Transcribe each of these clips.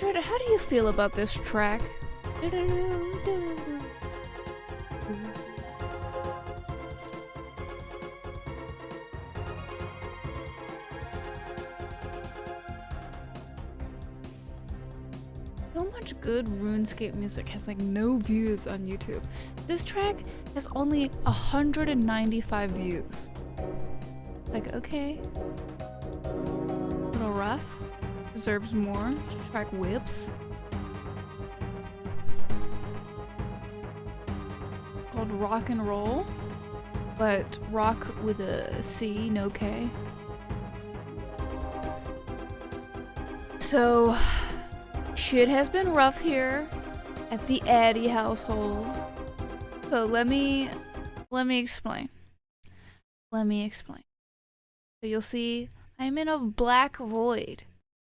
Astrid, how do you feel about this track? So much good RuneScape music has like no views on YouTube. This track has only 195 views. Like, okay. A little rough. Deserves more. This track whips. Called Rock and Roll. But rock with a C, no K. So shit has been rough here at the Addy household. So let me explain. Let me explain. So you'll see I'm in a black void.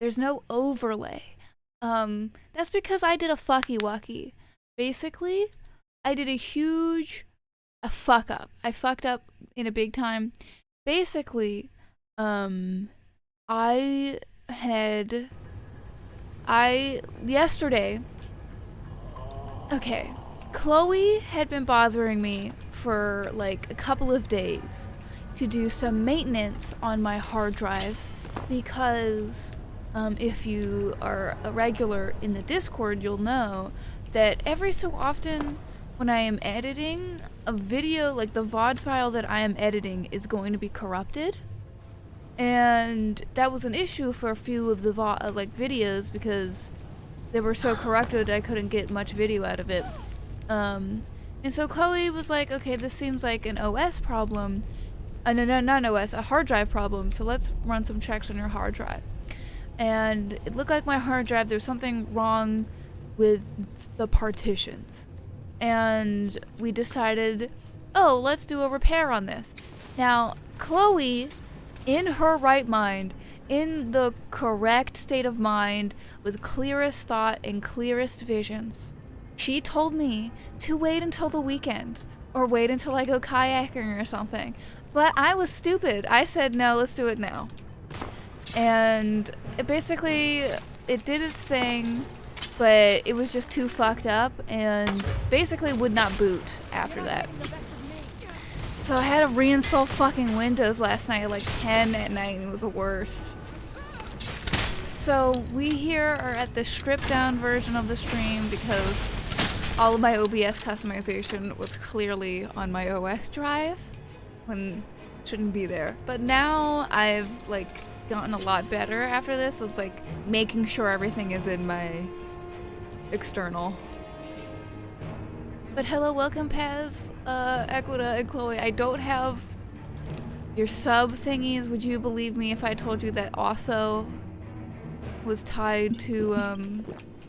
There's no overlay. That's because I did a fucky wucky. Basically, I did a huge fuck up. I fucked up in a big time. Basically, yesterday, okay, Chloe had been bothering me for like a couple of days to do some maintenance on my hard drive because if you are a regular in the Discord, you'll know that every so often when I am editing a video, like the VOD file that I am editing is going to be corrupted. And that was an issue for a few of the videos because they were so corrupted I couldn't get much video out of it. And so Chloe was like, okay, this seems like an OS problem. No, not an OS, a hard drive problem. So let's run some checks on your hard drive. And it looked like my hard drive, there's something wrong with the partitions. And we decided, oh, let's do a repair on this. Now, Chloe, in her right mind, in the correct state of mind, with clearest thought and clearest visions, she told me to wait until the weekend, or wait until I go kayaking or something. But I was stupid. I said, no, let's do it now. And it did its thing, but it was just too fucked up, and basically would not boot after that. So I had to reinstall fucking Windows last night at like 10 at night, and it was the worst. So we here are at the stripped down version of the stream because all of my OBS customization was clearly on my OS drive when it shouldn't be there. But now I've like gotten a lot better after this of like making sure everything is in my external. But hello, welcome Paz, Equita, and Chloe. I don't have your sub thingies. Would you believe me if I told you that also was tied to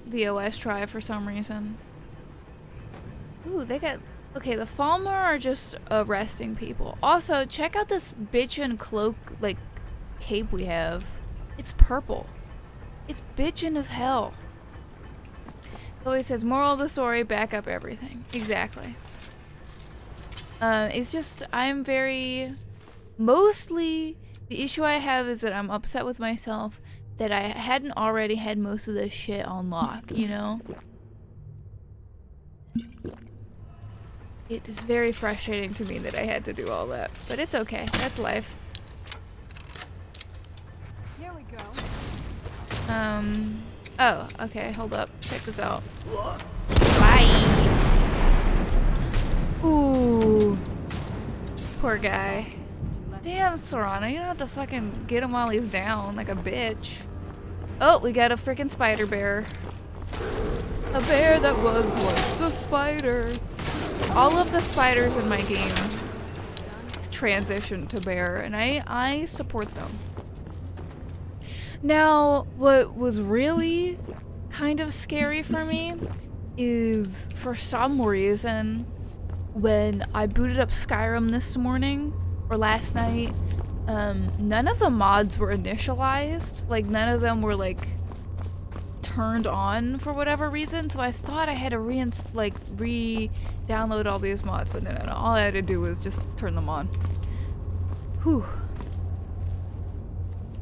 the OS drive for some reason? Ooh, they got... Okay, the Falmer are just arresting people. Also, check out this bitchin' cloak, like, cape we have. It's purple. It's bitchin' as hell. Chloe says, moral of the story, back up everything. Exactly. It's just, I'm very... Mostly, the issue I have is that I'm upset with myself that I hadn't already had most of this shit on lock, you know? It is very frustrating to me that I had to do all that. But it's okay. That's life. Here we go. Oh, okay, hold up. Check this out. Bye! Ooh. Poor guy. Damn, Serrano, you don't have to fucking get him while he's down like a bitch. Oh, we got a freaking spider bear. A bear that was once a spider. All of the spiders in my game transitioned to bear, and I support them. Now, what was really kind of scary for me is, for some reason, when I booted up Skyrim this morning, or last night, none of the mods were initialized. Like, none of them were, like, turned on for whatever reason, so I thought I had to re-download all these mods, but no. All I had to do was just turn them on. Whew.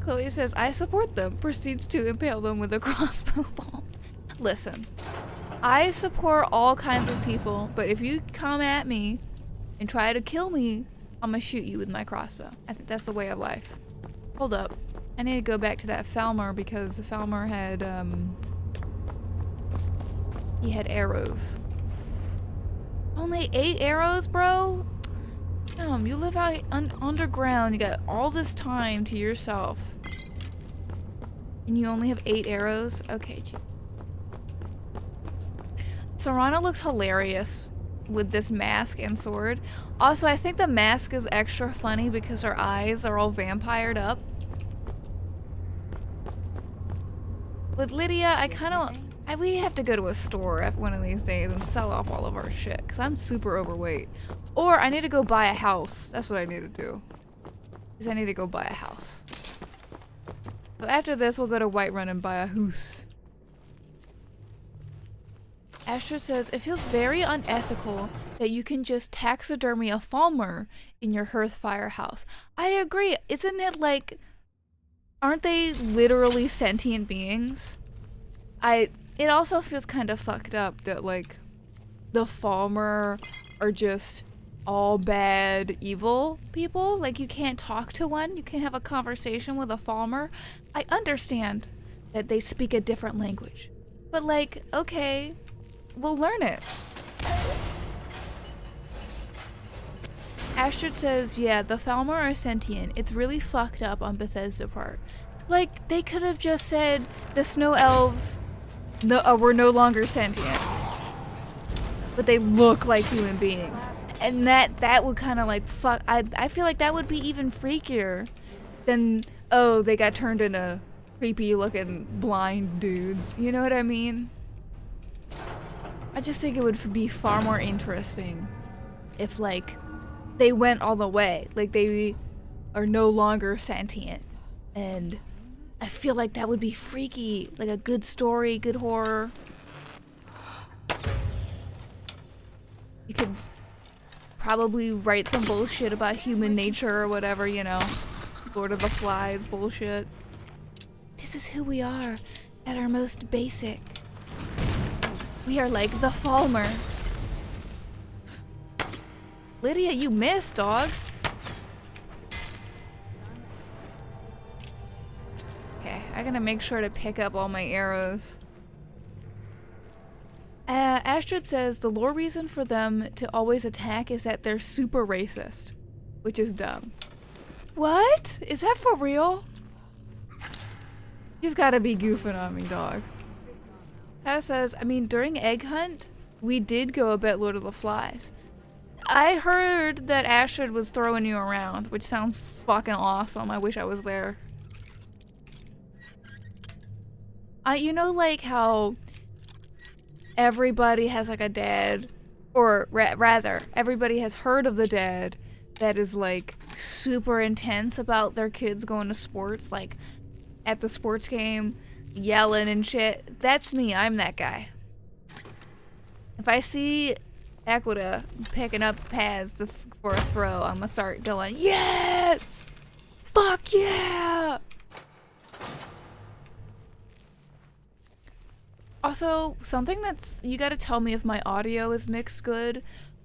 Chloe says, I support them. Proceeds to impale them with a crossbow bolt. Listen, I support all kinds of people, but if you come at me and try to kill me, I'm gonna shoot you with my crossbow. I think that's the way of life. Hold up. I need to go back to that Falmer because the Falmer had, he had arrows. Only 8 arrows, bro? Damn, you live out underground. You got all this time to yourself. And you only have 8 arrows? Okay, Serana looks hilarious with this mask and sword. Also, I think the mask is extra funny because her eyes are all vampired up. With Lydia, I kind of... we have to go to a store one of these days and sell off all of our shit because I'm super overweight. Or I need to go buy a house. That's what I need to do. Is I need to go buy a house. So after this, we'll go to Whiterun and buy a house. Asher says, it feels very unethical that you can just taxidermy a Falmer in your Hearthfire house. I agree. Isn't it like... aren't they literally sentient beings? It also feels kind of fucked up that, like, the Falmer are just all bad, evil people. Like, you can't talk to one. You can't have a conversation with a Falmer. I understand that they speak a different language. But, like, okay, we'll learn it. Astrid says, yeah, the Falmer are sentient. It's really fucked up on Bethesda part. Like, they could have just said the Snow Elves were no longer sentient. But they look like human beings. And that would kind of like fuck. I feel like that would be even freakier than, oh, they got turned into creepy looking blind dudes. You know what I mean? I just think it would be far more interesting if, like, they went all the way. Like, they are no longer sentient. And I feel like that would be freaky. Like a good story, good horror. You could probably write some bullshit about human nature or whatever, you know. Lord of the Flies bullshit. This is who we are at our most basic. We are like the Falmer. Lydia, you missed, dog. Okay, I'm gonna make sure to pick up all my arrows. Astrid says the lore reason for them to always attack is that they're super racist, which is dumb. What? Is that for real? You've got to be goofing on me, dog. Taz says, I mean, during Egg Hunt, we did go a bit Lord of the Flies. I heard that Astrid was throwing you around, which sounds fucking awesome. I wish I was there. You know, like how everybody has like a dad, or rather, everybody has heard of the dad that is like super intense about their kids going to sports, like at the sports game, yelling and shit. That's me. I'm that guy. If I see Equita picking up pads for a throw, I'm gonna start going, yes! Fuck yeah! Also, something that's, you gotta tell me if my audio is mixed good.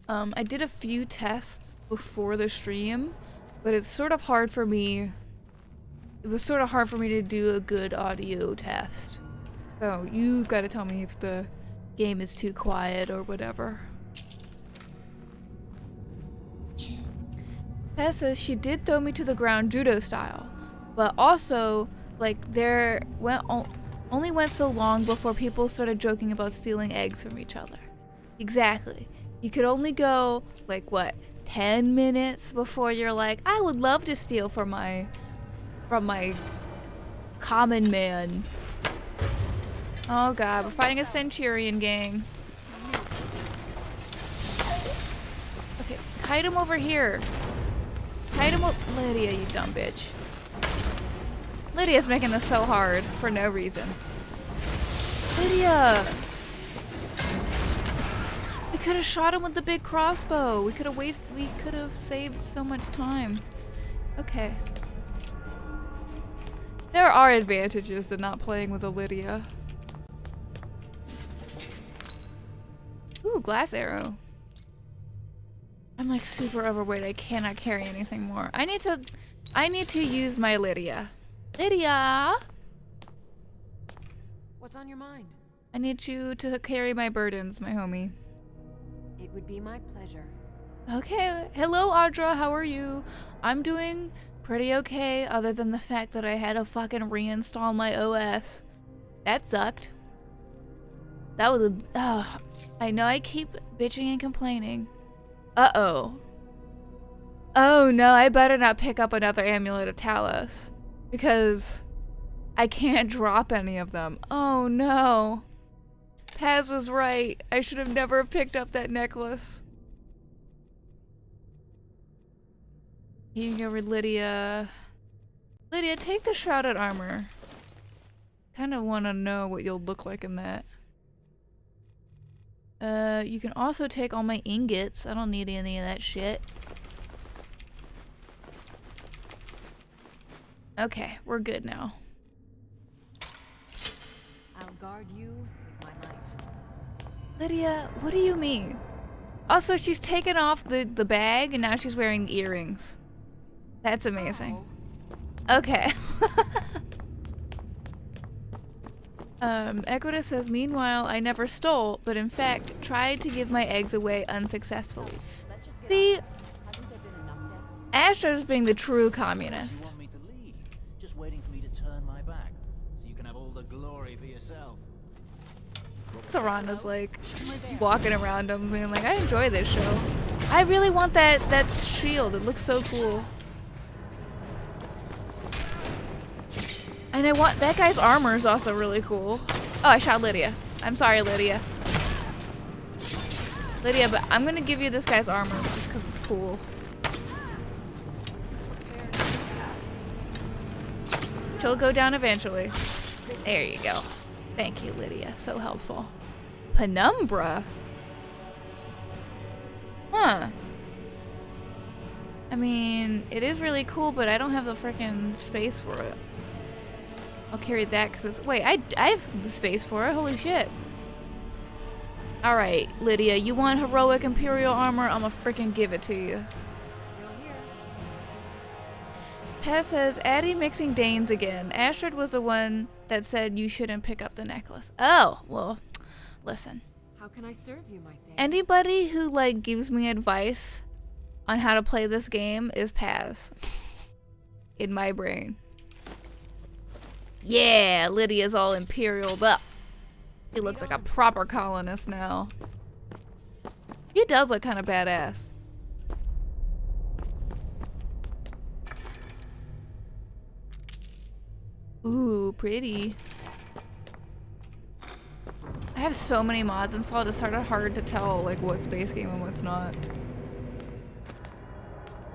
I did a few tests before the stream, but it's sort of hard for me. It was sort of hard for me to do a good audio test. So you've gotta tell me if the game is too quiet or whatever. Tess says she did throw me to the ground judo style, but also, like, only went so long before people started joking about stealing eggs from each other. Exactly. You could only go, like, what, 10 minutes before you're like, I would love to steal from my common man. Oh god, we're fighting a Centurion gang. Okay, kite him over here. Kite him Lydia, you dumb bitch. Lydia's making this so hard for no reason. Lydia! We could have shot him with the big crossbow. We could have saved so much time. Okay. There are advantages to not playing with a Lydia. Ooh, glass arrow. I'm like super overweight. I cannot carry anything more. I need to use my Lydia. Lydia! What's on your mind? I need you to carry my burdens, my homie. It would be my pleasure. Okay. Hello, Audra. How are you? I'm doing pretty okay, other than the fact that I had to fucking reinstall my OS. That sucked. That was a... I know I keep bitching and complaining. Uh-oh. Oh no, I better not pick up another Amulet of Talos. Because I can't drop any of them. Oh no. Paz was right. I should have never picked up that necklace. You can go with Lydia. Lydia, take the shrouded armor. Kind of want to know what you'll look like in that. You can also take all my ingots. I don't need any of that shit. Okay, we're good now. I'll guard you with my life. Lydia, what do you mean? Also, she's taken off the bag and now she's wearing earrings. That's amazing. Oh. Okay. Equita says, meanwhile, I never stole, but in fact, tried to give my eggs away unsuccessfully. See, Astra's being the true communist. You want me to leave? Just waiting for me to turn my back, so you can have all the glory for yourself. Sarana's like walking around him being like, I enjoy this show. I really want that shield. It looks so cool. And I want that guy's armor is also really cool. Oh, I shot Lydia. I'm sorry, Lydia. Lydia, but I'm gonna give you this guy's armor just because it's cool. She'll go down eventually. There you go. Thank you, Lydia. So helpful. Penumbra? Huh. I mean, it is really cool, but I don't have the freaking space for it. I'll carry that because it's... Wait, I have the space for it. Holy shit. Alright, Lydia, you want heroic Imperial armor? I'm gonna freaking give it to you. Still here. Paz says, Addie mixing Danes again. Astrid was the one that said you shouldn't pick up the necklace. Oh, well, listen. How can I serve you, my thing? Anybody who, like, gives me advice on how to play this game is Paz. In my brain. Yeah, Lydia's all Imperialed up. He looks like a proper colonist now. He does look kind of badass. Ooh, pretty. I have so many mods installed, it's sort of hard to tell like what's base game and what's not.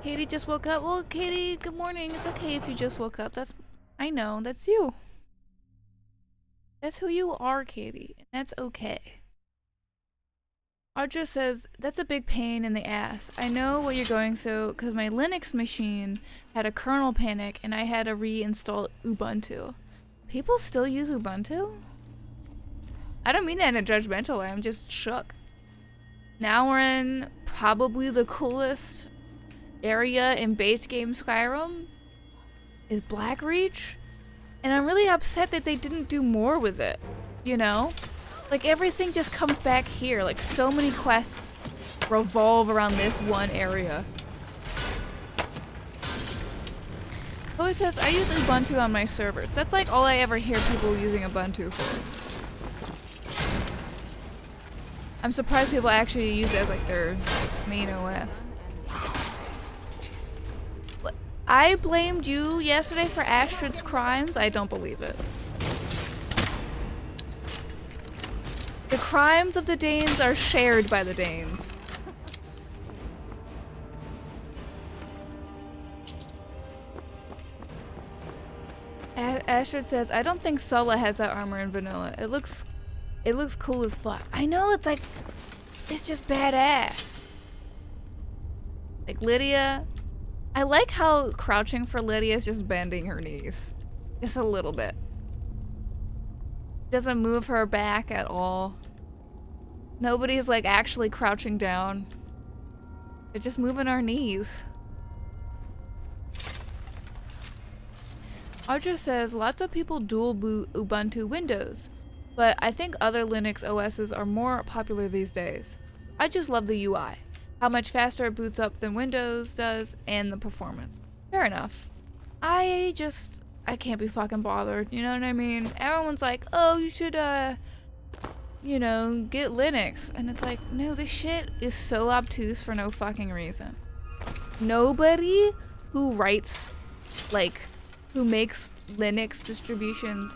Katie just woke up. Well, Katie, good morning. It's okay if you just woke up. I know, that's you. That's who you are, Katie. And that's okay. Audra says, that's a big pain in the ass. I know what you're going through because my Linux machine had a kernel panic and I had to reinstall Ubuntu. People still use Ubuntu? I don't mean that in a judgmental way, I'm just shook. Now we're in probably the coolest area in base game Skyrim is Blackreach. And I'm really upset that they didn't do more with it, you know? Like everything just comes back here, like so many quests revolve around this one area. Oh, it says, I use Ubuntu on my servers. That's like all I ever hear people using Ubuntu for. I'm surprised people actually use it as like their main OS. I blamed you yesterday for Astrid's crimes. I don't believe it. The crimes of the Danes are shared by the Danes. Astrid says, I don't think Sulla has that armor in vanilla. It looks cool as fuck. I know, it's like, it's just badass. Like Lydia, I like how crouching for Lydia is just bending her knees. Just a little bit. Doesn't move her back at all. Nobody's like actually crouching down. They're just moving our knees. Audra says lots of people dual boot Ubuntu Windows, but I think other Linux OSs are more popular these days. I just love the UI, how much faster it boots up than Windows does, and the performance. Fair enough. I can't be fucking bothered, you know what I mean? Everyone's like, oh, you should, you know, get Linux. And it's like, no, this shit is so obtuse for no fucking reason. Nobody who writes, like, who makes Linux distributions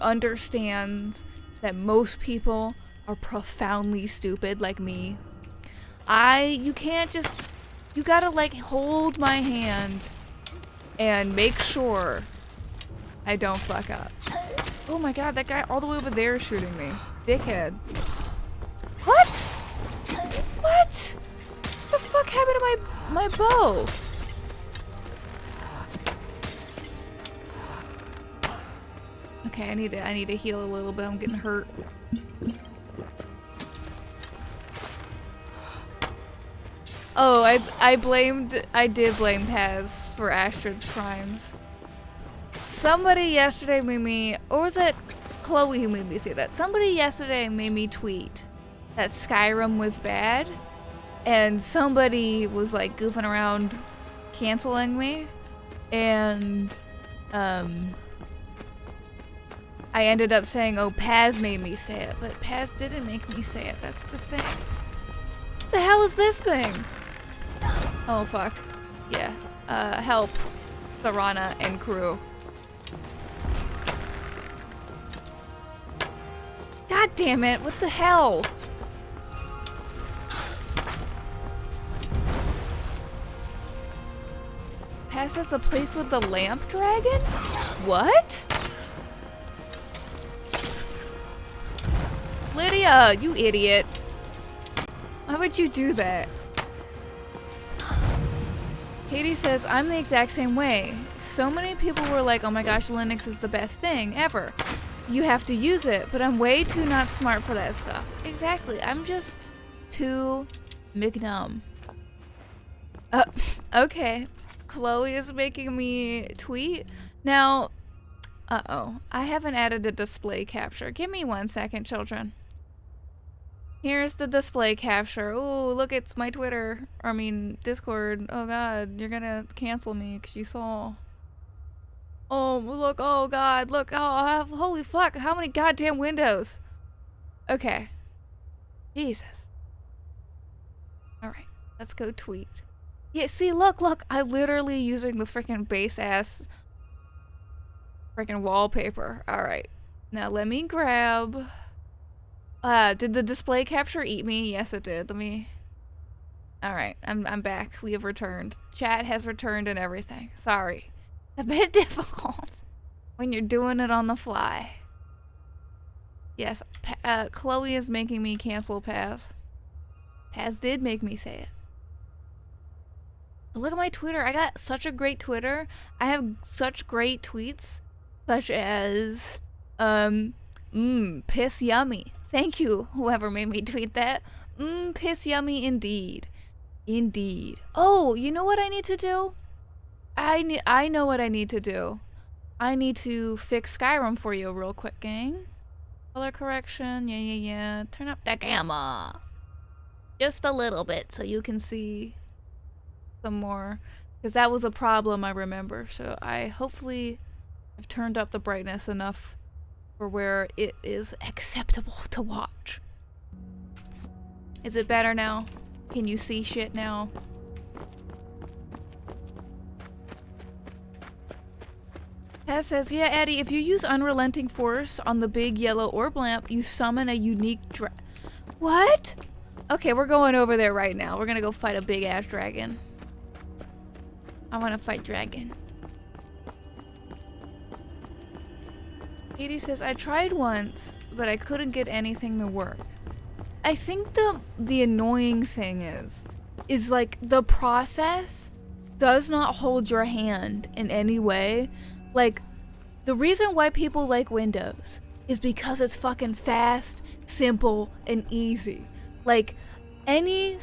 understands that most people are profoundly stupid like me. You can't just, you gotta like hold my hand and make sure I don't fuck up. Oh my god, that guy all the way over there is shooting me. Dickhead. What? What? What the fuck happened to my bow? Okay, I need to heal a little bit. I'm getting hurt. Oh, I did blame Paz for Astrid's crimes. Somebody yesterday made me, or was it Chloe who made me say that? Somebody yesterday made me tweet that Skyrim was bad, and somebody was like goofing around canceling me, and I ended up saying, oh, Paz made me say it, but Paz didn't make me say it. That's the thing. What the hell is this thing? Oh, fuck. Yeah. Help. Sarana and crew. God damn it. What the hell? Paz has the place with the lamp dragon? What? Lydia, you idiot. Why would you do that? Katie says, I'm the exact same way. So many people were like, oh my gosh, Linux is the best thing ever. You have to use it, but I'm way too not smart for that stuff. Exactly, I'm just too McNumb. Okay. Chloe is making me tweet. Now, uh-oh. I haven't added a display capture. Give me 1 second, children. Here's the display capture. Ooh, look, it's my Twitter. I mean, Discord. Oh god, you're gonna cancel me because you saw. Oh, look, oh god, look. Oh, holy fuck, how many goddamn windows? Okay. Jesus. Alright, let's go tweet. Yeah, see, look, I'm literally using the freaking base-ass freaking wallpaper. Alright. Now let me grab... did the display capture eat me? Yes, it did. Let me... Alright, I'm back. We have returned. Chat has returned and everything. Sorry. A bit difficult when you're doing it on the fly. Yes, Chloe is making me cancel Paz. Paz did make me say it. Look at my Twitter. I got such a great Twitter. I have such great tweets. Such as, piss yummy. Thank you, whoever made me tweet that. Piss yummy indeed. Indeed. Oh, you know what I need to do? I know what I need to do. I need to fix Skyrim for you real quick, gang. Color correction. Yeah. Turn up the camera. Just a little bit so you can see some more. Because that was a problem, I remember. So I hopefully have turned up the brightness enough for where it is acceptable to watch. Is it better now? Can you see shit now? Taz says, yeah, Addie, if you use Unrelenting Force on the big yellow orb lamp, you summon a unique What? Okay, we're going over there right now. We're gonna go fight a big ass dragon. I wanna fight dragon. Katie says, I tried once, but I couldn't get anything to work. I think the annoying thing is like the process does not hold your hand in any way. Like, the reason why people like Windows is because it's fucking fast, simple, and easy. Like, every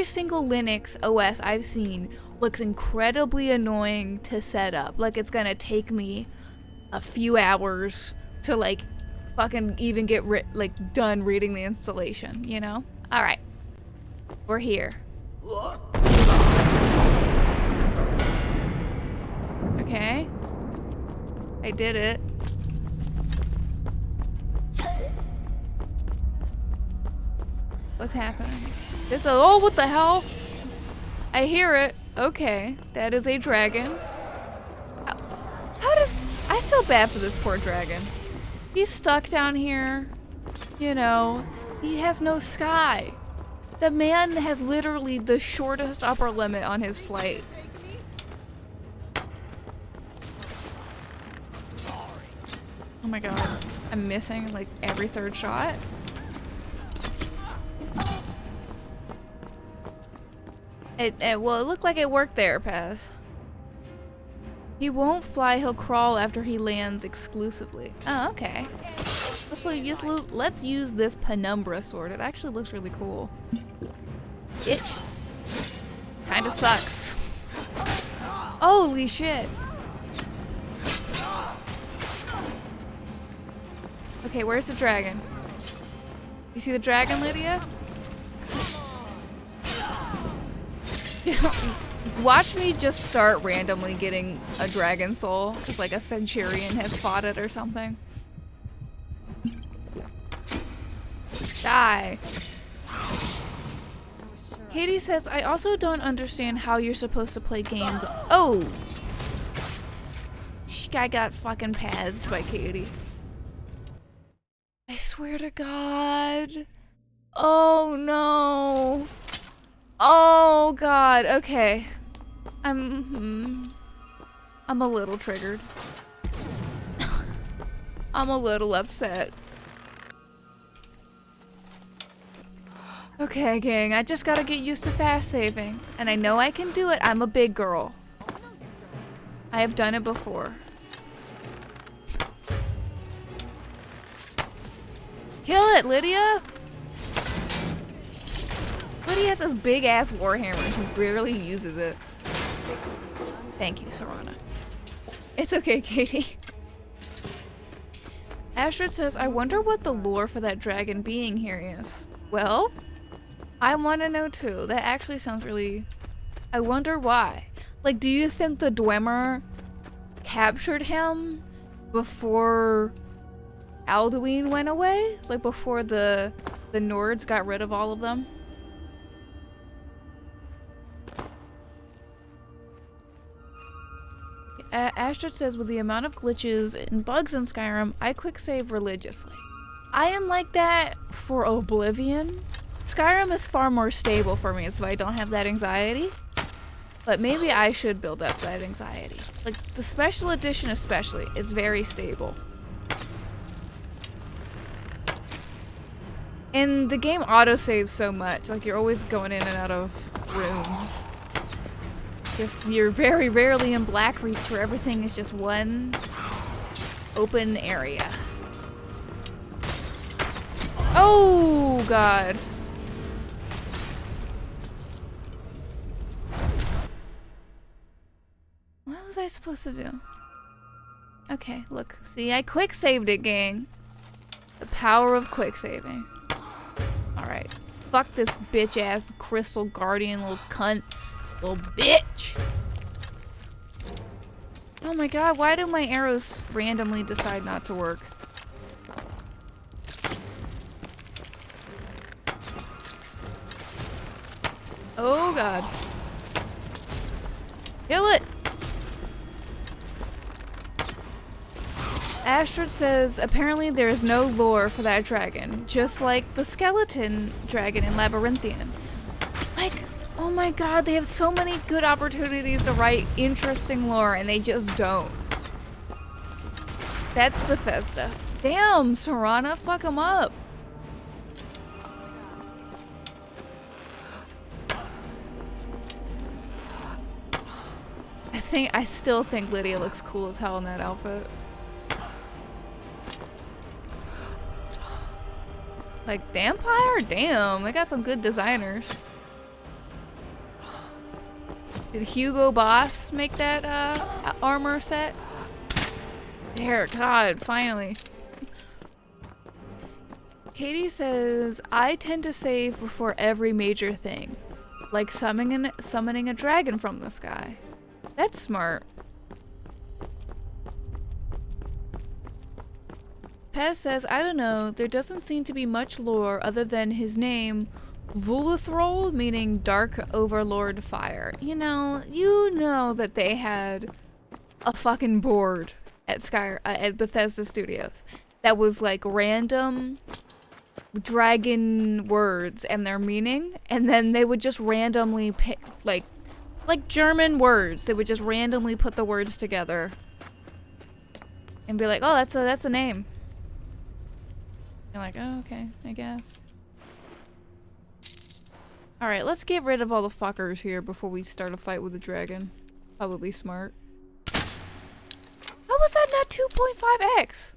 single Linux OS I've seen looks incredibly annoying to set up. Like, it's gonna take me a few hours to, like, fucking even get done reading the installation, you know? Alright. We're here. Okay. I did it. What's happening? Oh, what the hell? I hear it. Okay. That is a dragon. I feel bad for this poor dragon. He's stuck down here. You know, he has no sky. The man has literally the shortest upper limit on his flight. Oh my god. I'm missing like every third shot. Well, it looked like it worked there, Paz. He won't fly, he'll crawl after he lands exclusively. Oh, okay. Let's use this penumbra sword. It actually looks really cool. It kinda sucks. Holy shit. Okay, where's the dragon? You see the dragon, Lydia? Watch me just start randomly getting a dragon soul. Just like a centurion has fought it or something. Die. Katie says, I also don't understand how you're supposed to play games. Oh! I got fucking pazzed by Katie. I swear to God. Oh no. Oh god, okay. I'm a little triggered. I'm a little upset. Okay, gang, I just gotta get used to fast saving. And I know I can do it. I'm a big girl. I have done it before. Kill it, Lydia! Lydia has this big ass warhammer and she barely uses it. Thank you, Serana. It's okay, Katie. Astrid says, I wonder what the lore for that dragon being here is. Well, I want to know too. That actually sounds really... I wonder why. Like, do you think the Dwemer captured him before Alduin went away? Like, before the Nords got rid of all of them? Astrid says, with the amount of glitches and bugs in Skyrim, I quick save religiously. I am like that for Oblivion. Skyrim is far more stable for me, so I don't have that anxiety. But maybe I should build up that anxiety. Like, the special edition especially is very stable. And the game autosaves so much. Like, you're always going in and out of rooms. You're very rarely in Blackreach where everything is just one open area. Oh god. What was I supposed to do? Okay, look. See, I quick saved it, gang. The power of quick saving. Alright. Fuck this bitch ass crystal guardian little cunt. Little bitch! Oh my god, why do my arrows randomly decide not to work? Oh god. Kill it! Astrid says, apparently there is no lore for that dragon, just like the skeleton dragon in Labyrinthian. Like, oh my god, they have so many good opportunities to write interesting lore and they just don't. That's Bethesda. Damn, Serana, fuck them up. I still think Lydia looks cool as hell in that outfit. Like Vampire? Damn, they got some good designers. Did Hugo Boss make that armor set? There, God, finally. Katie says, I tend to save before every major thing. Like summoning a dragon from the sky. That's smart. Pez says, I don't know, there doesn't seem to be much lore other than his name, Vulithrol, meaning Dark Overlord Fire. You know that they had a fucking board at at Bethesda Studios that was like random dragon words and their meaning, and then they would just randomly pick like German words. They would just randomly put the words together and be like, oh, that's a name. You're like, oh, okay, I guess. Alright, let's get rid of all the fuckers here before we start a fight with the dragon. Probably smart. How was that not 2.5x?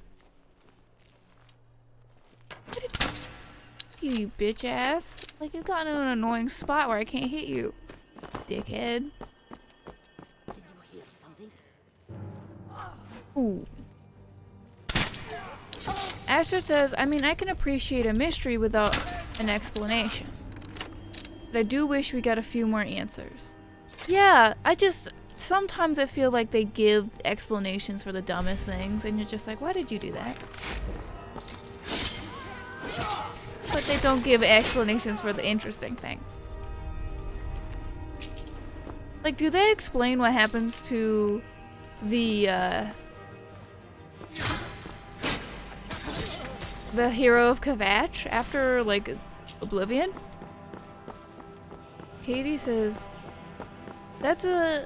You bitch ass. Like, you got in an annoying spot where I can't hit you. Dickhead. Did you hear something? Ooh. Astrid says, I mean, I can appreciate a mystery without an explanation. But I do wish we got a few more answers. Yeah, sometimes I feel like they give explanations for the dumbest things, and you're just like, why did you do that? But they don't give explanations for the interesting things. Like, do they explain what happens to the hero of Kvatch after, like, Oblivion? Katie says, that's a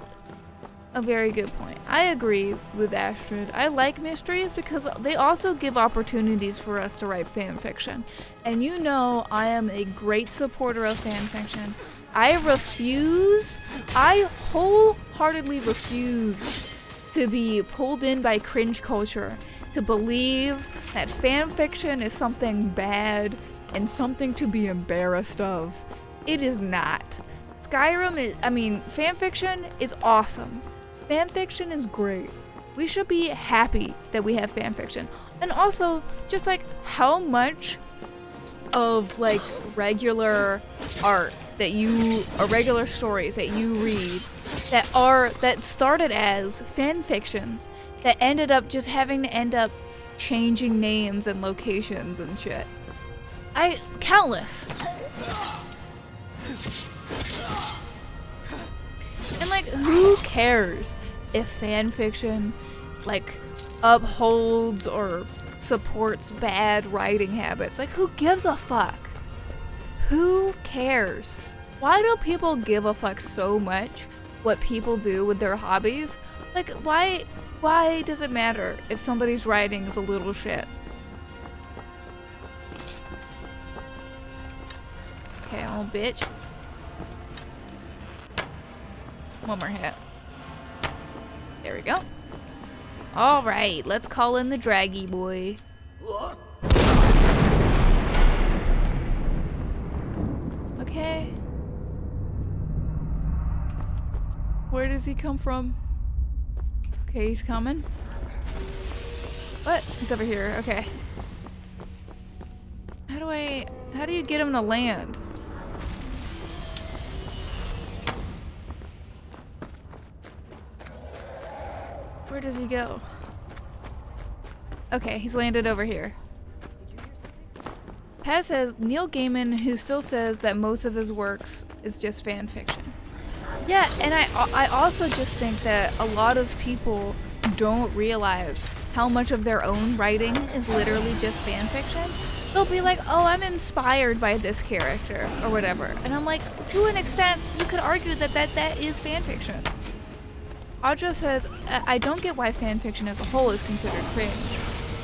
very good point. I agree with Astrid. I like mysteries because they also give opportunities for us to write fan fiction. And you know I am a great supporter of fan fiction. I wholeheartedly refuse to be pulled in by cringe culture, to believe that fan fiction is something bad and something to be embarrassed of. It is not. Skyrim is, fan fiction is awesome. Fan fiction is great. We should be happy that we have fan fiction. And also, just like how much of like regular art or regular stories that you read that started as fan fictions that ended up just having to end up changing names and locations and shit. Countless. And like, who cares if fan fiction like upholds or supports bad writing habits? Like, who gives a fuck? Who cares? Why do people give a fuck so much what people do with their hobbies? Like, why does it matter if somebody's writing is a little shit? Okay, old bitch. One more hit. There we go. Alright, let's call in the draggy boy. Okay. Where does he come from? Okay, he's coming. What? He's over here. Okay. How do you get him to land? Where does he go? Okay, he's landed over here. Did you hear something? Paz has Neil Gaiman, who still says that most of his works is just fan fiction. Yeah, and I also just think that a lot of people don't realize how much of their own writing is literally just fan fiction. They'll be like, oh, I'm inspired by this character or whatever. And I'm like, to an extent, you could argue that is fan fiction. Audra says, I don't get why fan fiction as a whole is considered cringe.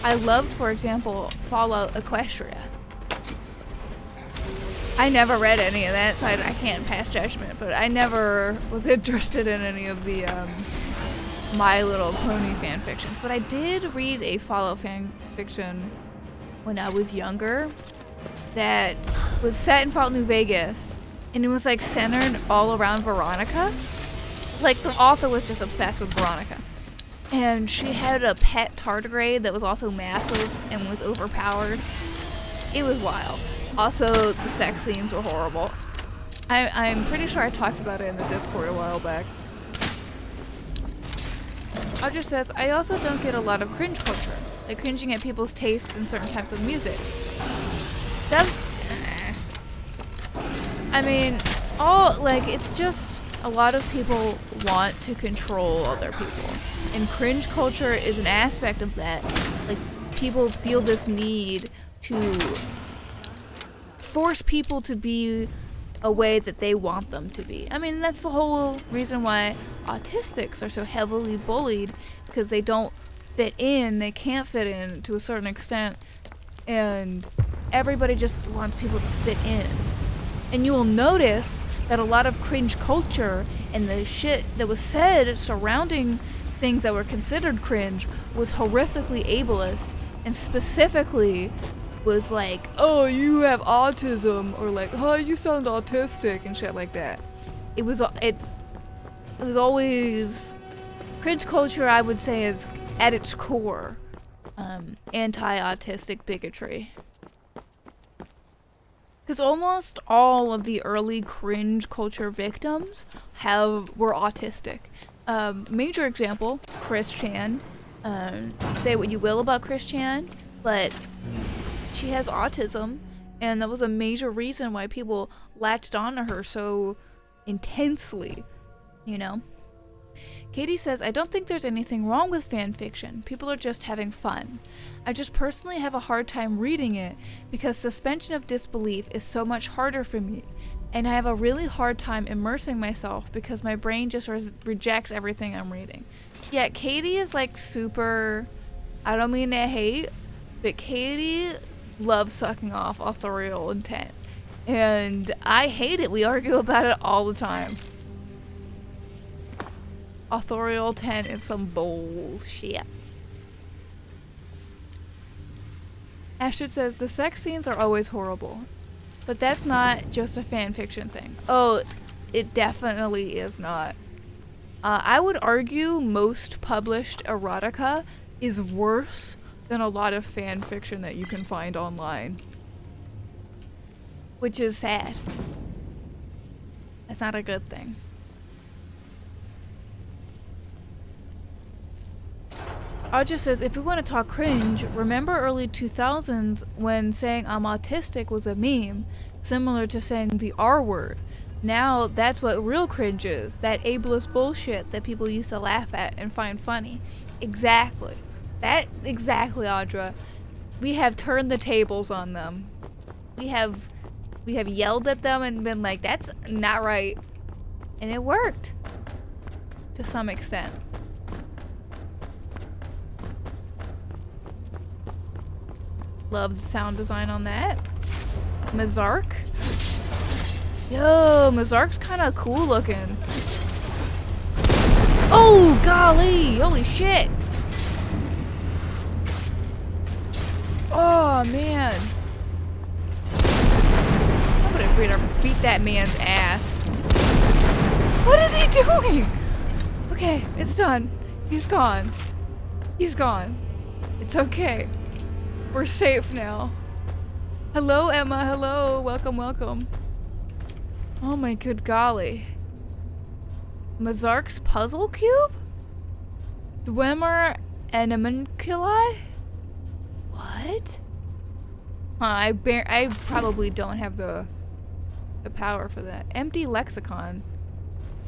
I loved, for example, Fallout Equestria. I never read any of that, so I can't pass judgment, but I never was interested in any of the My Little Pony fan fictions. But I did read a Fallout fan fiction when I was younger, that was set in Fallout New Vegas, and it was like centered all around Veronica. Like the author was just obsessed with Veronica. And she had a pet tardigrade that was also massive and was overpowered. It was wild. Also, the sex scenes were horrible. I'm pretty sure I talked about it in the Discord a while back. Audra says, I also don't get a lot of cringe culture, like cringing at people's tastes in certain types of music. That's... I mean, it's just a lot of people want to control other people. And cringe culture is an aspect of that. Like, people feel this need to force people to be a way that they want them to be. I mean, that's the whole reason why autistics are so heavily bullied, because they don't fit in, they can't fit in to a certain extent, and everybody just wants people to fit in. And you will notice that a lot of cringe culture and the shit that was said surrounding things that were considered cringe was horrifically ableist, and specifically was like, oh, you have autism, or like, oh, you sound autistic, and shit like that. It was always, cringe culture, I would say, is at its core anti-autistic bigotry. Because almost all of the early cringe culture victims were autistic. Major example, Chris Chan. Say what you will about Chris Chan, but she has autism, and that was a major reason why people latched onto her so intensely, you know? Katie says, I don't think there's anything wrong with fan fiction. People are just having fun. I just personally have a hard time reading it because suspension of disbelief is so much harder for me, and I have a really hard time immersing myself because my brain just rejects everything I'm reading. Yeah, Katie is like super, I don't mean to hate, but Katie loves sucking off authorial intent. And I hate it. We argue about it all the time. Authorial intent is some bullshit. Astrid says, the sex scenes are always horrible. But that's not just a fan fiction thing. Oh, it definitely is not. I would argue most published erotica is worse than a lot of fan fiction that you can find online. Which is sad. That's not a good thing. Audra says, if we want to talk cringe, remember early 2000s when saying I'm autistic was a meme, similar to saying the R word. Now that's what real cringe is, that ableist bullshit that people used to laugh at and find funny. Exactly. Exactly, Audra. We have turned the tables on them. We have yelled at them and been like, that's not right. And it worked. To some extent. Love the sound design on that. Mazark. Yo, Mazark's kind of cool looking. Oh, golly. Holy shit. Oh, man. I'm gonna beat that man's ass. What is he doing? Okay, it's done. He's gone. He's gone. It's okay. We're safe now. Hello, Emma. Hello. Welcome, welcome. Oh my good golly. Mazark's puzzle cube? Dwemer animunculi? What? I probably don't have the power for that. Empty lexicon.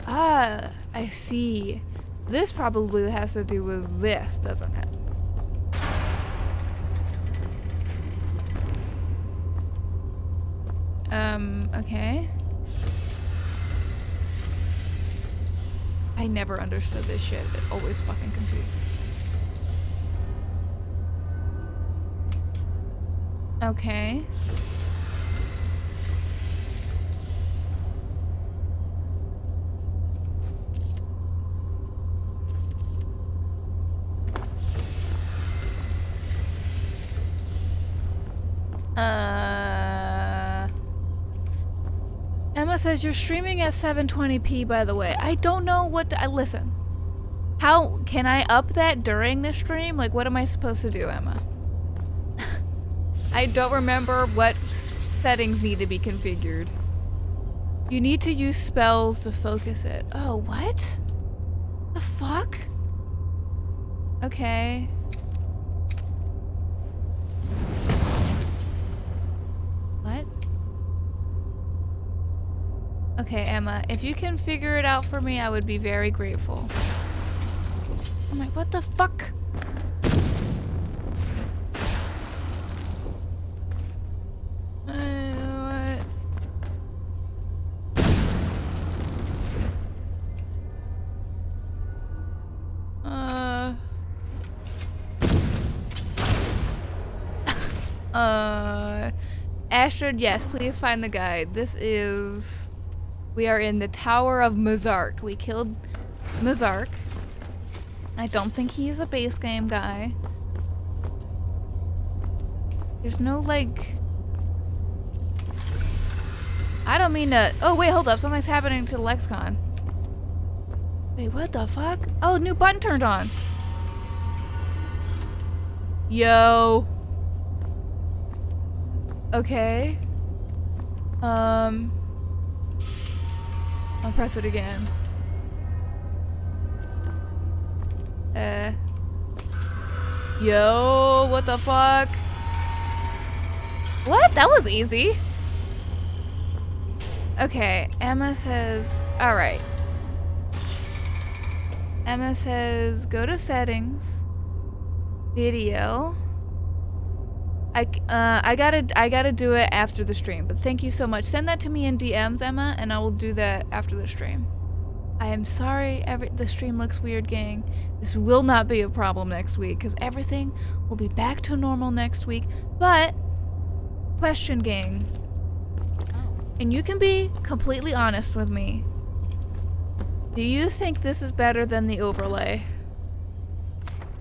Ah, I see. This probably has to do with this, doesn't it? Okay. I never understood this shit. It always fucking confused me. Okay. Emma says you're streaming at 720p, by the way. I don't know what to, listen. How can I up that during the stream? Like, what am I supposed to do, Emma? I don't remember what settings need to be configured. You need to use spells to focus it. Oh, what? The fuck? Okay. What? Okay, Emma, if you can figure it out for me, I would be very grateful. I'm like, what the fuck? Astrid, yes, please find the guide. We are in the Tower of Mazark. We killed Mazark. I don't think he's a base game guy. There's no, like... I don't mean to... Oh, wait, hold up. Something's happening to the lexicon. Wait, what the fuck? Oh, new button turned on. Yo. Okay. I'll press it again. Yo, what the fuck? What? That was easy. Okay, Emma says, alright. Emma says, go to settings. Video. I gotta do it after the stream, but thank you so much. Send that to me in DMs, Emma, and I will do that after the stream. I am sorry the stream looks weird, gang. This will not be a problem next week, because everything will be back to normal next week. But, question, gang. And you can be completely honest with me. Do you think this is better than the overlay?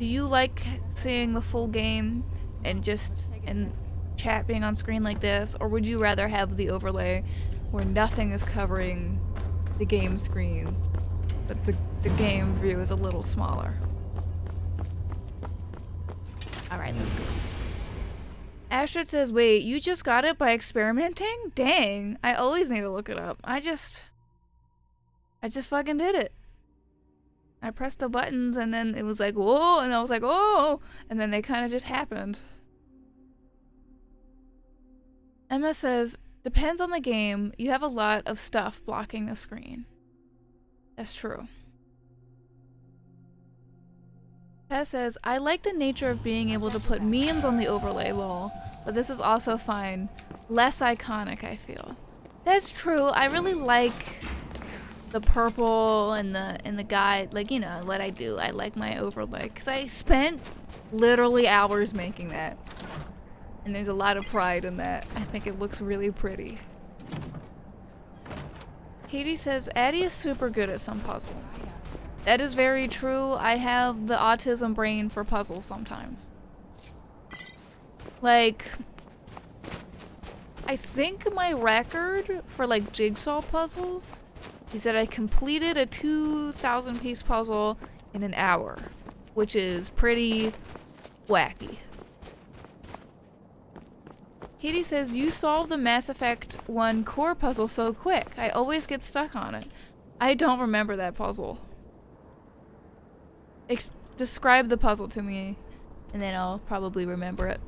Do you like seeing the full game and chat being on screen like this, or would you rather have the overlay where nothing is covering the game screen, but the game view is a little smaller? Alright, let's go. Astrid says, wait, you just got it by experimenting? Dang, I always need to look it up. I just fucking did it. I pressed the buttons and then it was like, whoa, and I was like, oh, and then they kind of just happened. Emma says, depends on the game. You have a lot of stuff blocking the screen. That's true. Tess says, I like the nature of being able to put memes on the overlay, lol, but this is also fine. Less iconic, I feel. That's true. I really like the purple and the guide, like, you know, what I do. I like my overlay because I spent literally hours making that. And there's a lot of pride in that. I think it looks really pretty. Katie says, Addie is super good at some puzzles. That is very true. I have the autism brain for puzzles sometimes. Like, I think my record for like jigsaw puzzles is that I completed a 2,000 piece puzzle in an hour, which is pretty wacky. Katie says, you solved the Mass Effect 1 core puzzle so quick. I always get stuck on it. I don't remember that puzzle. Describe the puzzle to me, and then I'll probably remember it.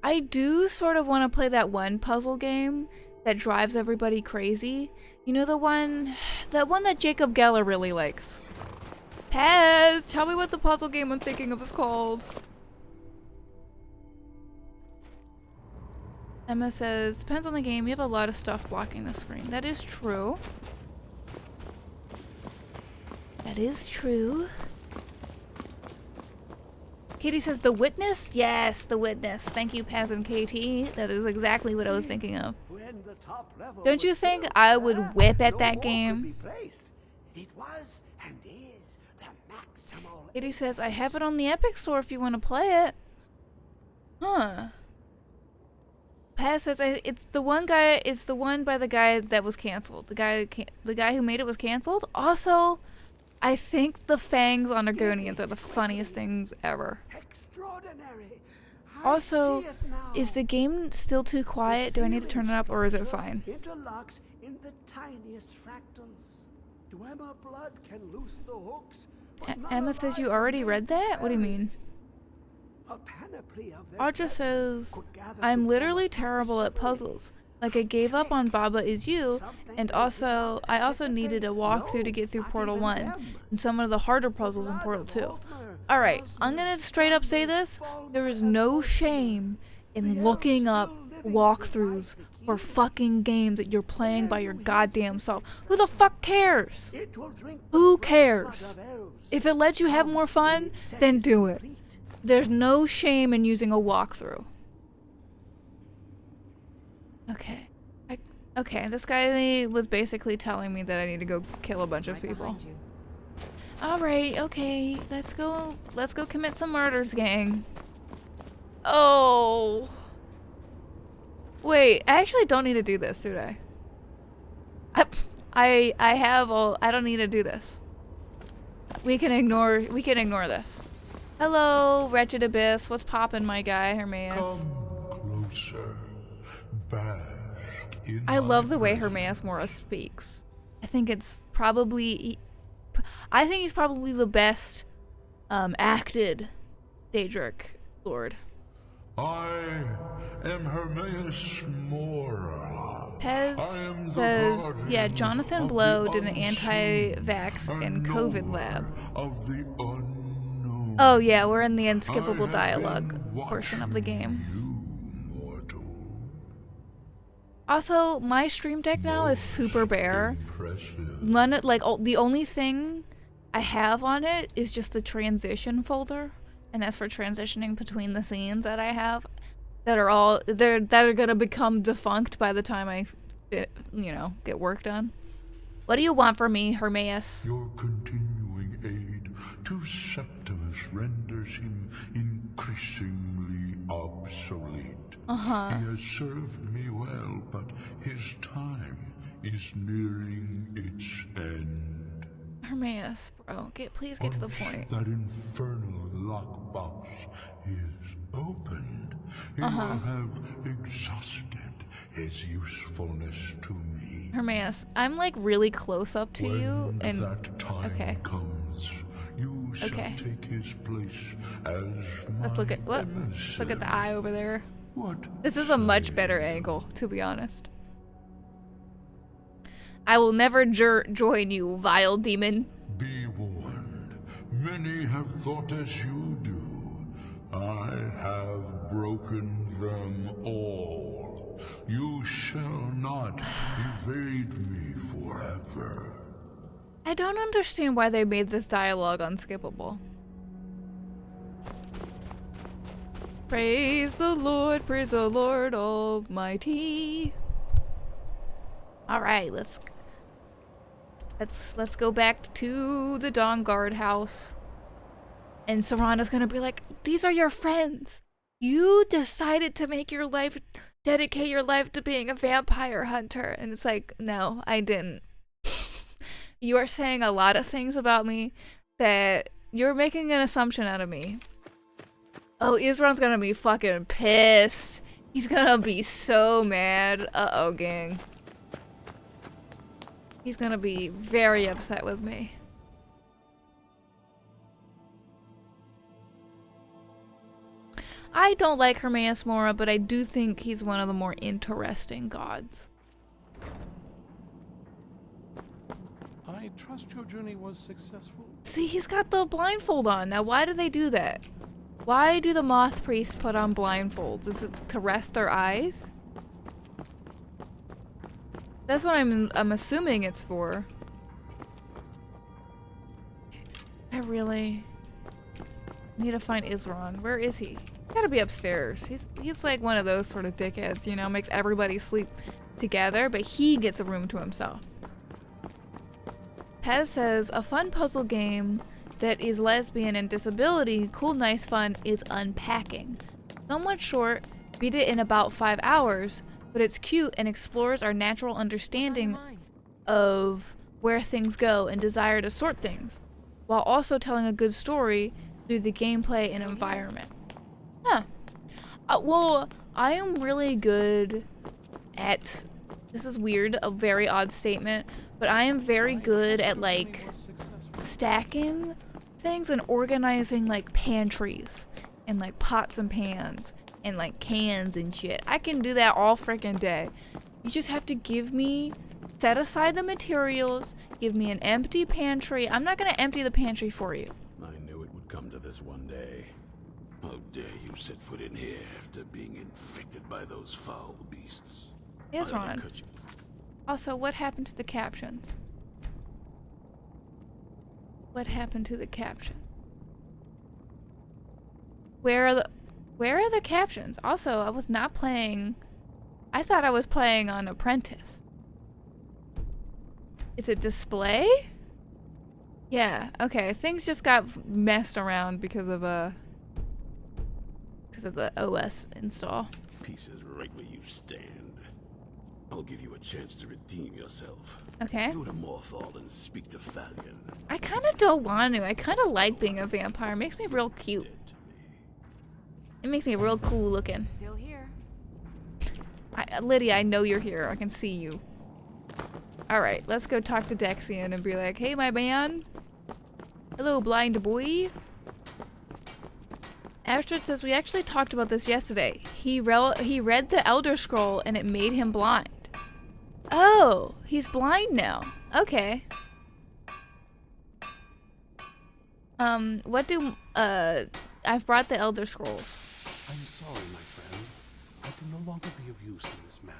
I do sort of want to play that one puzzle game that drives everybody crazy. You know, the one that Jacob Geller really likes. Pez, tell me what the puzzle game I'm thinking of is called. Emma says, depends on the game. You have a lot of stuff blocking the screen. That is true. That is true. Katie says, The Witness? Yes, The Witness. Thank you, Paz and KT. That is exactly what I was thinking of. Don't you think I would whip at that game? It was and is the maximal. Katie says, I have it on the Epic Store if you want to play it. Huh. Paz says it's the one guy. It's the one by the guy that was canceled. The guy who made it was canceled. Also, I think the fangs on Argonians are the funniest things ever. Extraordinary. I Also, see it now. is the game still too quiet? Do I need to turn it up, or is it fine? Interlocks in the tiniest fractals. Dwemer blood can loose the hooks. but none Emma says you alive already can read that. What do you mean? A panoply of their Audra weapons says, could gather I'm to literally form a terrible at facsimile. puzzles. Like I gave up on Baba Is You, and also I also needed a walkthrough to get through Portal 1 and some of the harder puzzles in Portal 2. Alright, I'm gonna straight up say this. There is no shame in looking up walkthroughs for fucking games that you're playing by your goddamn self. Who the fuck cares? It will drink Who the cares? blood of elves. If it lets you have more fun, then do it. There's no shame in using a walkthrough. Okay. Okay, this guy was basically telling me that I need to go kill a bunch of Right people. behind you. Alright, okay. Let's go commit some murders, gang. Oh. Wait, I actually don't need to do this, do I? I don't need to do this. We can ignore this. Hello, Wretched Abyss. What's poppin', my guy, Hermaeus? Come closer. Bask in I love my the way presence. Hermaeus Mora speaks. I think he's probably the best acted Daedric Lord. I am Hermaeus Mora. Pez I am the says, guardian yeah, Jonathan of Blow the did an unseen, anti-vax a and COVID knower lab. Of the unknown. Oh yeah, we're in the I unskippable have dialogue been portion of the watching game. You, mortal. Also, my stream deck now is super bare. Impressive. The only thing I have on it is just the transition folder, and that's for transitioning between the scenes that I have that are gonna become defunct by the time I get work done. What do you want from me, Hermaeus? Your continuing aid to Septimus renders him increasingly obsolete. Uh-huh. He has served me well, but his time is nearing its end. Hermaeus, bro, please get to the Once point. that infernal lockbox is opened, he will have exhausted his usefulness to me. Hermaeus, I'm like really close up to When you, and that time okay. comes, you shall Okay. take his place as my Let's look at the emissary. eye over there. What This is a much say better you? angle, to be honest. I will never join you, vile demon. Be warned. Many have thought as you do. I have broken them all. You shall not evade me forever. I don't understand why they made this dialogue unskippable. Praise the Lord Almighty. All right, let's go back to the Dawn Guard house. And Serana's gonna be like, "These are your friends. You decided to dedicate your life to being a vampire hunter." And it's like, no, I didn't. You are saying a lot of things about me that you're making an assumption out of me. Oh, Isron's gonna be fucking pissed. He's gonna be so mad. Uh-oh, gang. He's gonna be very upset with me. I don't like Hermaeus Mora, but I do think he's one of the more interesting gods. I trust your journey was successful. See, he's got the blindfold on. Now, why do they do that? Why do the moth priests put on blindfolds? Is it to rest their eyes? That's what I'm assuming it's for. I really need to find Isron. Where is he? Gotta be upstairs. He's like one of those sort of dickheads, you know, makes everybody sleep together, but he gets a room to himself. Pez says, a fun puzzle game that is lesbian and disability, cool, nice, fun, is unpacking. Somewhat short, Beat it in about 5 hours, but it's cute and explores our natural understanding of where things go and desire to sort things, while also telling a good story through the gameplay and environment. Huh. Well, I am really good at, this is weird, a very odd statement, but I am very good at like stacking things and organizing like pantries and like pots and pans and like cans and shit. I can do that all freaking day. You just have to set aside the materials, give me an empty pantry. I'm not gonna empty the pantry for you. I knew it would come to this one day. How dare you set foot in here after being infected by those foul beasts? Yes, I'll Ron. cut you. Also, what happened to the captions? What happened to the caption? Where are the captions? Also, I was not playing. I thought I was playing on Apprentice. Is it display? Yeah, okay. Things just got messed around because of the OS install. Peace is right where you stand. I'll give you a chance to redeem yourself. Okay. Go to Morthal and speak to Falion. I kind of don't want to. I kind of like being a vampire. It makes me real cute. Dead to me. It makes me real cool looking. Still here. Lydia, I know you're here. I can see you. Alright, let's go talk to Dexian and be like, hey, my man. Hello, blind boy. Astrid says we actually talked about this yesterday. He read the Elder Scroll and it made him blind. Oh, he's blind now. Okay. I've brought the Elder Scrolls. I'm sorry, my friend. I can no longer be of use in this matter.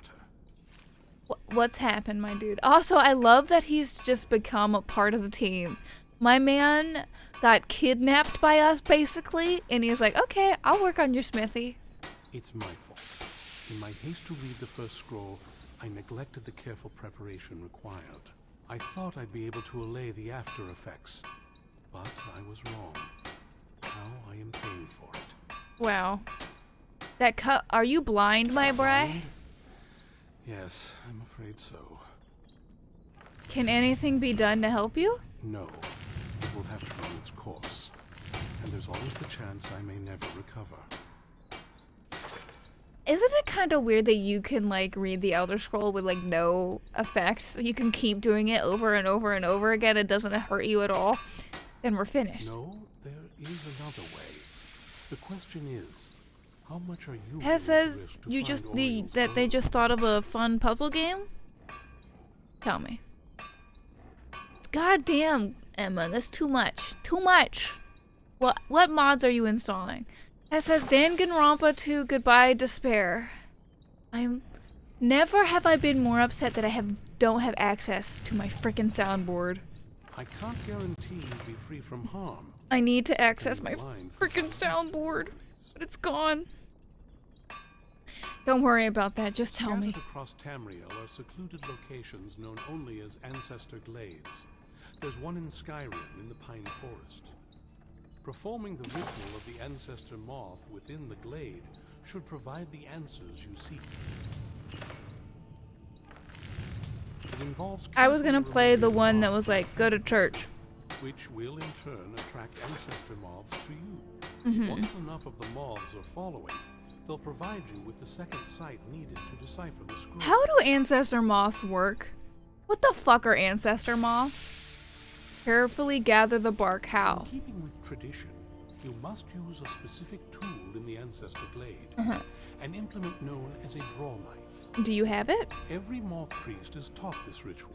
What's happened, my dude? Also, I love that he's just become a part of the team. My man got kidnapped by us, basically, and he's like, okay, I'll work on your smithy. It's my fault. In my haste to read the first scroll, I neglected the careful preparation required. I thought I'd be able to allay the after effects, but I was wrong. Now I am paying for it. Wow. Are you blind, my bray? Yes, I'm afraid so. Can anything be done to help you? No, it will have to run its course. And there's always the chance I may never recover. Isn't it kind of weird that you can, like, read the Elder Scroll with, like, no effects? You can keep doing it over and over and over again. It doesn't hurt you at all. Then we're finished. No, there is another way. The question is, how much are you It says willing to risk to find Oriel's that they gold? just thought of a fun puzzle game? Tell me. God damn, Emma, that's too much. Too much. What mods are you installing? It says Danganronpa 2 Goodbye Despair. Never have I been more upset that I don't have access to my frickin' soundboard. I can't guarantee you'll be free from harm. I need to access my Blind for frickin' soundboard, centuries. but it's gone. Don't worry about that, just tell me. Scattered across Tamriel are secluded locations known only as Ancestor Glades. There's one in Skyrim in the Pine Forest. Performing the ritual of the Ancestor Moth within the glade should provide the answers you seek. It involves I was gonna carefully play the removing one that moths was like, go to church. which will in turn attract ancestor moths to you. Once enough of the moths are following, they'll provide you with the second sight needed to decipher the scroll. How do ancestor moths work? What the fuck are ancestor moths? Carefully gather the bark. How? In keeping with tradition, you must use a specific tool in the ancestor glade, an implement known as a draw knife. Do you have it? Every moth priest is taught this ritual,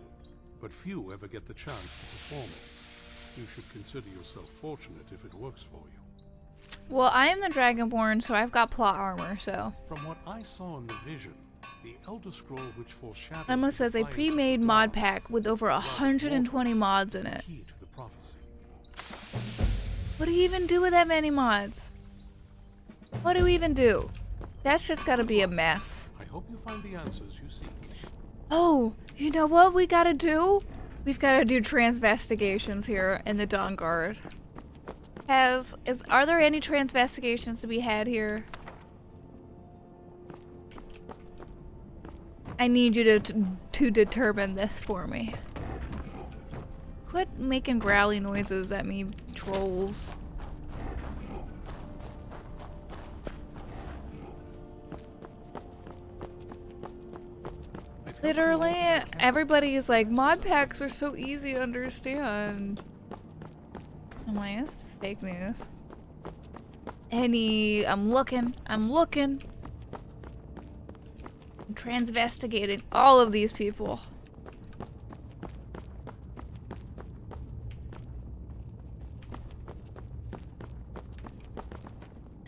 but few ever get the chance to perform it. You should consider yourself fortunate if it works for you. Well, I am the Dragonborn, so I've got plot armor, so. From what I saw in the vision, the Elder Scroll which foreshadows Emma the says a defiance of pre-made the mod gods pack with over against the blood of 120 mortals mods is in the it. key to the prophecy. What do you even do with that many mods? What do we even do? That's just gotta be a mess. I hope you find the answers you seek. Oh, you know what we gotta do? We've gotta do transvestigations here in the Dawn Guard. Are there any transvestigations to be had here? I need you to determine this for me. Quit making growly noises at me, trolls. Literally, everybody is like, mod packs are so easy to understand. I'm like, this is fake news. I'm looking. I'm transvestigating all of these people.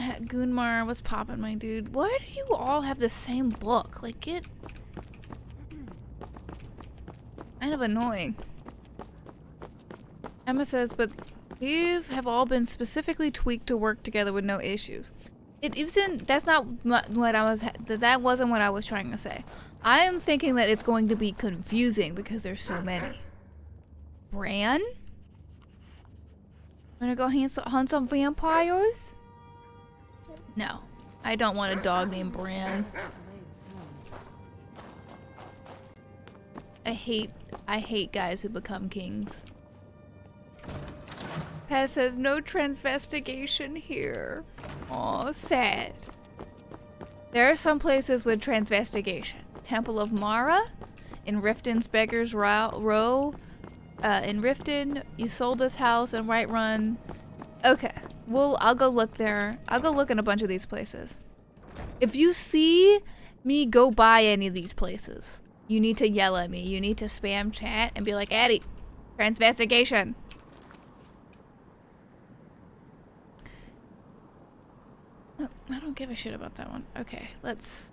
Gunmar, what's poppin', my dude? Why do you all have the same book? Like, get... kind of annoying. Emma says, but these have all been specifically tweaked to work together with no issues. It isn't. That's not what I was. That wasn't what I was trying to say. I am thinking that it's going to be confusing because there's so many. Bran? Wanna go hunt some vampires? No, I don't want a dog named Bran. I hate guys who become kings. Pez says no transvestigation here. Aw, sad. There are some places with transvestigation. Temple of Mara, in Riften's Beggar's Row, in Riften, Isolde's house, and Whiterun. Okay, well, I'll go look there. I'll go look in a bunch of these places. If you see me go by any of these places, you need to yell at me. You need to spam chat and be like, Addie, transvestigation. Oh, I don't give a shit about that one. Okay, let's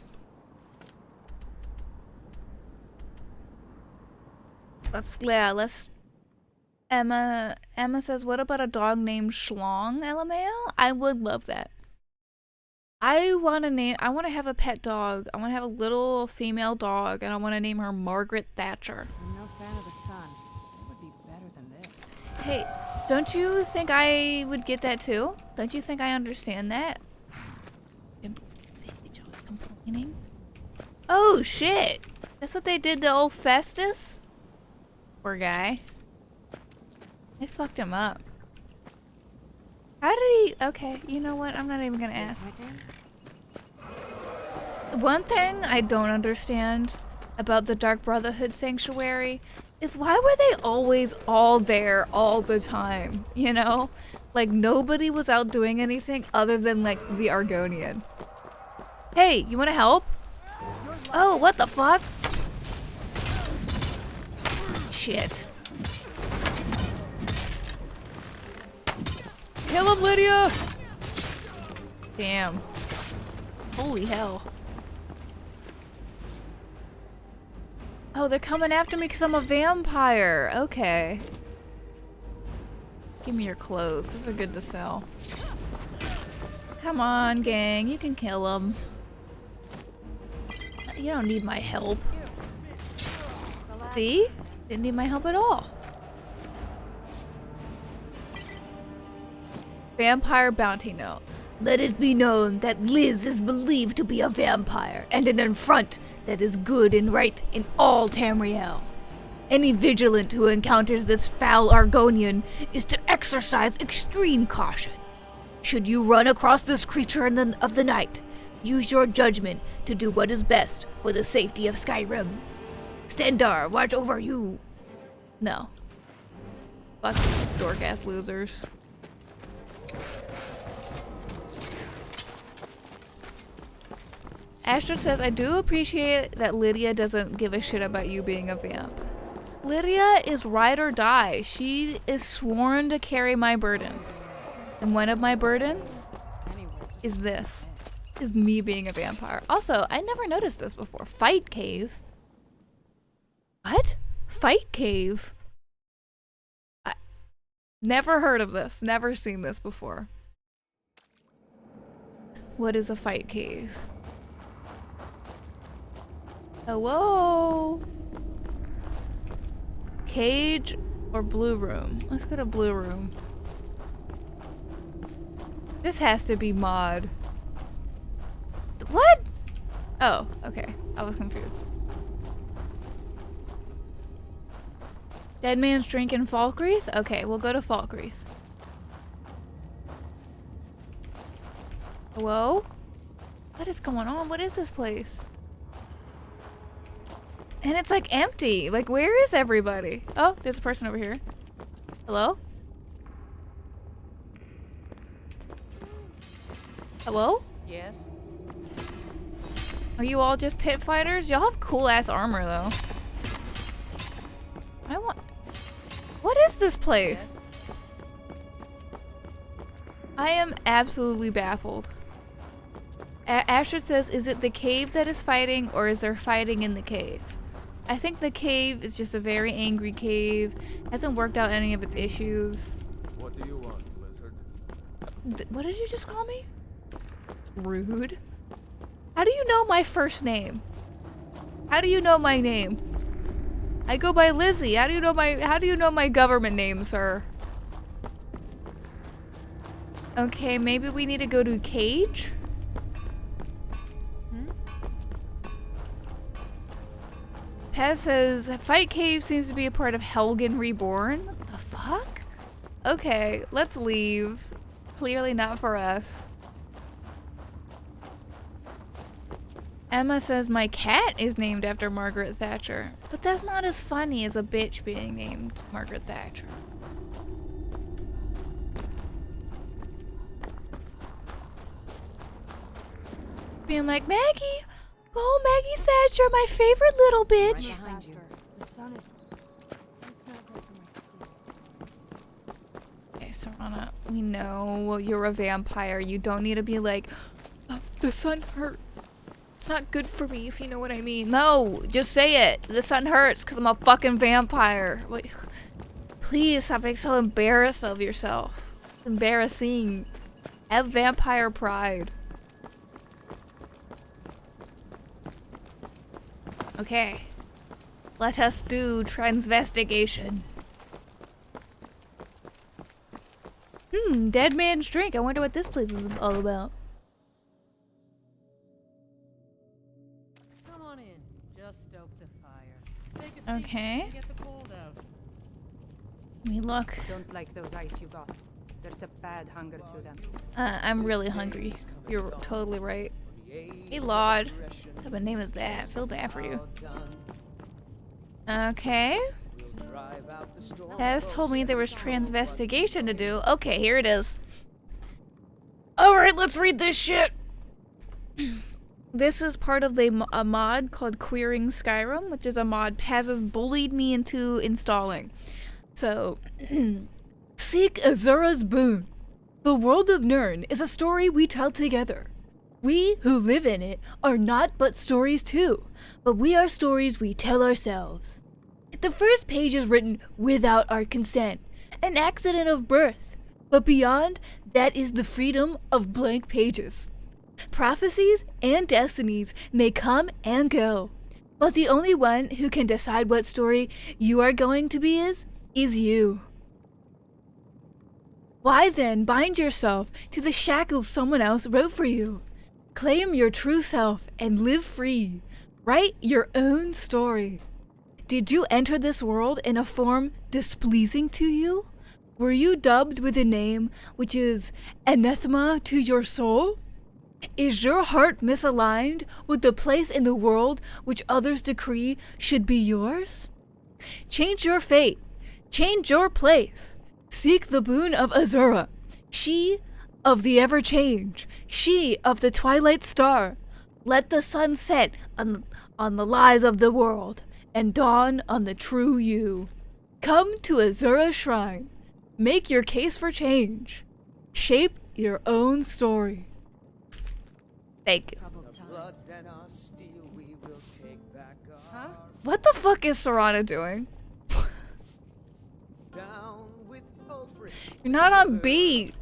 Emma says, what about a dog named Schlong, LMAO? I would love that. I want to have a pet dog. I want to have a little female dog, and I want to name her Margaret Thatcher. I'm no fan of the sun. It would be better than this. Hey, don't you think I would get that too? Don't you think I understand that? Complaining? Oh shit! That's what they did to old Festus? Poor guy. They fucked him up. How did he... Okay, you know what? I'm not even gonna ask. One thing I don't understand about the Dark Brotherhood Sanctuary is why were they always all there all the time? You know? Like, nobody was out doing anything other than, like, the Argonian. Hey, you wanna help? Oh, what the fuck? Shit. Kill him, Lydia! Damn. Holy hell. Oh, they're coming after me because I'm a vampire. Okay. Give me your clothes. Those are good to sell. Come on, gang. You can kill them. You don't need my help. See? Didn't need my help at all. Vampire bounty note. Let it be known that Liz is believed to be a vampire and an affront that is good and right in all Tamriel. Any vigilant who encounters this foul Argonian is to exercise extreme caution. Should you run across this creature of the night, use your judgment to do what is best for the safety of Skyrim. Stendar, watch over you. No. Fuck dork-ass losers. Astrid says, I do appreciate that Lydia doesn't give a shit about you being a vamp. Lydia is ride or die. She is sworn to carry my burdens. And one of my burdens is this. Is me being a vampire. Also, I never noticed this before. Fight cave? What? Fight cave? I never heard of this. Never seen this before. What is a fight cave? Hello? Cage or blue room? Let's go to blue room. This has to be mod. What? Oh, okay. I was confused. Dead Man's Drink in Falkreath? Okay, we'll go to Falkreath. Hello? What is going on? What is this place? And it's like empty. Like, where is everybody? Oh, there's a person over here. Hello? Hello? Yes? Are you all just pit fighters? Y'all have cool ass armor though. What is this place? Yes? I am absolutely baffled. Astrid says, is it the cave that is fighting, or is there fighting in the cave? I think the cave is just a very angry cave. Hasn't worked out any of its issues. What do you want, Blizzard? What did you just call me? Rude. How do you know my first name? How do you know my name? I go by Lizzie. How do you know my government name, sir? Okay, maybe we need to go to Cage? Pez says, Fight Cave seems to be a part of Helgen Reborn. What the fuck? Okay, let's leave. Clearly not for us. Emma says, my cat is named after Margaret Thatcher. But that's not as funny as a bitch being named Margaret Thatcher. Being like, Maggie! Oh, Maggie Thatcher, my favorite little bitch! Right behind you. The sun is... It's not good for my skin. Okay, Serana, we know you're a vampire. You don't need to be like, oh, the sun hurts. It's not good for me, if you know what I mean. No, just say it. The sun hurts because I'm a fucking vampire. Wait, please stop being so embarrassed of yourself. It's embarrassing. Have vampire pride. Okay. Let us do transvestigation. Dead Man's Drink. I wonder what this place is all about. Come on in. Just stoke the fire. Take a seat Okay. and get the cold out. Let me look. Don't like those ice you got. There's a bad hunger to them. I'm really hungry. You're totally right. Hey, Lord. What type of name is that? I feel bad for you. Okay. Taz told me there was transvestigation to do. Okay, here it is. Alright, let's read this shit. This is part of a mod called Queering Skyrim, which is a mod Paz has bullied me into installing. So, seek Azura's boon. The world of Nirn is a story we tell together. We who live in it are not but stories too, but we are stories we tell ourselves. The first page is written without our consent, an accident of birth, but beyond that is the freedom of blank pages. Prophecies and destinies may come and go, but the only one who can decide what story you are going to be is you. Why then bind yourself to the shackles someone else wrote for you? Claim your true self and live free. Write your own story. Did you enter this world in a form displeasing to you? Were you dubbed with a name which is anathema to your soul? Is your heart misaligned with the place in the world which others decree should be yours? Change your fate. Change your place. Seek the boon of Azura. She of the ever-change, she of the twilight star. Let the sun set on the lies of the world, and dawn on the true you. Come to Azura's shrine. Make your case for change. Shape your own story. Thank you. Huh? What the fuck is Serana doing? You're not on beat.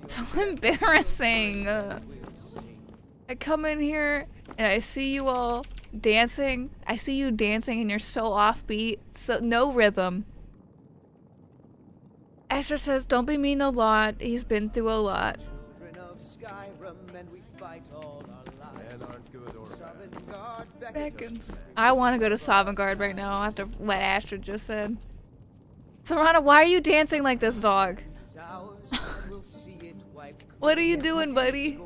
So embarrassing. I come in here and I see you all dancing. I see you dancing and you're so offbeat. So no rhythm. Esther says, don't be mean a lot. He's been through a lot. Men aren't good or bad. Beckons. I want to go to Sovngarde right now after what Astrid just said. Serana, why are you dancing like this, dog? What are you doing, buddy?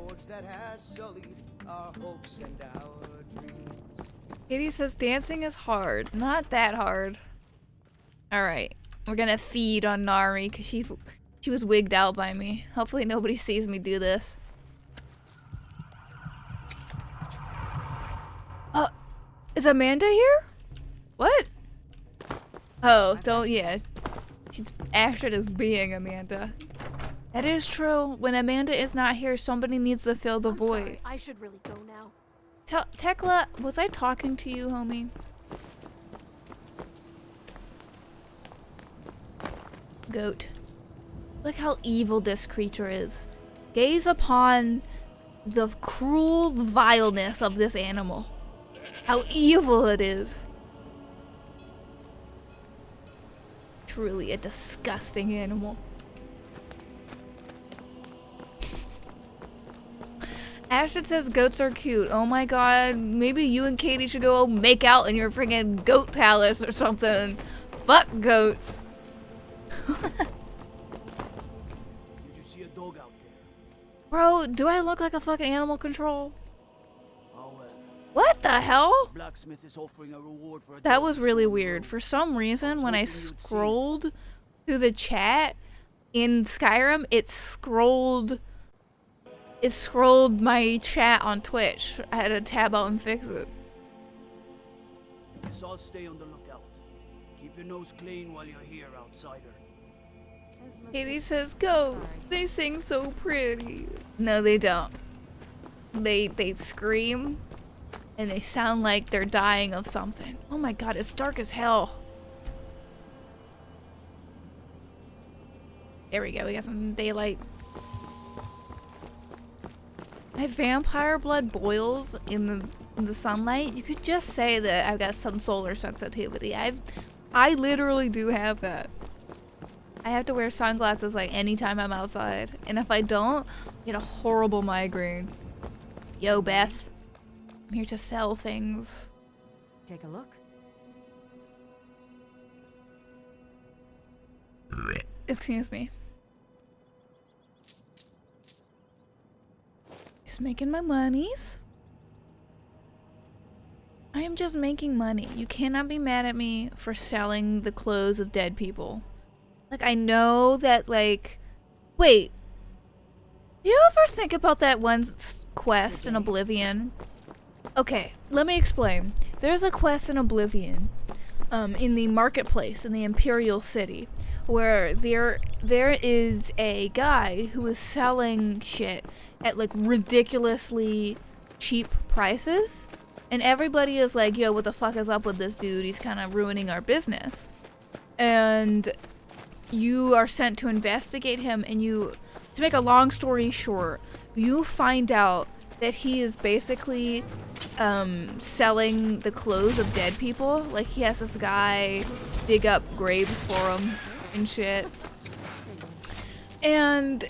Katie says dancing is hard. Not that hard. Alright. We're gonna feed on Nari because she was wigged out by me. Hopefully nobody sees me do this. Is Amanda here? What? Oh, don't, yeah. She's acted as being Amanda. That is true. When Amanda is not here, somebody needs to fill the void. Sorry, I should really go now. Tekla, was I talking to you, homie? Goat. Look how evil this creature is. Gaze upon the cruel vileness of this animal. How evil it is. Truly a disgusting animal. Ashton says goats are cute. Oh my god, maybe you and Katie should go make out in your friggin' goat palace or something. Fuck goats. Did you see a dog out there? Bro, do I look like a fucking animal control? Oh well. What the hell? Blacksmith is offering a reward for a That dog was to really show the weird. road. For some reason, when I hoping you'd see it. scrolled through the chat in Skyrim, it scrolled my chat on Twitch. I had to tab out and fix it. Guess I'll stay on the lookout. Keep your nose clean while you're here, outsider. Katie says goats. They sing so pretty. No, they don't. They scream and they sound like they're dying of something. Oh my god, it's dark as hell. There we go, we got some daylight. My vampire blood boils in the sunlight. You could just say that I've got some solar sensitivity. I literally do have that. I have to wear sunglasses like anytime I'm outside. And if I don't, I get a horrible migraine. Yo, Beth. I'm here to sell things. Take a look. Excuse me. Just making my monies. I am just making money. You cannot be mad at me for selling the clothes of dead people. Like, I know that, like... Wait. Do you ever think about that one quest in Oblivion? Okay, let me explain. There's a quest in Oblivion, in the marketplace in the Imperial City, where there is a guy who is selling shit at, like, ridiculously cheap prices. And everybody is like, yo, what the fuck is up with this dude? He's kind of ruining our business. And you are sent to investigate him, and to make a long story short, you find out that he is basically selling the clothes of dead people. Like, he has this guy dig up graves for him and shit. And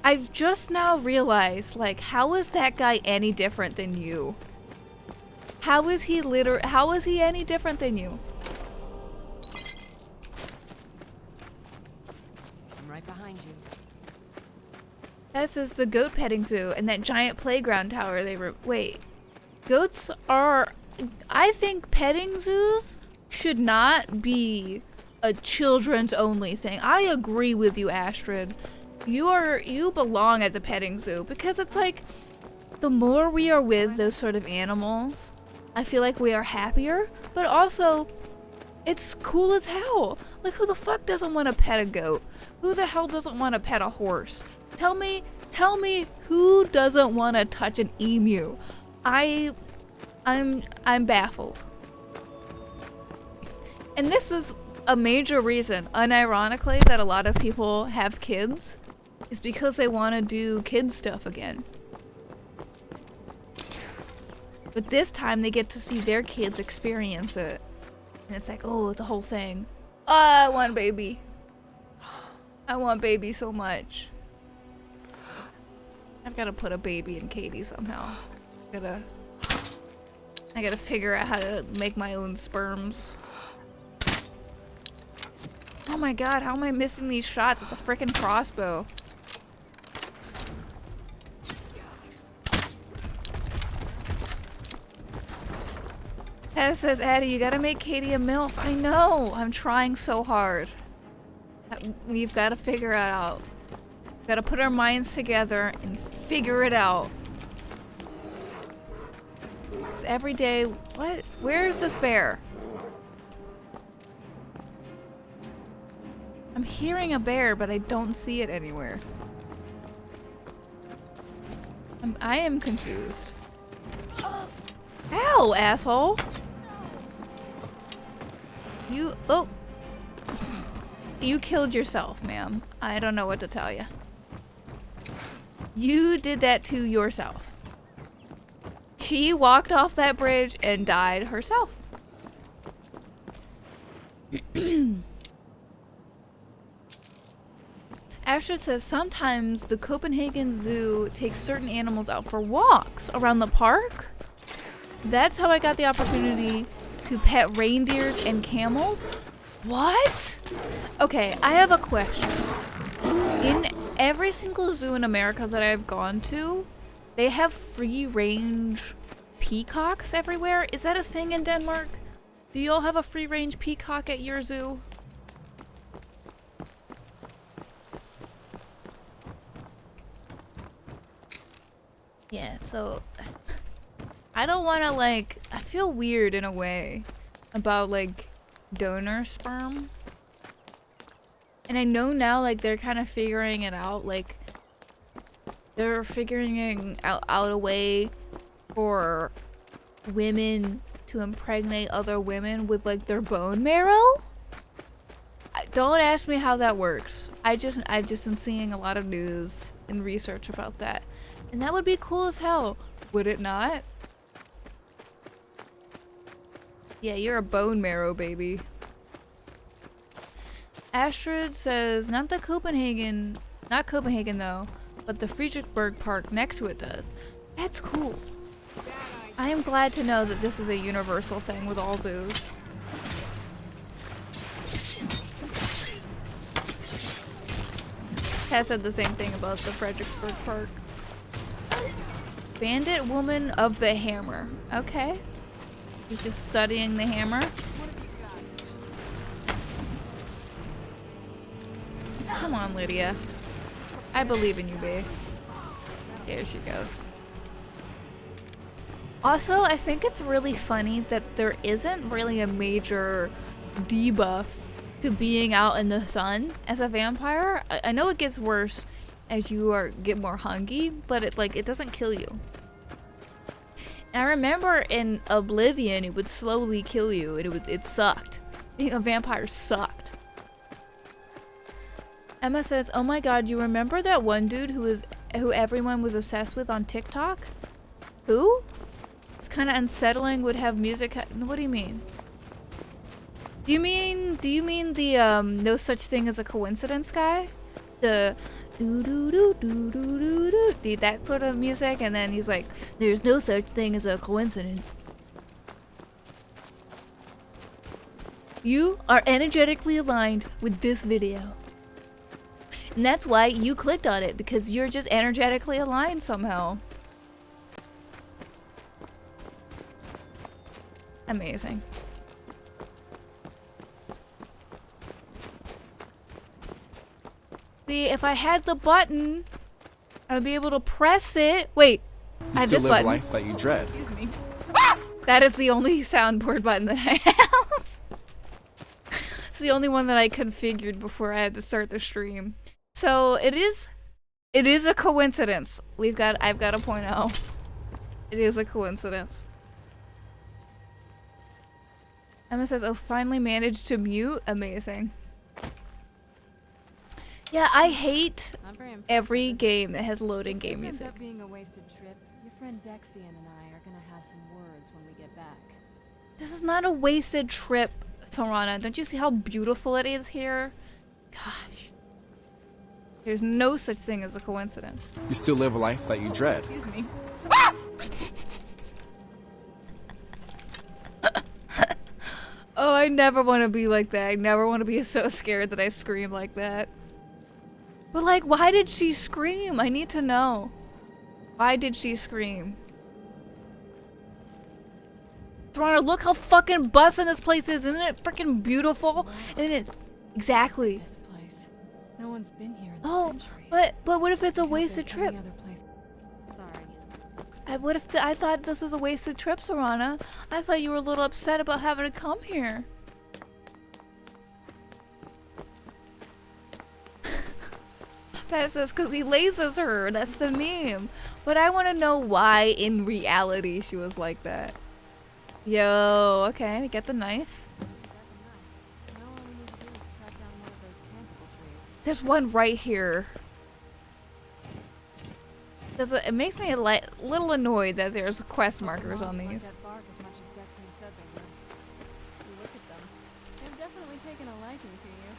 I've just now realized, like, how is that guy any different than you? How is he any different than you? I'm right behind you. This is the goat petting zoo and that giant playground tower they were. Wait. Goats are. I think petting zoos should not be a children's only thing. I agree with you, Astrid. You belong at the petting zoo because it's like the more we are with those sort of animals, I feel like we are happier, but also it's cool as hell. Like, who the fuck doesn't want to pet a goat? Who the hell doesn't want to pet a horse? Tell me who doesn't want to touch an emu? I'm baffled. And this is a major reason, unironically, that a lot of people have kids, is because they want to do kid stuff again. But this time they get to see their kids experience it. And it's like, oh, the whole thing. Oh, I want baby. I want baby so much. I've got to put a baby in Katie somehow. I gotta figure out how to make my own sperms. Oh my god, how am I missing these shots? It's a freaking crossbow. Tess says, Addie, you gotta make Katie a MILF. I know! I'm trying so hard. We've gotta figure it out. Gotta put our minds together and figure it out. It's every day. What? Where is this bear? I'm hearing a bear, but I don't see it anywhere. I am confused. Ow, asshole! You- oh! You killed yourself, ma'am. I don't know what to tell you. You did that to yourself. She walked off that bridge and died herself. Astrid says sometimes the Copenhagen Zoo takes certain animals out for walks around the park. That's how I got the opportunity to pet reindeers and camels. What? Okay, I have a question. In every single zoo in America that I've gone to, they have free range peacocks everywhere. Is that a thing in Denmark? Do you all have a free range peacock at your zoo? Yeah, so I don't want to like, I feel weird in a way about like donor sperm. And I know now like they're kind of figuring it out, like they're figuring out a way for women to impregnate other women with like their bone marrow. Don't ask me how that works. I've just been seeing a lot of news and research about that. And that would be cool as hell, would it not? Yeah, you're a bone marrow baby. Astrid says, not Copenhagen though, but the Friedrichsburg Park next to it does. That's cool. I am glad to know that this is a universal thing with all zoos. Cass said the same thing about the Fredericksburg Park. Bandit Woman of the Hammer. Okay. He's just studying the hammer. Come on, Lydia. I believe in you, babe. There she goes. Also, I think it's really funny that there isn't really a major debuff to being out in the sun as a vampire. I know it gets worse as you get more hungry, but it doesn't kill you. And I remember in Oblivion, it would slowly kill you. It sucked. Being a vampire sucked. Emma says, "Oh my god, you remember that one dude who everyone was obsessed with on TikTok? Who? It's kind of unsettling. Would have music. What do you mean? Do you mean the no such thing as a coincidence guy? The do do do do do do do that sort of music, and then he's like, there's no such thing as a coincidence. You are energetically aligned with this video. And that's why you clicked on it, because you're just energetically aligned somehow. Amazing. See, if I had the button, I would be able to press it. Wait, I have this button. Life that you dread. Excuse me. That is the only soundboard button that I have. It's the only one that I configured before I had to start the stream. So it is a coincidence. I've got to point out. It is a coincidence. Emma says, "Oh, finally managed to mute. Amazing." Yeah, I hate every game that has loading game music. This ends up being a wasted trip. Your friend Dexian and I are gonna have some words when we get back. This is not a wasted trip, Sorana. Don't you see how beautiful it is here? Gosh. There's no such thing as a coincidence. You still live a life that you dread. Excuse me. I never want to be like that. I never want to be so scared that I scream like that. But like, why did she scream? I need to know. Why did she scream? Toronto, look how fucking bussin' this place is. Isn't it freaking beautiful? Isn't it? Exactly. This place. No one's been here in Oh, centuries. but what if it's a I doubt wasted there's any trip? other place. Sorry. What if I thought this was a wasted trip, Serana? I thought you were a little upset about having to come here. That says because he lasers her. That's the meme. But I want to know why in reality she was like that. Yo, okay, we get the knife. Now all we need to do is track down one of those canticle trees. There's one right here. It makes me a little annoyed that there's quest markers on Like these. that bark as much as Dexon said they would. You look at them. They've definitely taken a liking to you.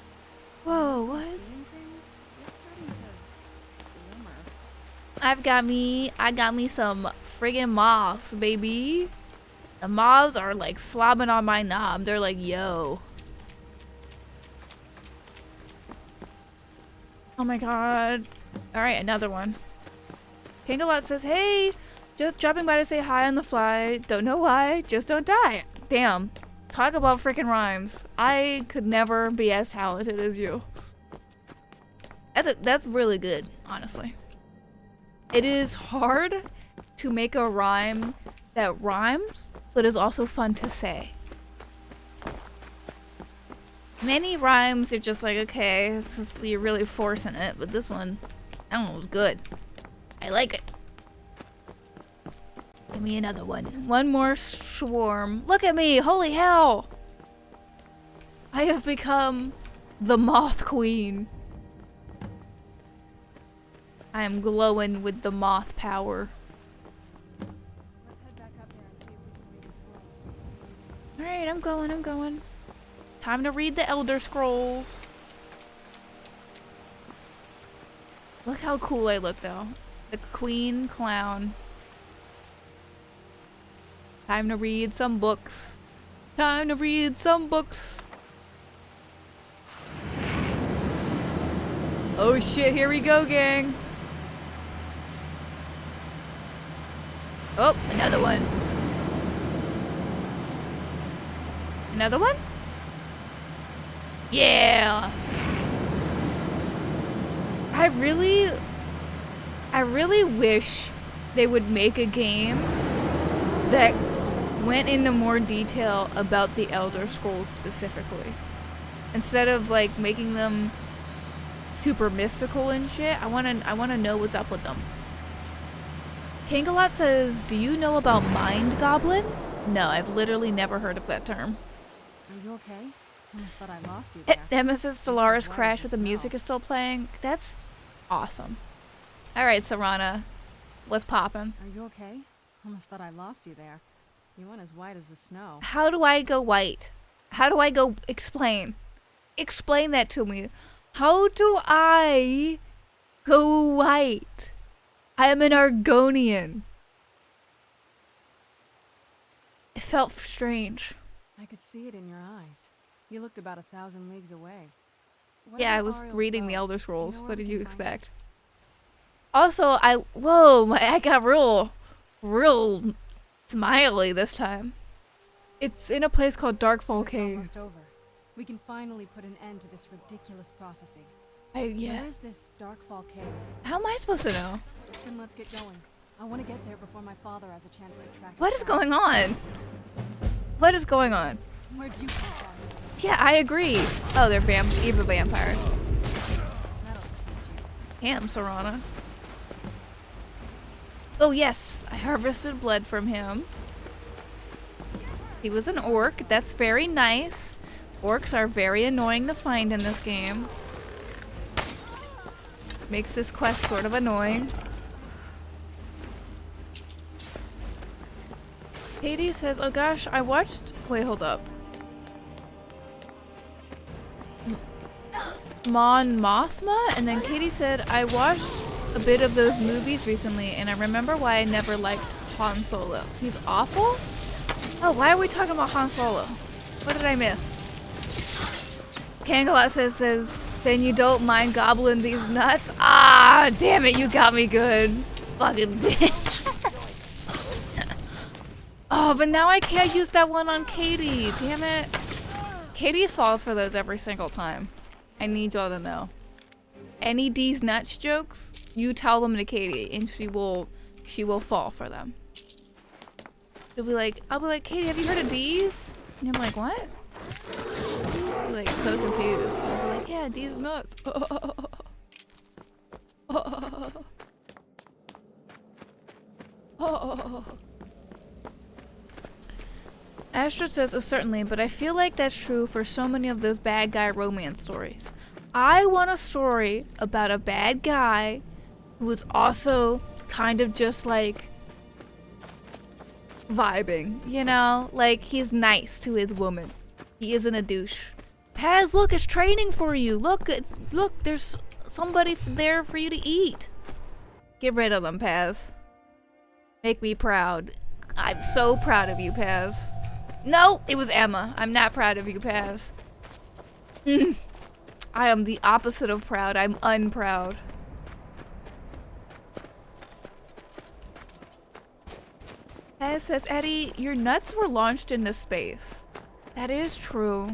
Whoa, Some what? seeing things, you're starting to glimmer. I got me some friggin' moths, baby. The moths are like slobbing on my knob. They're like, yo. Oh my god. Alright, another one. Kangalot says, hey, just dropping by to say hi on the fly. Don't know why, just don't die. Damn. Talk about freaking rhymes. I could never be as talented as you. That's really good, honestly. It is hard to make a rhyme that rhymes, but is also fun to say. Many rhymes are just like, okay, you're really forcing it, but this one, that one was good. I like it. Give me another one. One more swarm. Look at me, holy hell! I have become the Moth Queen. I am glowing with the moth power. Let's head back up there and see if we can read the scrolls. Alright, I'm going. Time to read the Elder Scrolls. Look how cool I look though. The Queen Clown. Time to read some books. Time to read some books. Oh shit, here we go, gang. Oh, another one. Another one? Yeah. I really wish they would make a game that went into more detail about the Elder Scrolls specifically. Instead of like making them super mystical and shit, I wanna know what's up with them. Kangalot says, do you know about Mind Goblin? No, I've literally never heard of that term. Are you okay? Almost thought I lost you there. Nemesis Stellaris crashed, but the music is still playing. That's awesome. Alright, Serana. What's poppin'? Are you okay? Almost thought I lost you there. You went as white as the snow. How do I go white? How do I go explain? Explain that to me. How do I go white? I am an Argonian. It felt strange. I could see it in your eyes. You looked about 1,000 leagues away. What Yeah, I about was Ariel's reading bow? the Elder Do you Scrolls. know where What we did can you find it? expect? Also, I got real smiley this time. It's in a place called Darkfall It's Cave. almost over. We can finally put an end to this ridiculous prophecy. Yeah. Where is this Darkfall Cave? How am I supposed to know? Then let's get going. I want to get there before my father has a chance to track What us is down. going on? What is going on? Where'd you come from? Yeah, I agree. Oh, they're evil vampires. That'll teach you. Damn, Serana. Oh yes, I harvested blood from him. He was an orc. That's very nice. Orcs are very annoying to find in this game. Makes this quest sort of annoying. Katie says, oh gosh, I watched... Wait, hold up. Mon Mothma? And then Katie said, I watched a bit of those movies recently and I remember why I never liked Han Solo. He's awful? Oh, why are we talking about Han Solo? What did I miss? Kangalot says, then you don't mind gobbling these nuts? Ah, damn it, you got me good. Fucking bitch. Oh, but now I can't use that one on Katie. Damn it. Katie falls for those every single time. I need y'all to know. Any D's nuts jokes, you tell them to Katie, and she will fall for them. I'll be like, Katie, have you heard of D's? And you'll be like, what? I'll be like so confused. I'll be like, yeah, D's nuts. Astro says, oh, certainly, but I feel like that's true for so many of those bad guy romance stories. I want a story about a bad guy who is also kind of just like vibing, you know? Like he's nice to his woman. He isn't a douche. Paz, look, it's training for you. Look, there's somebody there for you to eat. Get rid of them, Paz. Make me proud. I'm so proud of you, Paz. No, it was Emma. I'm not proud of you, Paz. I am the opposite of proud. I'm unproud. Paz says, Eddie, your nuts were launched into space. That is true.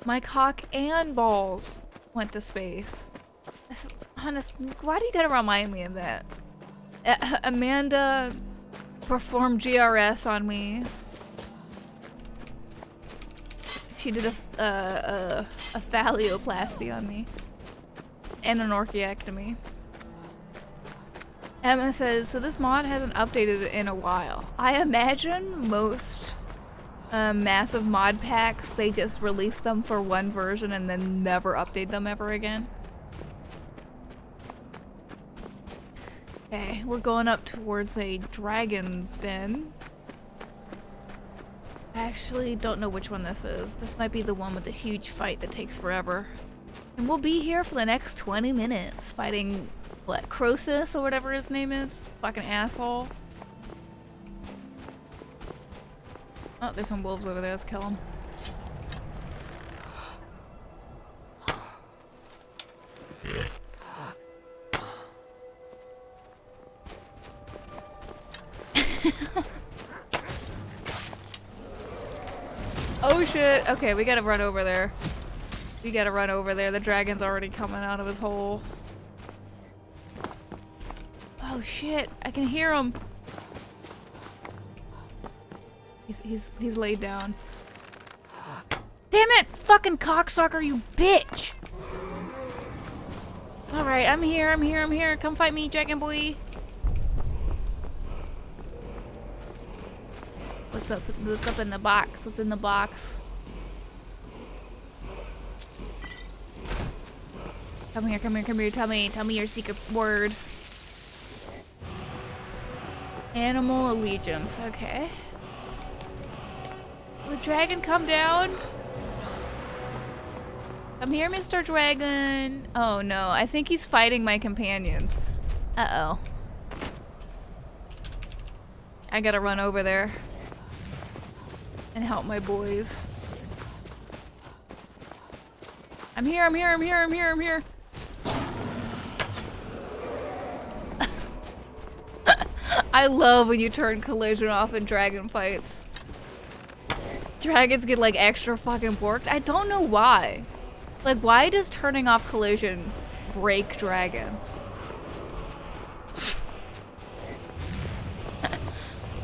My cock and balls went to space. Honest, why do you gotta remind me of that? Amanda performed GRS on me. She did a phalloplasty on me. And an orchiectomy. Emma says, so this mod hasn't updated in a while. I imagine most massive mod packs, they just release them for one version and then never update them ever again. Okay, we're going up towards a dragon's den. I actually don't know which one this is. This might be the one with the huge fight that takes forever. And we'll be here for the next 20 minutes fighting, what, Croesus or whatever his name is? Fucking asshole. Oh, there's some wolves over there. Let's kill them. Oh shit. Okay, we gotta run over there. We gotta run over there. The dragon's already coming out of his hole. Oh shit. I can hear him. He's laid down. Damn it! Fucking cocksucker, you bitch! Alright, I'm here. Come fight me, dragon boy. What's up? What's up in the box? What's in the box? Come here. Tell me your secret word. Animal allegiance. Okay. Will the dragon come down? Come here, Mr. Dragon. Oh no, I think he's fighting my companions. Uh-oh. I gotta run over there and help my boys. I'm here. I love when you turn collision off in dragon fights. Dragons get like extra fucking borked. I don't know why. Like, why does turning off collision break dragons?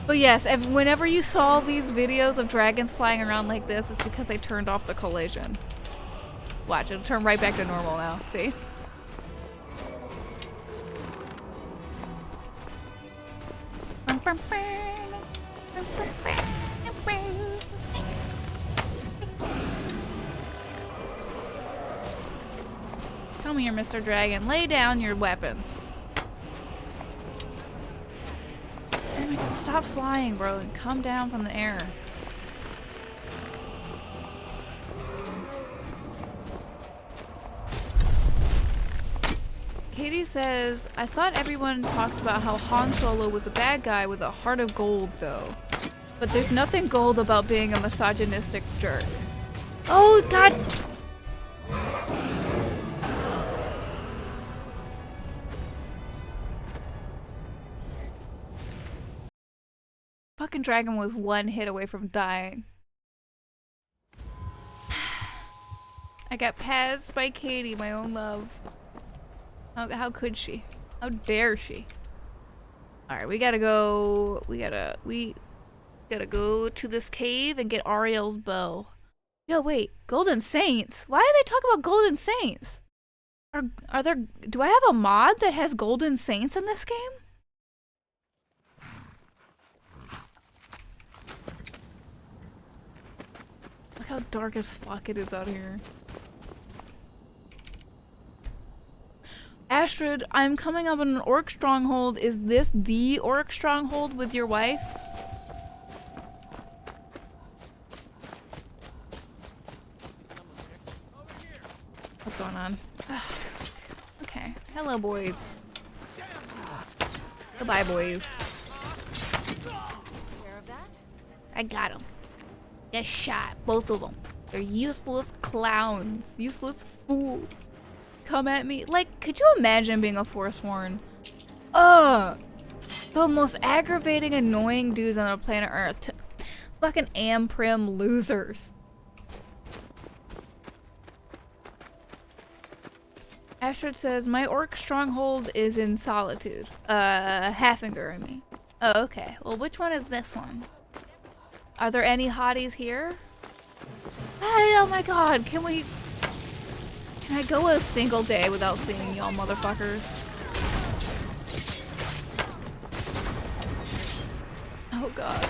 But yes, whenever you saw these videos of dragons flying around like this, it's because they turned off the collision. Watch, it'll turn right back to normal now. See? Come here, Mr. Dragon. Lay down your weapons. Oh my god, stop flying, bro, and come down from the air. Katie says, I thought everyone talked about how Han Solo was a bad guy with a heart of gold, though. But there's nothing gold about being a misogynistic jerk. Oh, God. Fucking dragon was one hit away from dying. I got passed by Katie, my own love. How could she? How dare she? Alright, we gotta go go to this cave and get Ariel's bow. Yo, wait, Golden Saints? Why are they talking about Golden Saints? Are there, do I have a mod that has Golden Saints in this game? Look how dark as fuck it is out here. Astrid, I'm coming up on an orc stronghold. Is this the orc stronghold with your wife? What's going on? Okay. Hello, boys. Goodbye, boys. Aware of that? I got them. Get shot. Both of them. They're useless clowns. Useless fools. Come at me. Like, could you imagine being a Forsworn? Ugh! The most aggravating, annoying dudes on the planet Earth. Fucking am-prim losers. Astrid says, my orc stronghold is in Solitude. Haffinger, I mean. Oh, okay. Well, which one is this one? Are there any hotties here? Hey, oh my god, can I go a single day without seeing y'all motherfuckers? Oh god.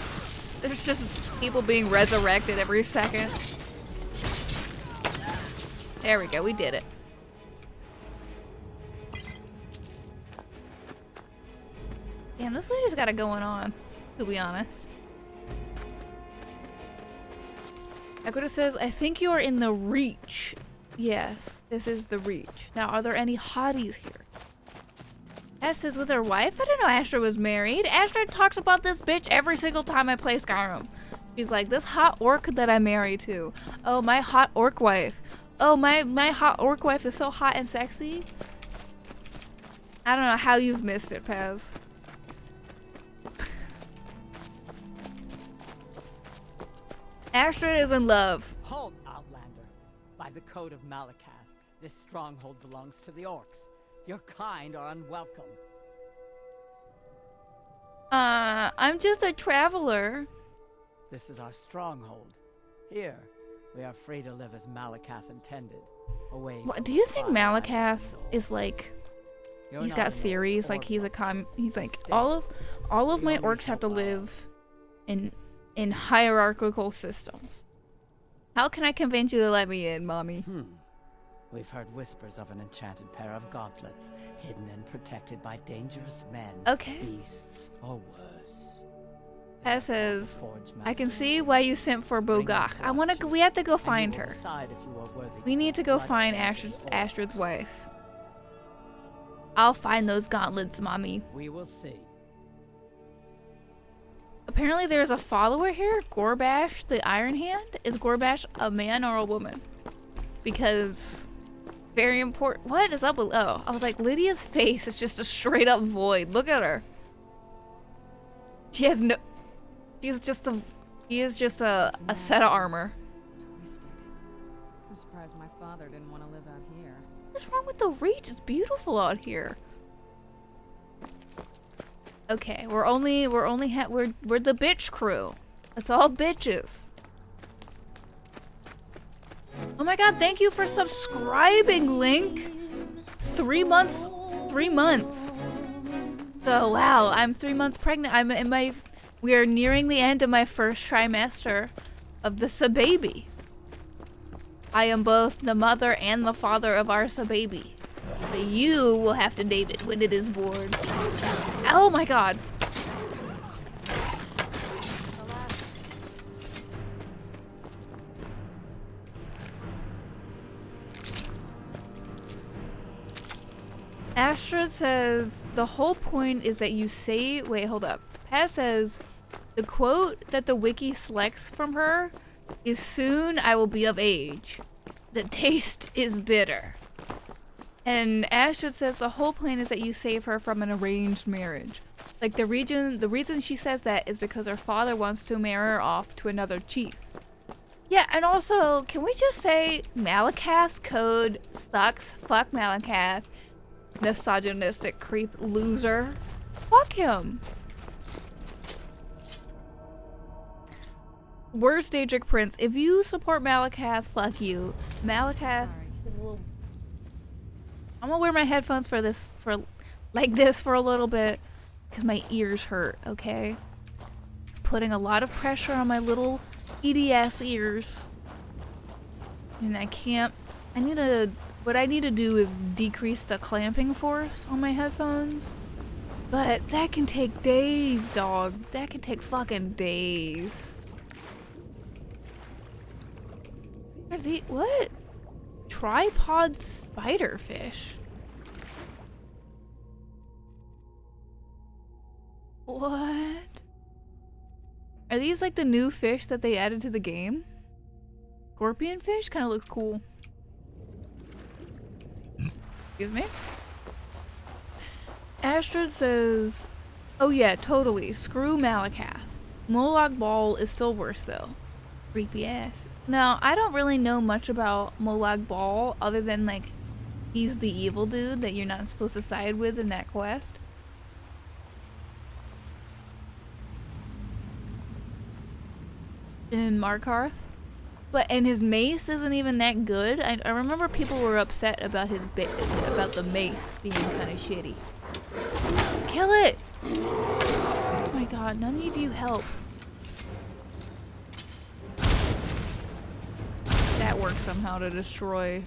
There's just people being resurrected every second. There we go, we did it. Damn, this lady's got it going on, to be honest. Dakota says, I think you are in the Reach. Yes, this is the Reach. Now, are there any hotties here? S is with her wife? I didn't know Astrid was married. Astrid talks about this bitch every single time I play Skyrim. She's like, this hot orc that I married to. Oh, my hot orc wife. Oh, my hot orc wife is so hot and sexy. I don't know how you've missed it, Paz. Astrid is in love. Halt, Outlander. By the code of Malakath, this stronghold belongs to the orcs. Your kind are unwelcome. I'm just a traveler. This is our stronghold. Here, we are free to live as Malakath intended. Away from Do you think the fire Malakath and is like... You're He's not got an theories, like orc he's a worker. he's like Stay. all of We my only orcs have to help live in hierarchical systems. How can I convince you to let me in, mommy? We've heard whispers of an enchanted pair of gauntlets, hidden and protected by dangerous men, Okay. beasts, or worse. Paz says, Forge I can master. see why you sent for Bring them Bogach. to I our wanna chief, we have to go and you find will her. decide if you are worthy We need to go blood find champions or Astrid's orcs. wife. I'll find those gauntlets, mommy. We will see. Apparently there's a follower here, Gorbash the Iron Hand. Is Gorbash a man or a woman? Because very important. What is up with, oh, I was like, Lydia's face is just a straight up void. Look at her. She has no, she is just a set of armor. Twisted. I'm surprised my father didn't want to live out here. What's wrong with the Reach? It's beautiful out here. Okay, we're the bitch crew. It's all bitches. Oh my god, thank you for subscribing, Link. 3 months. 3 months. So wow, I'm 3 months pregnant. We are nearing the end of my first trimester of the baby. I am both the mother and the father of our baby. But you will have to name it when it is born. Oh my god. Astrid says the whole point is that you say, wait, hold up. Paz says the quote that the wiki selects from her is soon I will be of age. The taste is bitter. And Astrid says the whole plan is that you save her from an arranged marriage. Like the reason she says that is because her father wants to marry her off to another chief. Yeah, and also, can we just say Malakath's code sucks? Fuck Malakath. Misogynistic creep loser. Fuck him. Worst Daedric Prince. If you support Malakath, fuck you. Malakath is a little... I'm gonna wear my headphones for this for a little bit because my ears hurt, okay? Putting a lot of pressure on my little EDS ears. And what I need to do is decrease the clamping force on my headphones. But that can take days, dog. That can take fucking days. What? Tripod spiderfish. What? Are these like the new fish that they added to the game? Scorpion fish? Kind of looks cool. Excuse me? Astrid says, oh yeah, totally. Screw Malakath. Molag Bal is still worse though. Creepy ass. Now, I don't really know much about Molag Bal other than like he's the evil dude that you're not supposed to side with in that quest. In Markarth. And his mace isn't even that good. I remember people were upset about about the mace being kind of shitty. Kill it! Oh my god, none of you help. That works somehow to destroy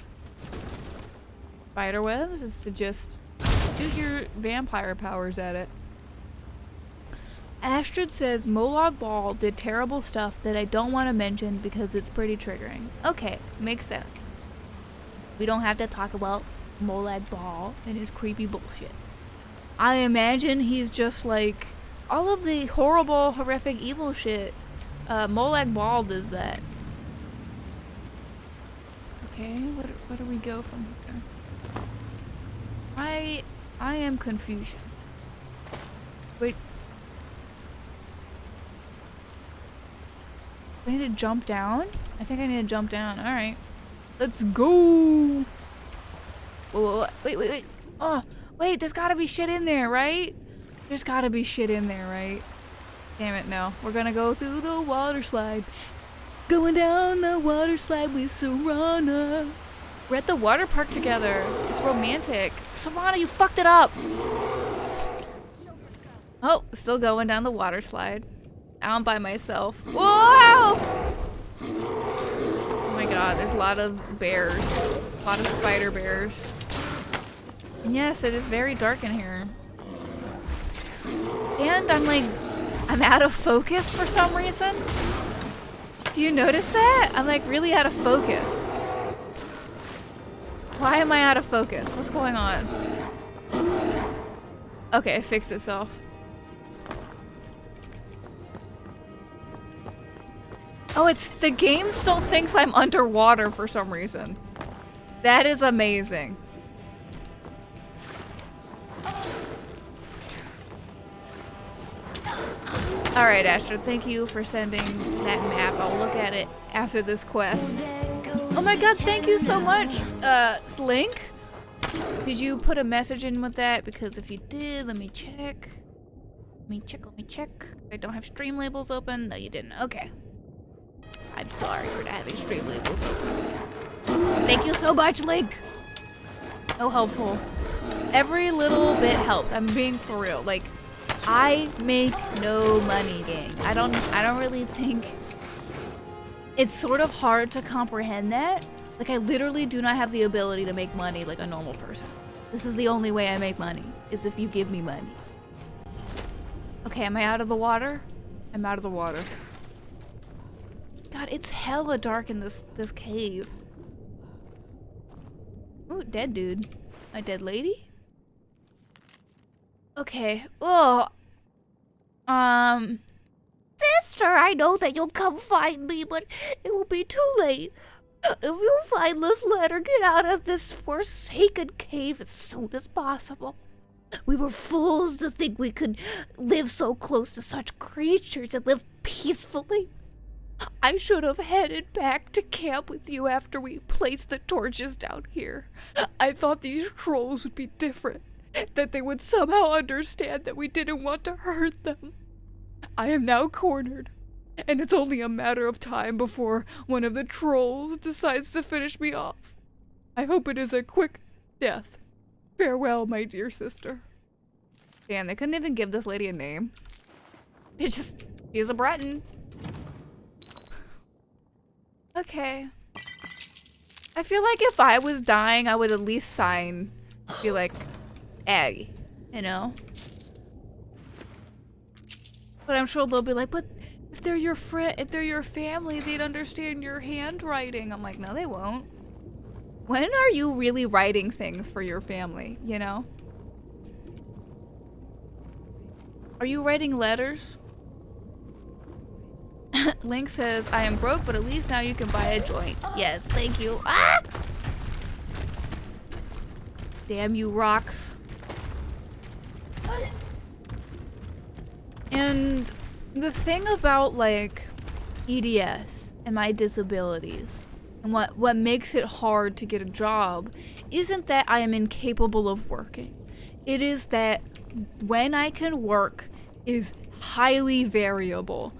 spider webs, is to just shoot your vampire powers at it. Astrid says Molag Bal did terrible stuff that I don't want to mention because it's pretty triggering. Okay, makes sense. We don't have to talk about Molag Bal and his creepy bullshit. I imagine he's just like all of the horrible, horrific, evil shit. Molag Bal does that. Okay, where do we go from here? I am confusion. Wait. I need to jump down? I think I need to jump down. Alright. Let's go! Whoa, wait. Oh, wait, there's gotta be shit in there, right? There's gotta be shit in there, right? Damn it, no. We're gonna go through the water slide. Going down the water slide with Serana. We're at the water park together. It's romantic. Serana, you fucked it up! Oh, still going down the water slide. I'm by myself. Whoa! Oh my god, there's a lot of bears. A lot of spider bears. And yes, it is very dark in here. And I'm out of focus for some reason. Do you notice that? I'm like really out of focus. Why am I out of focus? What's going on? Okay, it fixed itself. Oh, the game still thinks I'm underwater for some reason. That is amazing. Alright, Astrid, thank you for sending that map. I'll look at it after this quest. Oh my god, thank you so much, Slink. Did you put a message in with that? Because if you did, let me check. Let me check. I don't have stream labels open. No, you didn't. Okay. I'm sorry for not having stream labels open. Thank you so much, Link. So helpful. Every little bit helps. I'm being for real. Like, I make no money, gang. I don't really think it's sort of hard to comprehend that. Like, I literally do not have the ability to make money like a normal person. This is the only way I make money, is if you give me money. Okay, am I out of the water? I'm out of the water. God, it's hella dark in this cave. Ooh, dead dude. A dead lady? Okay. Oh. Sis, sister, I know that you'll come find me, but it will be too late. If you find this letter, get out of this forsaken cave as soon as possible. We were fools to think we could live so close to such creatures and live peacefully. I should have headed back to camp with you after we placed the torches down here. I thought these trolls would be different, that they would somehow understand that we didn't want to hurt them. I am now cornered, and it's only a matter of time before one of the trolls decides to finish me off. I hope it is a quick death. Farewell, my dear sister. Damn, they couldn't even give this lady a name. They just, she's a Breton. Okay. I feel like if I was dying, I would at least sign, be like, Aggie, you know? But I'm sure they'll be like, but if they're your friend, if they're your family, they'd understand your handwriting. I'm like, no, they won't. When are you really writing things for your family, you know? Are you writing letters? Link says, I am broke, but at least now you can buy a joint. Yes, thank you. Ah! Damn you, rocks. And the thing about, like, EDS and my disabilities, and what makes it hard to get a job, isn't that I am incapable of working. It is that when I can work is highly variable.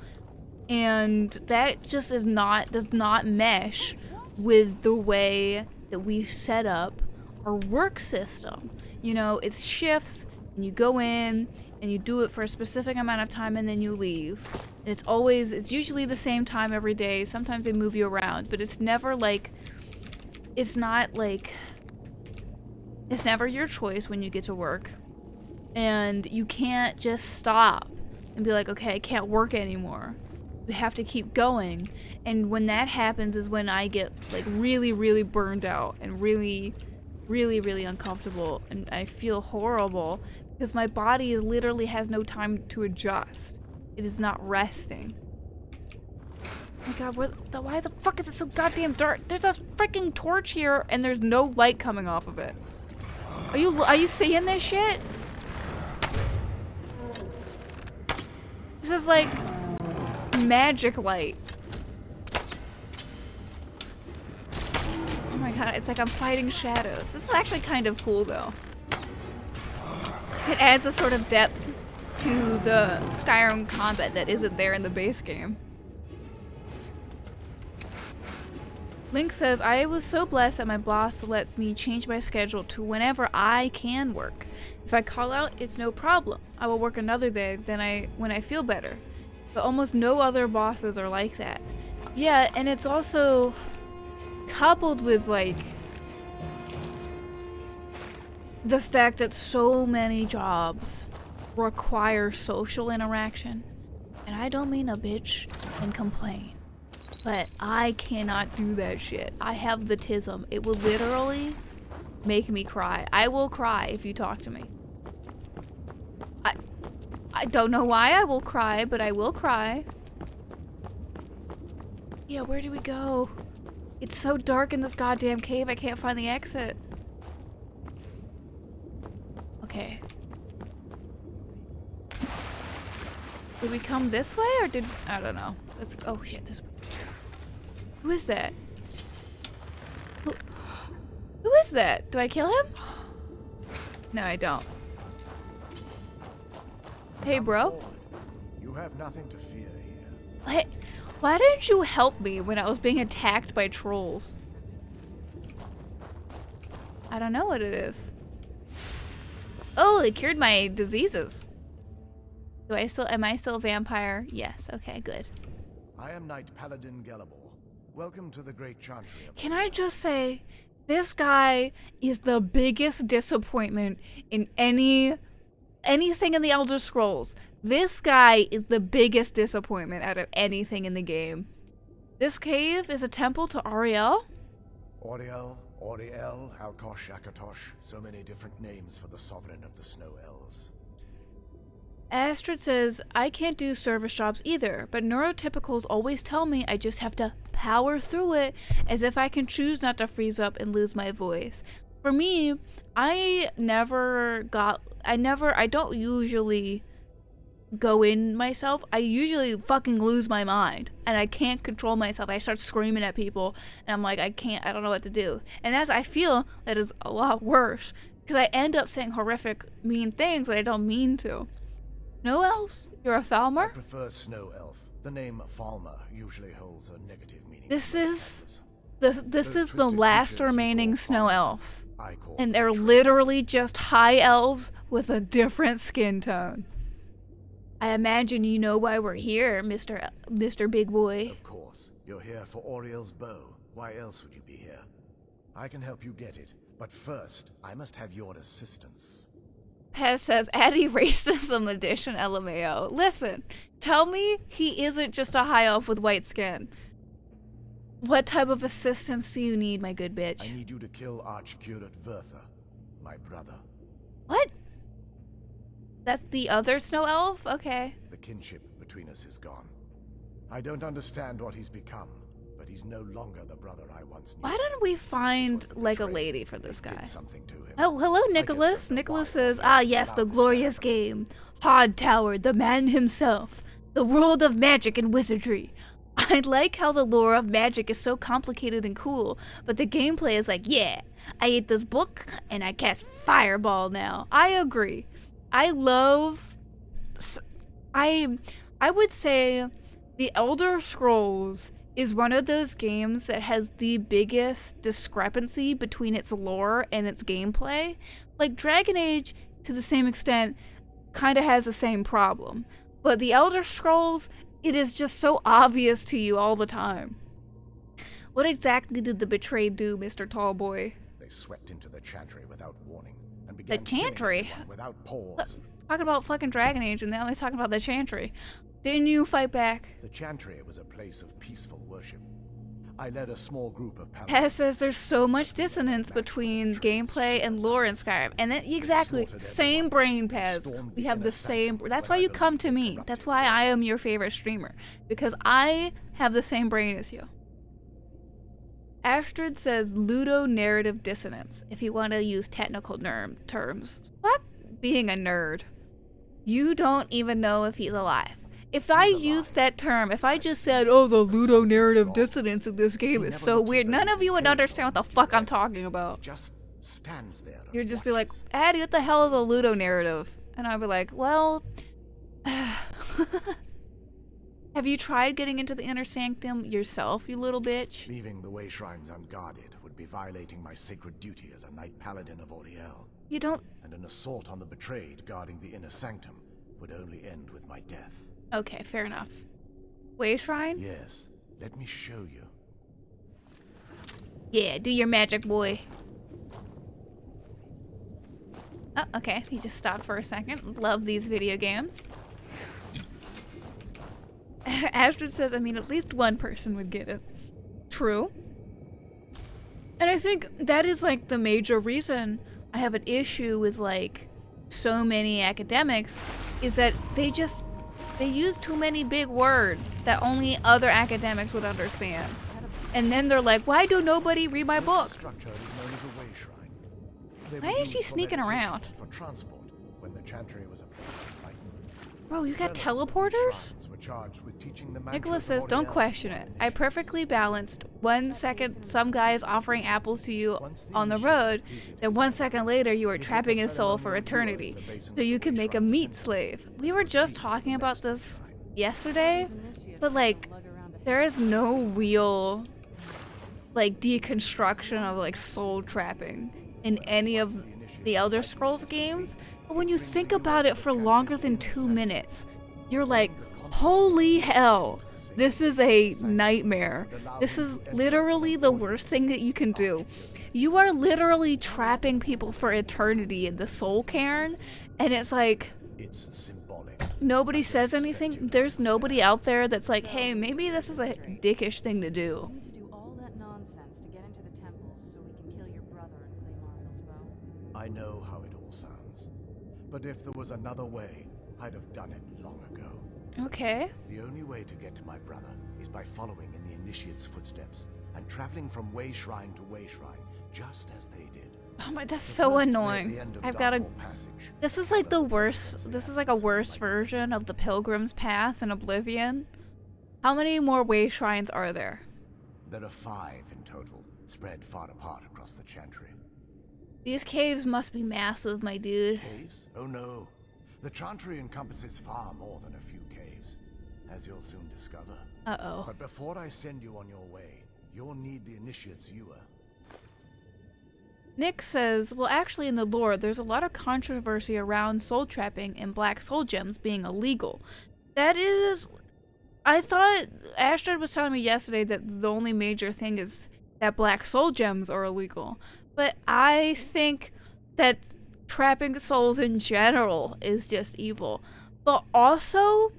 And that just does not mesh with the way that we set up our work system. You know, it's shifts, and you go in, and you do it for a specific amount of time, and then you leave. And it's usually the same time every day. Sometimes they move you around, but it's never like, it's never your choice when you get to work. And you can't just stop and be like, okay, I can't work anymore. We have to keep going. And when that happens is when I get like really, really burned out and really, really, really uncomfortable, and I feel horrible because my body literally has no time to adjust. It is not resting. Oh my god, why the fuck is it so goddamn dark? There's a freaking torch here and there's no light coming off of it. Are you seeing this shit? This is like magic light. Oh my god, it's like I'm fighting shadows. This is actually kind of cool though. It adds a sort of depth to the Skyrim combat that isn't there in the base game. Link says, I was so blessed that my boss lets me change my schedule to whenever I can work. If I call out, it's no problem. I will work another day when I feel better. But almost no other bosses are like that. Yeah, and it's also coupled with like the fact that so many jobs require social interaction. And I don't mean a bitch and complain, but I cannot do that shit. I have the tism. It will literally make me cry. I will cry if you talk to me. I don't know why I will cry, but I will cry. Yeah, where do we go? It's so dark in this goddamn cave, I can't find the exit. Okay. Did we come this way or I don't know. Oh shit, this way. Who is that? Who is that? Do I kill him? No, I don't. Hey, bro. You have nothing to fear here. Hey, why didn't you help me when I was being attacked by trolls? I don't know what it is. Oh, it cured my diseases. Am I still a vampire? Yes, okay, good. I am Knight Paladin Gelabor. Welcome to the Great Chantry. Can I just say, this guy is the biggest disappointment in anything in the Elder Scrolls. This guy is the biggest disappointment out of anything in the game. This cave is a temple to Ariel? Auriel, Alkosh, Akatosh, so many different names for the sovereign of the Snow Elves. Astrid says, I can't do service jobs either, but neurotypicals always tell me I just have to power through it, as if I can choose not to freeze up and lose my voice. For me, I don't usually go in myself. I usually fucking lose my mind and I can't control myself. I start screaming at people and I'm like, I don't know what to do. And as I feel, that is a lot worse because I end up saying horrific, mean things that I don't mean to. No elves? You're a I Falmer? prefer snow elf. The name Falmer usually holds a negative meaning. This to most is players. this Those is the twisted last creatures you remaining call snow Falmer, elf. I call And them they're traitors. literally just high elves with a different skin tone. I imagine you know why we're here, Mr. Big Boy. Of course. You're here for Oriel's bow. Why else would you be here? I can help you get it, but first, I must have your assistance. Pez says, Addy Racism Edition LMAO. Listen, tell me he isn't just a high elf with white skin. What type of assistance do you need, my good bitch? I need you to kill Archcurate Vertha, my brother. What? That's the other snow elf? Okay. The kinship between us is gone. I don't understand what he's become, but he's no longer the brother I once knew. Why don't we It find, was the like, a betrayal. lady for this They guy? did something to him. Oh, hello, I just Nicholas. don't know Nicholas why says, Oriel ah, yes, allowed the this to glorious happen. game. Hod Tower, the man himself. The world of magic and wizardry. I like how the lore of magic is so complicated and cool, but the gameplay is like, yeah, I ate this book and I cast fireball now. I agree. I would say The Elder Scrolls is one of those games that has the biggest discrepancy between its lore and its gameplay. Like Dragon Age, to the same extent, kind of has the same problem. But The Elder Scrolls, it is just so obvious to you all the time. What exactly did the betrayed do, Mr. Tallboy? They swept into the chantry without warning and began The chantry? killing everyone without pause. Talking about fucking Dragon Age, and now he's talking about the Chantry. Didn't you fight back? The chantry was a place of peaceful worship. I led a small group of Pez paladins. says there's so much dissonance between gameplay and lore in Skyrim. And then, exactly, same brain, Pez. We have the same. That's why you come to me. That's why I am your favorite streamer. Because I have the same brain as you. Astrid says ludonarrative dissonance, if you want to use technical terms. Fuck being a nerd. You don't even know if he's alive. If I used that term, if I just said, oh, the ludonarrative dissonance in this game is so weird, none of you would understand what the fuck I'm talking about. Just stands there. and You'd just be like, watches. Addy, what the hell is a ludonarrative? And I'd be like, well... Have you tried getting into the inner sanctum yourself, you little bitch? Leaving the way shrines unguarded would be violating my sacred duty as a knight paladin of Oriel. You don't... And an assault on the betrayed guarding the inner sanctum would only end with my death. Okay, fair enough. Way shrine? Yes, let me show you. Yeah, do your magic, boy. Oh, okay. He just stopped for a second. Love these video games. Astrid says, I mean, at least one person would get it. True. And I think that is, like, the major reason I have an issue with, like, so many academics, is that they use too many big words that only other academics would understand. And then they're like, why do nobody read my book? This structure is known as a way shrine. They Why were is she used for sneaking meditation around? and for transport when the chantry was a place of enlightenment. Bro, you got Prelates of these teleporters? shrines were charged with teaching the Nicholas mantras says, of don't Oriel question to it. our I initiates. perfectly balanced. 1 second, some guy is offering apples to you Once on the initiate road, completed then his 1 rite, second later you are he did trapping the his soul for ceremonial eternity, duo in the basin so of you the can way make a shrine meat center. slave. We were just Proceed talking to the about next way this shrine. yesterday, These initiates but, like, gotta lug around a there hill. is no real, like, deconstruction of, like, soul trapping in any of the Elder Scrolls games. But when you think about it for longer than 2 minutes, you're like, holy hell, this is a nightmare. This is literally the worst thing that you can do. You are literally trapping people for eternity in the soul cairn, and it's like, It's symbolic. nobody says anything. There's nobody out there that's like, hey, maybe this is a dickish thing to do. You need to do all that nonsense to get into the temples so we can kill your brother and claim Ariel's bow. I know how it all sounds. But if there was another way, I'd have done it long ago. Okay. The only way to get to my brother is by following in the Initiate's footsteps and traveling from way shrine to way shrine, just as they did. Oh my, that's The so first way at annoying. the end of I've got to. Darkfall Passage, This is like the followed worst. This is like a worse version of the Pilgrim's Path in Oblivion. How many more way shrines are there? There are 5 in total, spread far apart across the Chantry. These caves must be massive, my dude. Caves? Oh no. The Chantry encompasses far more than a few caves, as you'll soon discover. Uh-oh. But before I send you on your way, you'll need the Initiate's ewer. Nick says, well, actually, in the lore, there's a lot of controversy around soul trapping and black soul gems being illegal. That is... I thought Astrid was telling me yesterday that the only major thing is that black soul gems are illegal. But I think that trapping souls in general is just evil. But also,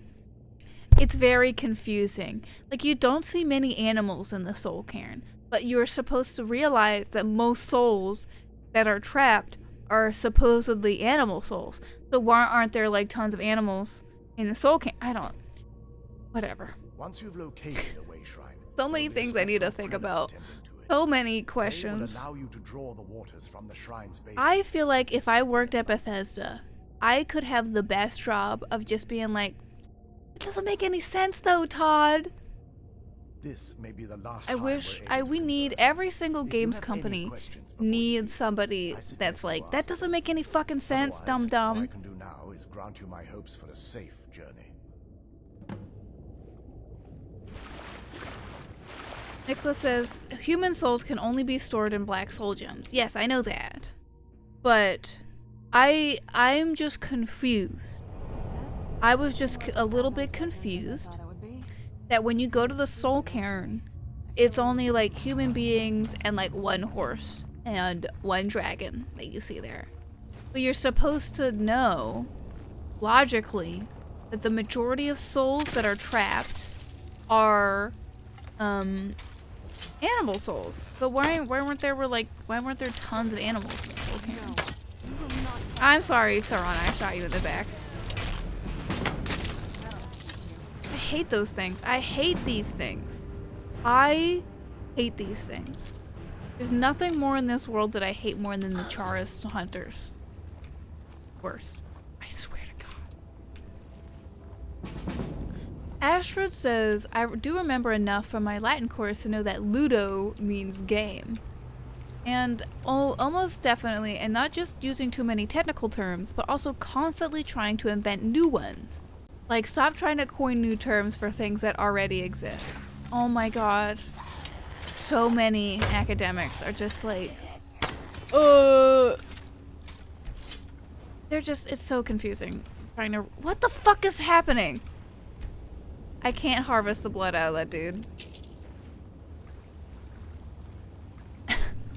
it's very confusing. Like, you don't see many animals in the soul cairn. But you're supposed to realize that most souls that are trapped are supposedly animal souls. So why aren't there like tons of animals in the soul cairn? I don't... Whatever. Once you've located a way shrine, So many things I need to think about. So many questions. They will allow you to draw the waters from the shrine's base. I feel like if I worked at Bethesda, I could have the best job of just being like, it doesn't make any sense though, Todd. This may be the last I time wish we're able to we need converse. every single If you games have any company questions before you needs leave, somebody I suggest that's you like, ask that doesn't them. make any fucking sense, Otherwise, dum All I dum. can do now is grant you my hopes for a safe journey. Nicholas says, human souls can only be stored in black soul gems. Yes, I know that. But I'm just confused. I was just a little bit confused that when you go to the soul cairn, it's only like human beings and like one horse and one dragon that you see there. But you're supposed to know, logically, that the majority of souls that are trapped are animal souls. So why weren't there tons of animals in the soul cairn? I'm sorry, Sarana, I shot you in the back. I hate those things. I hate these things. I hate these things. There's nothing more in this world that I hate more than the Charist hunters. Worst. I swear to God. Astrid says, I do remember enough from my Latin course to know that Ludo means game. And almost definitely, and not just using too many technical terms, but also constantly trying to invent new ones. Like, stop trying to coin new terms for things that already exist. Oh my god. So many academics are just like, they're just, it's so confusing. Trying to, what the fuck is happening? I can't harvest the blood out of that dude.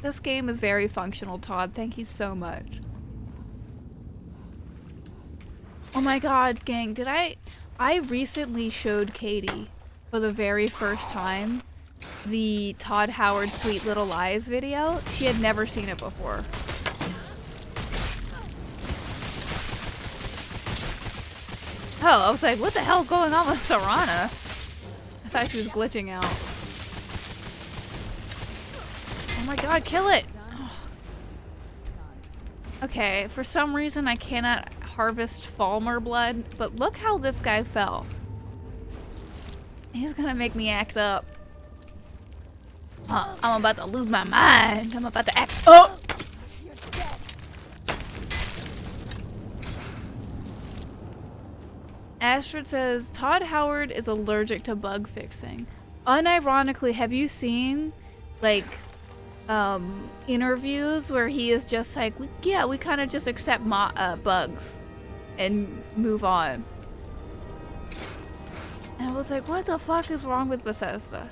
This game is very functional, Todd. Thank you so much. Oh my god, gang, did I recently showed Katie for the very first time the Todd Howard Sweet Little Lies video. She had never seen it before. Oh, I was like, what the hell's going on with Sarana? I thought she was glitching out. Oh my god, kill it! Oh. Okay, for some reason I cannot harvest Falmer blood, but look how this guy fell. He's gonna make me act up. I'm about to lose my mind. I'm about to act up. Astrid says, Todd Howard is allergic to bug fixing. Unironically, have you seen, like, interviews where he is just like, yeah, we kind of just accept bugs and move on. And I was like, what the fuck is wrong with Bethesda?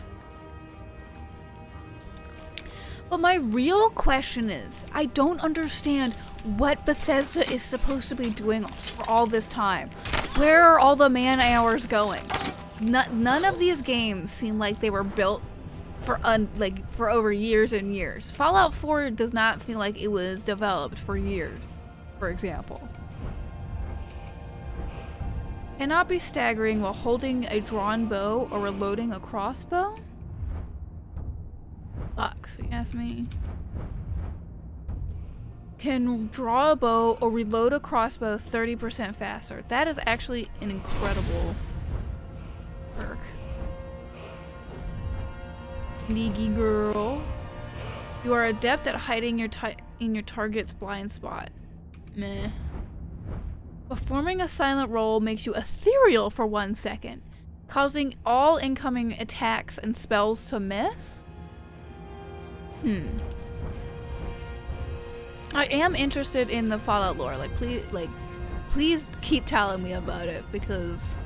But my real question is, I don't understand what Bethesda is supposed to be doing for all this time. Where are all the man hours going? None of these games seem like they were built for over years and years. Fallout 4 does not feel like it was developed for years, for example. Cannot be staggering while holding a drawn bow or reloading a crossbow? Fuck, so you ask me. Can draw a bow or reload a crossbow 30% faster. That is actually an incredible perk. Sneaky girl. You are adept at hiding in your target's blind spot. Meh. Performing a silent roll makes you ethereal for 1 second, causing all incoming attacks and spells to miss? I am interested in the Fallout lore. Please keep telling me about it, because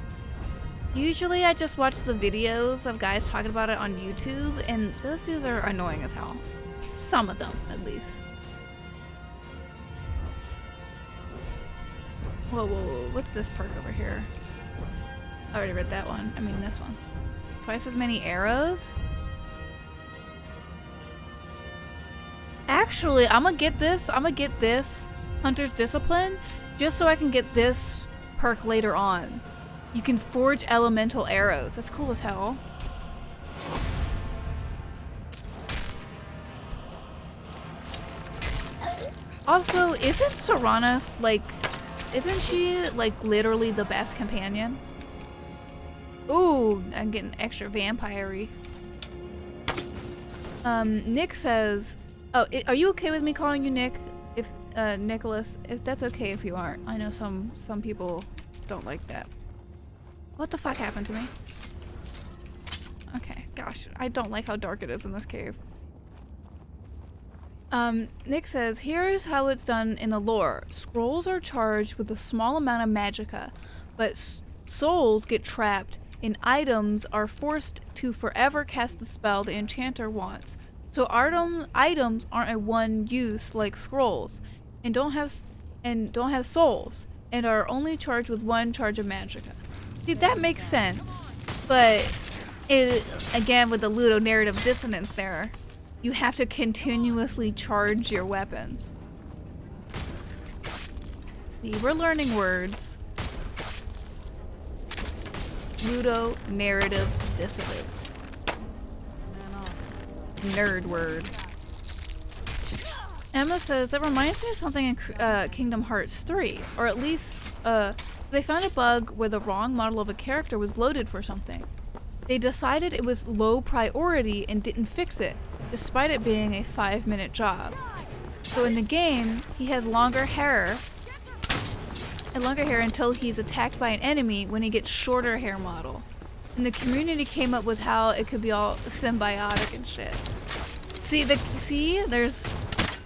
usually I just watch the videos of guys talking about it on YouTube, and those dudes are annoying as hell. Some of them, at least. Whoa, whoa, whoa. What's this perk over here? I already read that one. I mean, this one. Twice as many arrows? Actually, I'm gonna get this Hunter's Discipline just so I can get this perk later on. You can forge elemental arrows. That's cool as hell. Also, isn't Serana's isn't she literally the best companion? Ooh, I'm getting extra vampire-y. Nick says, oh, are you okay with me calling you Nick? If, Nicholas, if that's okay if you aren't. I know some people don't like that. What the fuck happened to me? Okay, gosh, I don't like how dark it is in this cave. Nick says, here's how it's done in the lore. Scrolls are charged with a small amount of magicka, but souls get trapped and items are forced to forever cast the spell the enchanter wants. So items aren't a one use like scrolls, and don't have souls, and are only charged with 1 charge of magicka. See, that makes sense, but it, again, with the ludonarrative dissonance there, you have to continuously charge your weapons. See, we're learning words. Ludonarrative dissonance. Nerd word. Emma says, that reminds me of something in Kingdom Hearts 3. Or at least, they found a bug where the wrong model of a character was loaded for something. They decided it was low priority and didn't fix it, despite it being a 5-minute job. So in the game, he has longer hair until he's attacked by an enemy when he gets shorter hair model. And the community came up with how it could be all symbiotic and shit.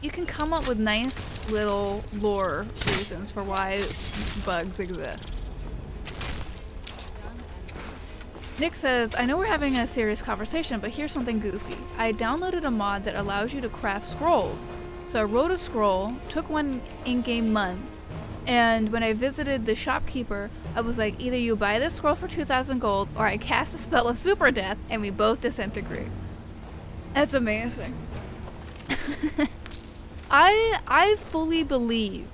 You can come up with nice little lore reasons for why bugs exist. Nick says, I know we're having a serious conversation, but here's something goofy. I downloaded a mod that allows you to craft scrolls. So I wrote a scroll, took one in-game month, and when I visited the shopkeeper, I was like, either you buy this scroll for 2,000 gold, or I cast a spell of super death, and we both disintegrate. That's amazing. I fully believe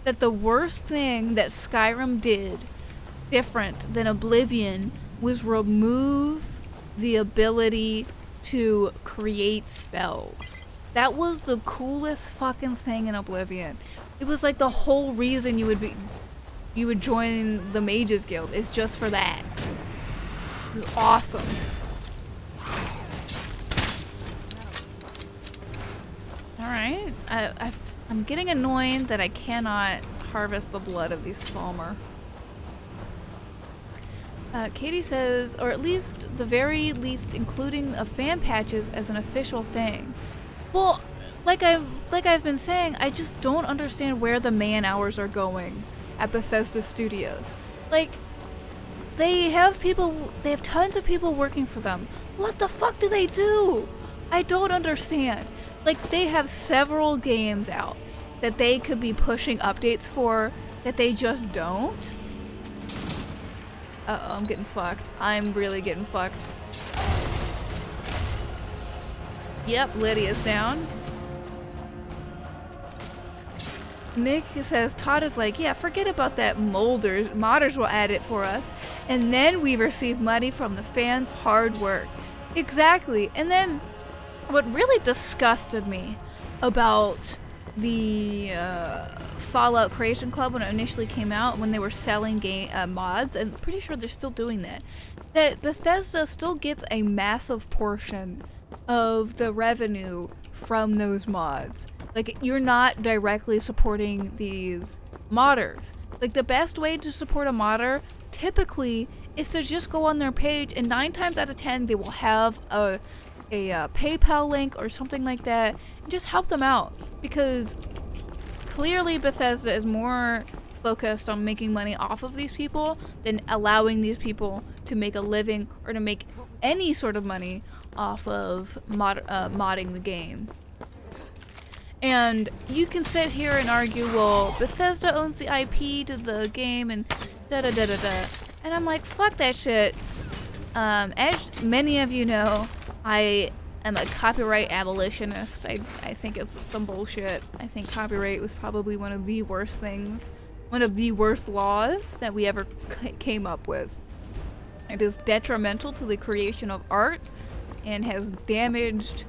that the worst thing that Skyrim did different than Oblivion was remove the ability to create spells. That was the coolest fucking thing in Oblivion. It was like the whole reason you would join the Mages Guild is just for that. It was awesome. Alright, I'm getting annoyed that I cannot harvest the blood of these Svalmer. Katie says, or at least the very least including a fan patches as an official thing. Well, like I've been saying, I just don't understand where the man hours are going at Bethesda Studios. Like, they have tons of people working for them. What the fuck do they do? I don't understand. Like, they have several games out that they could be pushing updates for that they just don't. Uh-oh, I'm getting fucked. I'm really getting fucked. Yep, Lydia's down. Nick says, Todd is like, yeah, forget about that molders. Modders will add it for us. And then we receive money from the fans' hard work. Exactly. And then what really disgusted me about the Fallout Creation Club when it initially came out, when they were selling game mods, and I'm pretty sure they're still doing that, that Bethesda still gets a massive portion of the revenue from those mods. Like, you're not directly supporting these modders. Like, the best way to support a modder typically is to just go on their page, and 9 times out of 10 they will have a PayPal link or something like that, and just help them out. Because clearly Bethesda is more focused on making money off of these people than allowing these people to make a living or to make any sort of money off of modding the game. And you can sit here and argue, well, Bethesda owns the IP to the game and da-da-da-da-da. And I'm like, fuck that shit. As many of you know, I am a copyright abolitionist. I think it's some bullshit. I think copyright was probably one of the worst things, one of the worst laws that we ever came up with. It is detrimental to the creation of art and has damaged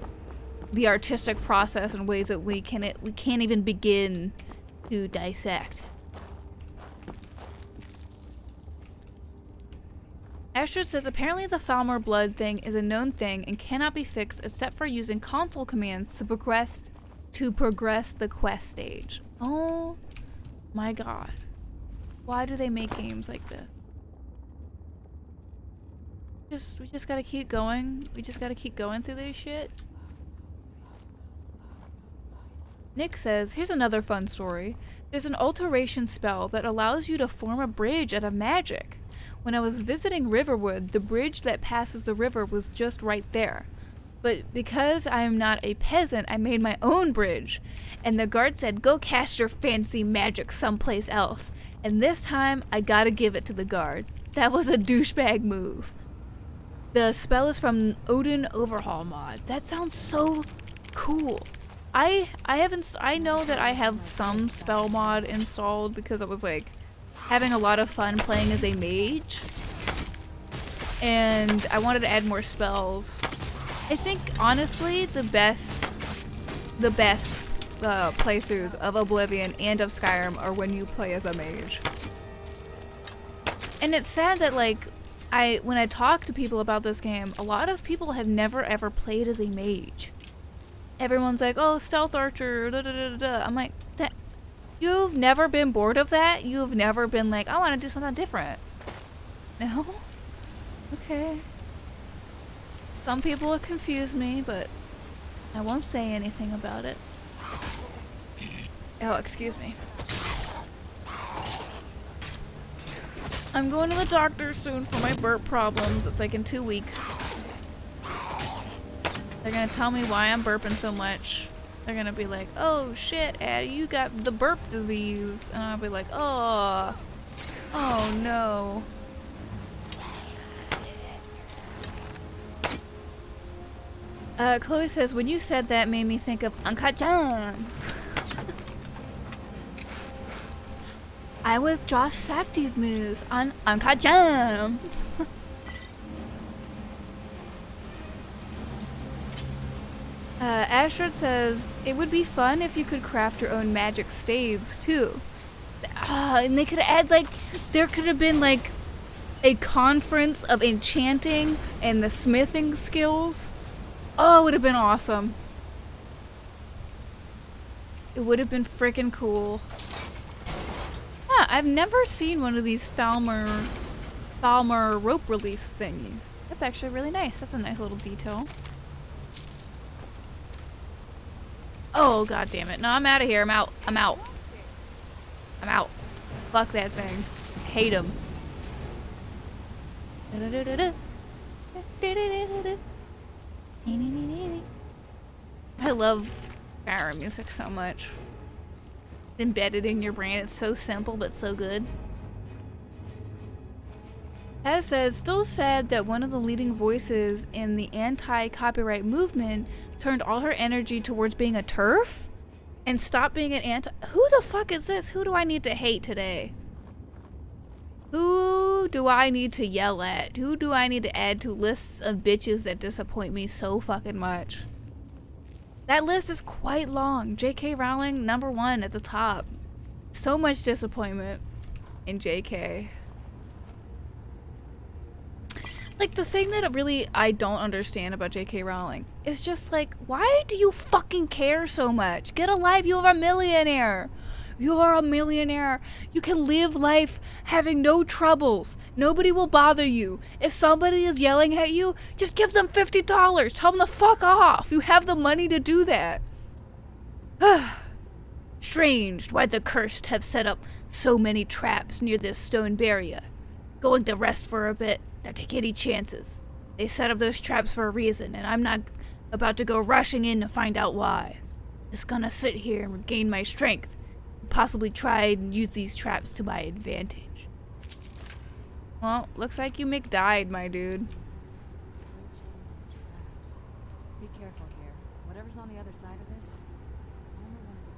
the artistic process in ways that we can't even begin to dissect. Astrid says apparently the Falmer blood thing is a known thing and cannot be fixed except for using console commands to progress the quest stage. Oh my god. Why do they make games like this? We just gotta keep going. We just gotta keep going through this shit. Nick says, here's another fun story. There's an alteration spell that allows you to form a bridge out of magic. When I was visiting Riverwood, the bridge that passes the river was just right there. But because I am not a peasant, I made my own bridge. And the guard said, go cast your fancy magic someplace else. And this time, I gotta give it to the guard. That was a douchebag move. The spell is from Odin Overhaul mod. That sounds so cool. I know that I have some spell mod installed because I was like having a lot of fun playing as a mage. And I wanted to add more spells. I think honestly the best playthroughs of Oblivion and of Skyrim are when you play as a mage. And it's sad that like when I talk to people about this game, a lot of people have never ever played as a mage. Everyone's like, oh, stealth archer, da da da da. I'm like, that you've never been bored of that? You've never been like, I want to do something different? No? Okay. Some people have confused me, but I won't say anything about it. Oh, excuse me. I'm going to the doctor soon for my burp problems. It's like in 2 weeks. They're gonna tell me why I'm burping so much. They're gonna be like, oh shit, Addie, you got the burp disease. And I'll be like, oh no. Chloe says, when you said that made me think of Uncut Gems. I was Josh Safdie's moves on Uncut Gems. Astrid says, it would be fun if you could craft your own magic staves, too. And they could add, like, there could have been, like, a conference of enchanting and the smithing skills. Oh, it would have been awesome. It would have been freaking cool. Yeah, I've never seen one of these Falmer rope release thingies. That's actually really nice. That's a nice little detail. Oh, god damn it. No, I'm out of here. I'm out. I'm out. I'm out. Fuck that thing. Hate him. I love Skyrim music so much. It's embedded in your brain. It's so simple but so good. As says, still sad that one of the leading voices in the anti-copyright movement turned all her energy towards being a TERF And stop being an anti- Who the fuck is this? Who do I need to hate today? Who do I need to yell at? Who do I need to add to lists of bitches that disappoint me so fucking much? That list is quite long. J.K. Rowling, #1 at the top. So much disappointment in J.K. Like, the thing that really I don't understand about J.K. Rowling is just like, why do you fucking care so much? Get a life, you are a millionaire. You are a millionaire. You can live life having no troubles. Nobody will bother you. If somebody is yelling at you, just give them $50. Tell them to fuck off. You have the money to do that. Strange why the cursed have set up so many traps near this stone barrier. Going to rest for a bit. Not take any chances. They set up those traps for a reason, and I'm not about to go rushing in to find out why. Just gonna sit here and regain my strength. Possibly try and use these traps to my advantage. Well, looks like you McDied, my dude. Traps. Be careful here. Whatever's on the other side of this, I only wanted to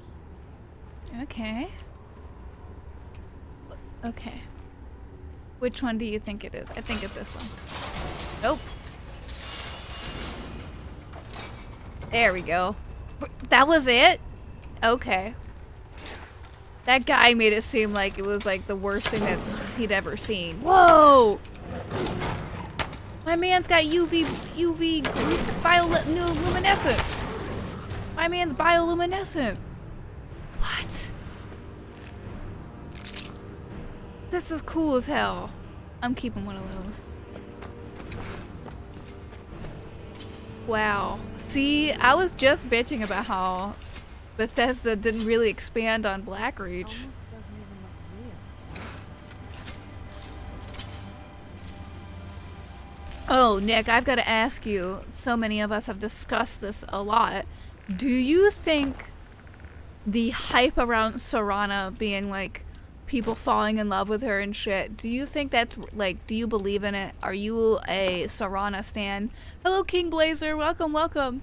keep. Okay. Okay. Which one do you think it is? I think it's this one. Nope. There we go. That was it? Okay. That guy made it seem like it was like the worst thing that he'd ever seen. Whoa! My man's got UV bioluminescent. My man's bioluminescent. What? This is cool as hell. I'm keeping one of those. Wow. See, I was just bitching about how Bethesda didn't really expand on Blackreach. Almost doesn't even look real. Oh, Nick, I've got to ask you. So many of us have discussed this a lot. Do you think the hype around Serana being like people falling in love with her and shit, do you think that's like, do you believe in it? Are you a Serana stan? Hello, King Blazer. Welcome, welcome.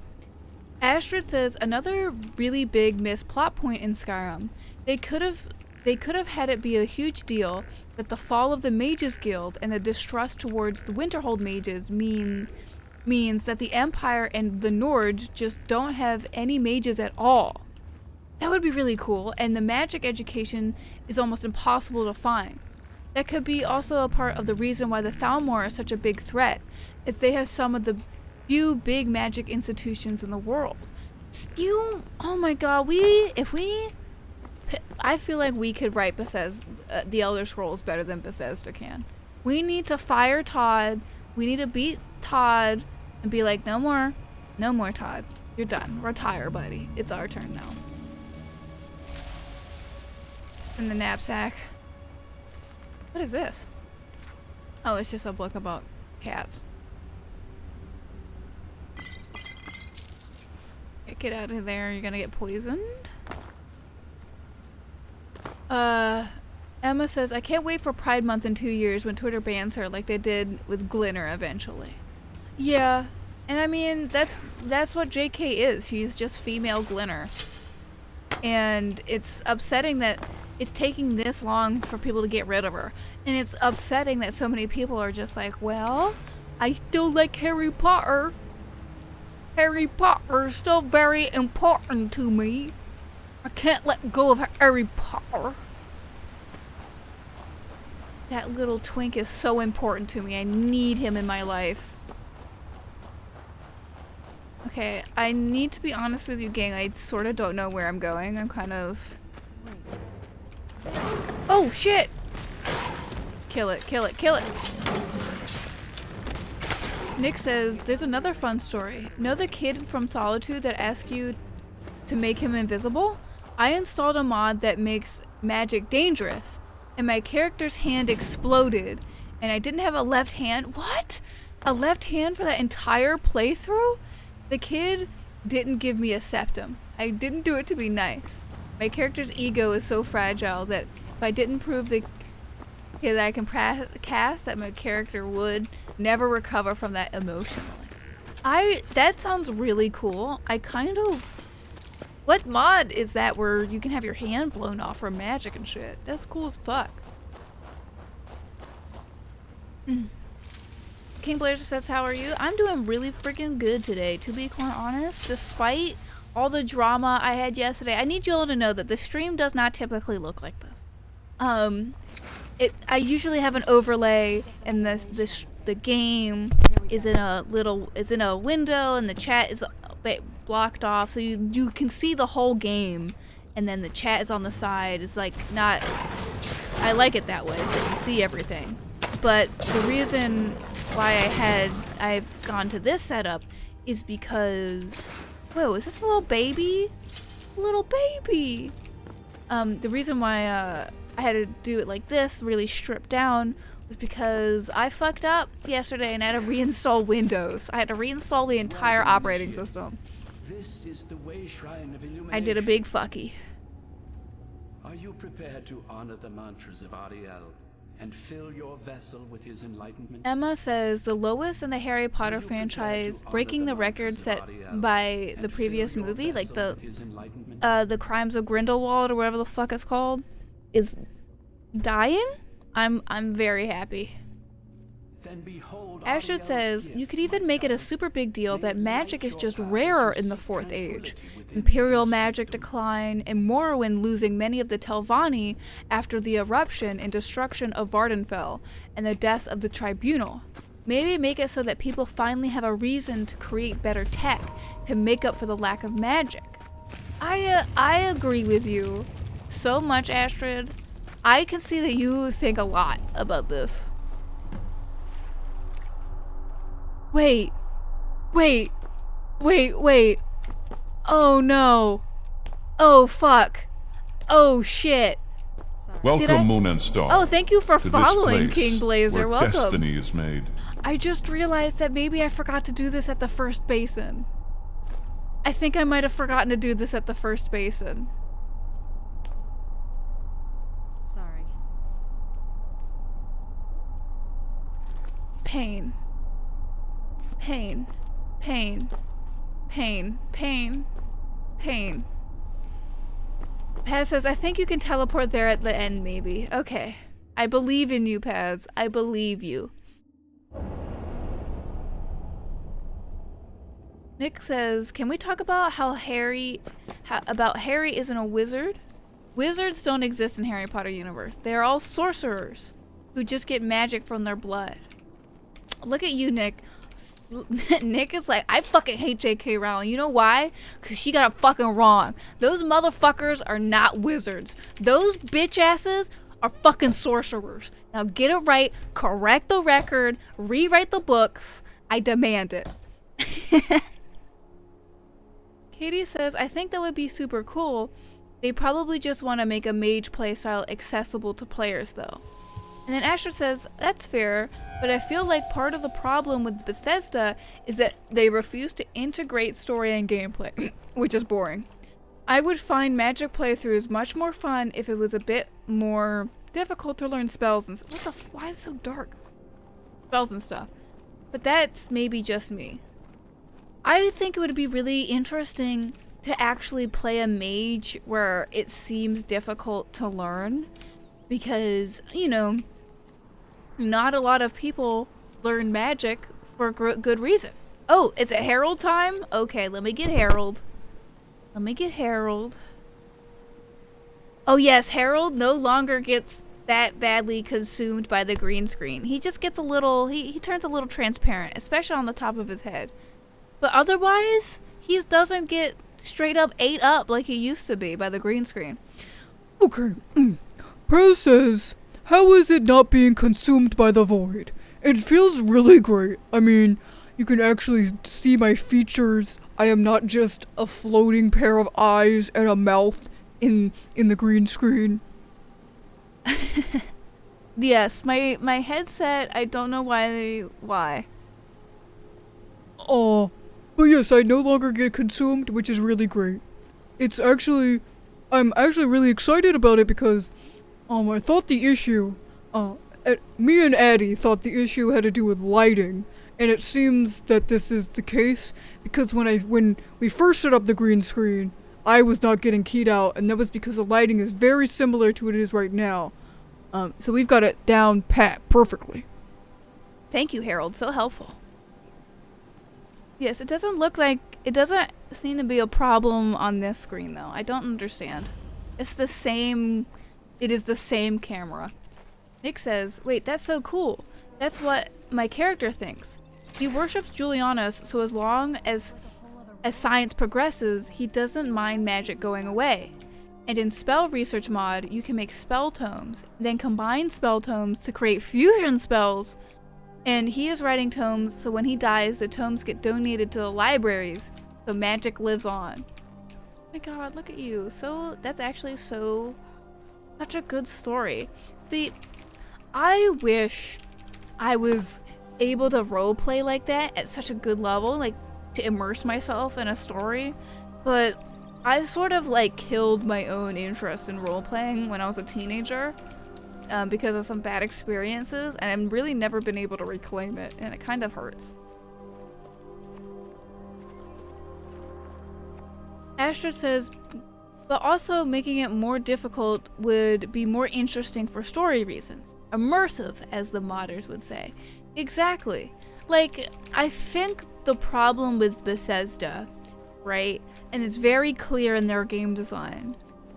Astrid says another really big missed plot point in Skyrim. They could have had it be a huge deal that the fall of the Mages Guild and the distrust towards the Winterhold mages means that the Empire and the Nords just don't have any mages at all. That would be really cool, and the magic education is almost impossible to find. That could be also a part of the reason why the Thalmor is such a big threat, is they have some of the few big magic institutions in the world. Oh my god, I feel like we could write Bethesda, the Elder Scrolls better than Bethesda can. We need to fire Todd, we need to beat Todd, and be like, no more Todd. You're done. Retire, buddy. It's our turn now. In the knapsack. What is this? Oh, it's just a book about cats. Get out of there, you're gonna get poisoned. Emma says, I can't wait for Pride Month in 2 years when Twitter bans her like they did with Glinner eventually. Yeah, and I mean, that's what JK is. She's just female Glinner. And it's upsetting that it's taking this long for people to get rid of her. And it's upsetting that so many people are just like, well, I still like Harry Potter. Harry Potter is still very important to me. I can't let go of Harry Potter. That little twink is so important to me. I need him in my life. Okay, I need to be honest with you, gang. I sort of don't know where I'm going. I'm kind of... Oh, shit! Kill it, kill it, kill it! Nick says, there's another fun story. Know the kid from Solitude that asked you to make him invisible? I installed a mod that makes magic dangerous, and my character's hand exploded, and I didn't have a left hand. What? A left hand for that entire playthrough? The kid didn't give me a septum. I didn't do it to be nice. My character's ego is so fragile that if I didn't prove the kid that I can cast, that my character would never recover from that emotionally. That sounds really cool. I kind of What mod is that where you can have your hand blown off from magic and shit? That's cool as fuck. King Blazer says, how are you? I'm doing really freaking good today, to be quite honest. Despite all the drama I had yesterday, I need you all to know that the stream does not typically look like this. I usually have an overlay, and the game is in a window, and the chat is blocked off, so you can see the whole game, and then the chat is on the side. It's like not. I like it that way, so you can see everything. But the reason why I've gone to this setup is because, whoa, is this a little baby? Little baby. The reason why I had to do it like this, really stripped down, was because I fucked up yesterday and I had to reinstall Windows. I had to reinstall the entire operating system. This is the way shrine of illumination. I did a big fucky. Are you prepared to honor the mantras of Ariel and fill your vessel with his enlightenment? Emma says the lowest in the Harry Potter franchise, breaking the record set by the previous movie, like the Crimes of Grindelwald or whatever the fuck it's called, is dying. I'm very happy. Astrid says, you could even make it a super big deal that magic is just rarer in the Fourth Age. Imperial magic decline, and Morrowind losing many of the Telvanni after the eruption and destruction of Vardenfell, and the deaths of the Tribunal. Maybe make it so that people finally have a reason to create better tech to make up for the lack of magic. I agree with you so much, Astrid. I can see that you think a lot about this. Wait. Oh no. Oh fuck. Oh shit. Sorry. Welcome, Moon and Star. Oh, thank you for to following, this place King Blazer. where Welcome. destiny is made. I just realized that maybe I forgot to do this at the first basin. I think I might have forgotten to do this at the first basin. Sorry. Pain. Pain. Pain. Pain. Pain. Pain. Paz says, I think you can teleport there at the end, maybe. Okay. I believe in you, Paz. I believe you. Nick says, can we talk about how Harry isn't a wizard? Wizards don't exist in Harry Potter universe. They're all sorcerers who just get magic from their blood. Look at you, Nick. Nick is like, I fucking hate J.K. Rowling. You know why? Because she got it fucking wrong. Those motherfuckers are not wizards. Those bitch asses are fucking sorcerers. Now get it right, correct the record, rewrite the books. I demand it. Katie says, I think that would be super cool. They probably just want to make a mage playstyle accessible to players though. And then Asher says, that's fair, but I feel like part of the problem with Bethesda is that they refuse to integrate story and gameplay, which is boring. I would find Magic playthroughs much more fun if it was a bit more difficult to learn spells and why is it so dark? Spells and stuff. But that's maybe just me. I think it would be really interesting to actually play a mage where it seems difficult to learn because, you know, not a lot of people learn magic for good reason. Oh, is it Herald time? Okay, let me get Herald. Oh yes, Herald no longer gets that badly consumed by the green screen. He just gets a little, he turns a little transparent, especially on the top of his head. But otherwise, he doesn't get straight up ate up like he used to be by the green screen. Okay, Prez says, how is it not being consumed by the void? It feels really great. I mean, you can actually see my features. I am not just a floating pair of eyes and a mouth in the green screen. Yes, my headset, I don't know why. Oh, but yes, I no longer get consumed, which is really great. I'm actually really excited about it because I thought the issue, me and Addie thought the issue had to do with lighting, and it seems that this is the case because when we first set up the green screen, I was not getting keyed out, and that was because the lighting is very similar to what it is right now. So we've got it down pat perfectly. Thank you, Harold. So helpful. Yes, it doesn't seem to be a problem on this screen though. I don't understand. It is the same camera. Nick says, wait, that's so cool. That's what my character thinks. He worships Julianus, so as long as science progresses, he doesn't mind magic going away. And in Spell Research mod, you can make spell tomes, then combine spell tomes to create fusion spells. And he is writing tomes, so when he dies, the tomes get donated to the libraries, so magic lives on. Oh my god, look at you. That's actually such a good story. See, I wish I was able to roleplay like that at such a good level, like to immerse myself in a story, but I sort of like killed my own interest in roleplaying when I was a teenager because of some bad experiences, and I've really never been able to reclaim it, and it kind of hurts. Astrid says, but also making it more difficult would be more interesting for story reasons. Immersive, as the modders would say. Exactly. Like, I think the problem with Bethesda, right, and it's very clear in their game design,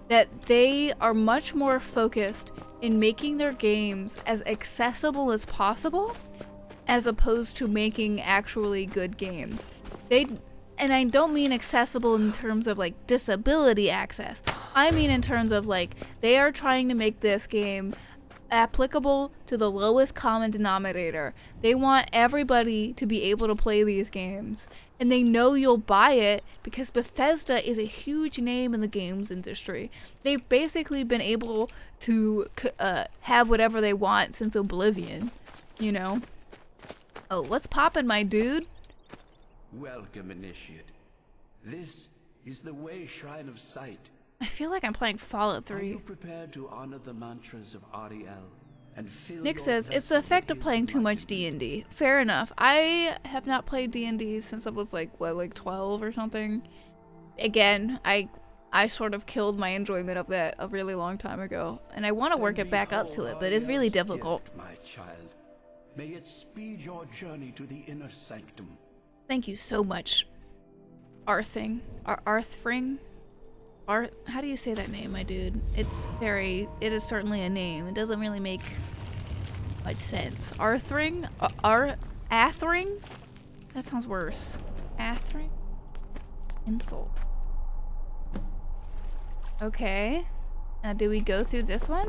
that they are much more focused in making their games as accessible as possible, as opposed to making actually good games. And I don't mean accessible in terms of like disability access. I mean in terms of like, they are trying to make this game applicable to the lowest common denominator. They want everybody to be able to play these games. And they know you'll buy it because Bethesda is a huge name in the games industry. They've basically been able to have whatever they want since Oblivion, you know? Oh, what's poppin', my dude? Welcome, Initiate. This is the Way Shrine of Sight. I feel like I'm playing Fallout 3. Are you prepared to honor the mantras of Ariel and fill Nick your says, it's the vessel effect with of playing his too much enlightenment? D&D. Fair enough. I have not played D&D since I was like, what, like 12 or something? Again, I sort of killed my enjoyment of that a really long time ago. And I want to work it back up to it, but it's really Ariel's difficult. gift, my child. May it speed your journey to the inner sanctum. Thank you so much, Arthring. How do you say that name, my dude? It is certainly a name. It doesn't really make much sense. Arthring? Athring? That sounds worse. Athring? Insult. Okay. Now, do we go through this one?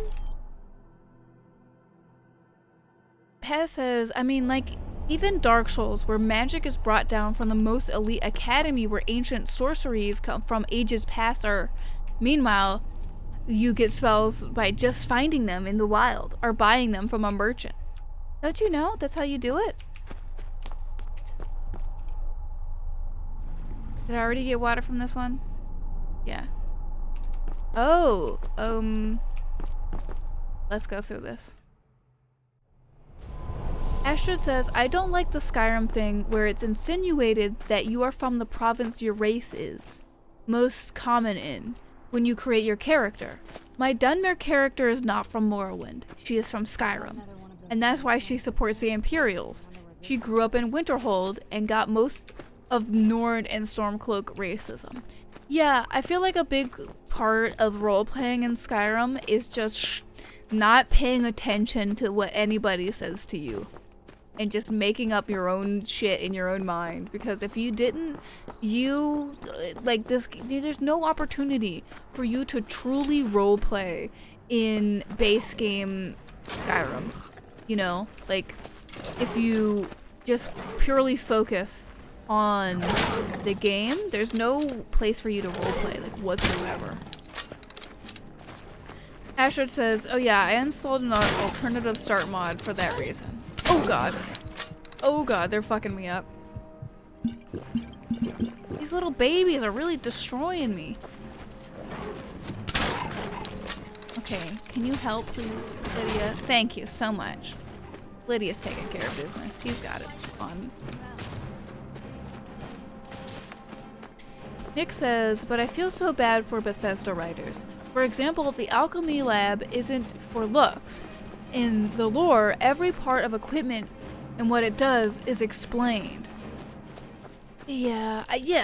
Pez says, I mean, like, even Dark Souls, where magic is brought down from the most elite academy where ancient sorceries come from ages past are. Meanwhile, you get spells by just finding them in the wild or buying them from a merchant. Don't you know? That's how you do it. Did I already get water from this one? Yeah. Oh, let's go through this. Astrid says, I don't like the Skyrim thing where it's insinuated that you are from the province your race is most common in when you create your character. My Dunmer character is not from Morrowind. She is from Skyrim. And that's why she supports the Imperials. She grew up in Winterhold and got most of Nord and Stormcloak racism. Yeah, I feel like a big part of role-playing in Skyrim is just not paying attention to what anybody says to you. And just making up your own shit in your own mind. Because if you didn't, there's no opportunity for you to truly roleplay in base game Skyrim. You know? Like, if you just purely focus on the game, there's no place for you to roleplay, like, whatsoever. Ashford says, oh yeah, I installed an alternative start mod for that reason. Oh god. Oh god, they're fucking me up. These little babies are really destroying me. Okay, can you help please, Lydia? Thank you so much. Lydia's taking care of business. You've got it. It's fun. Nick says, but I feel so bad for Bethesda writers. For example, the alchemy lab isn't for looks. In the lore, every part of equipment and what it does is explained. Yeah,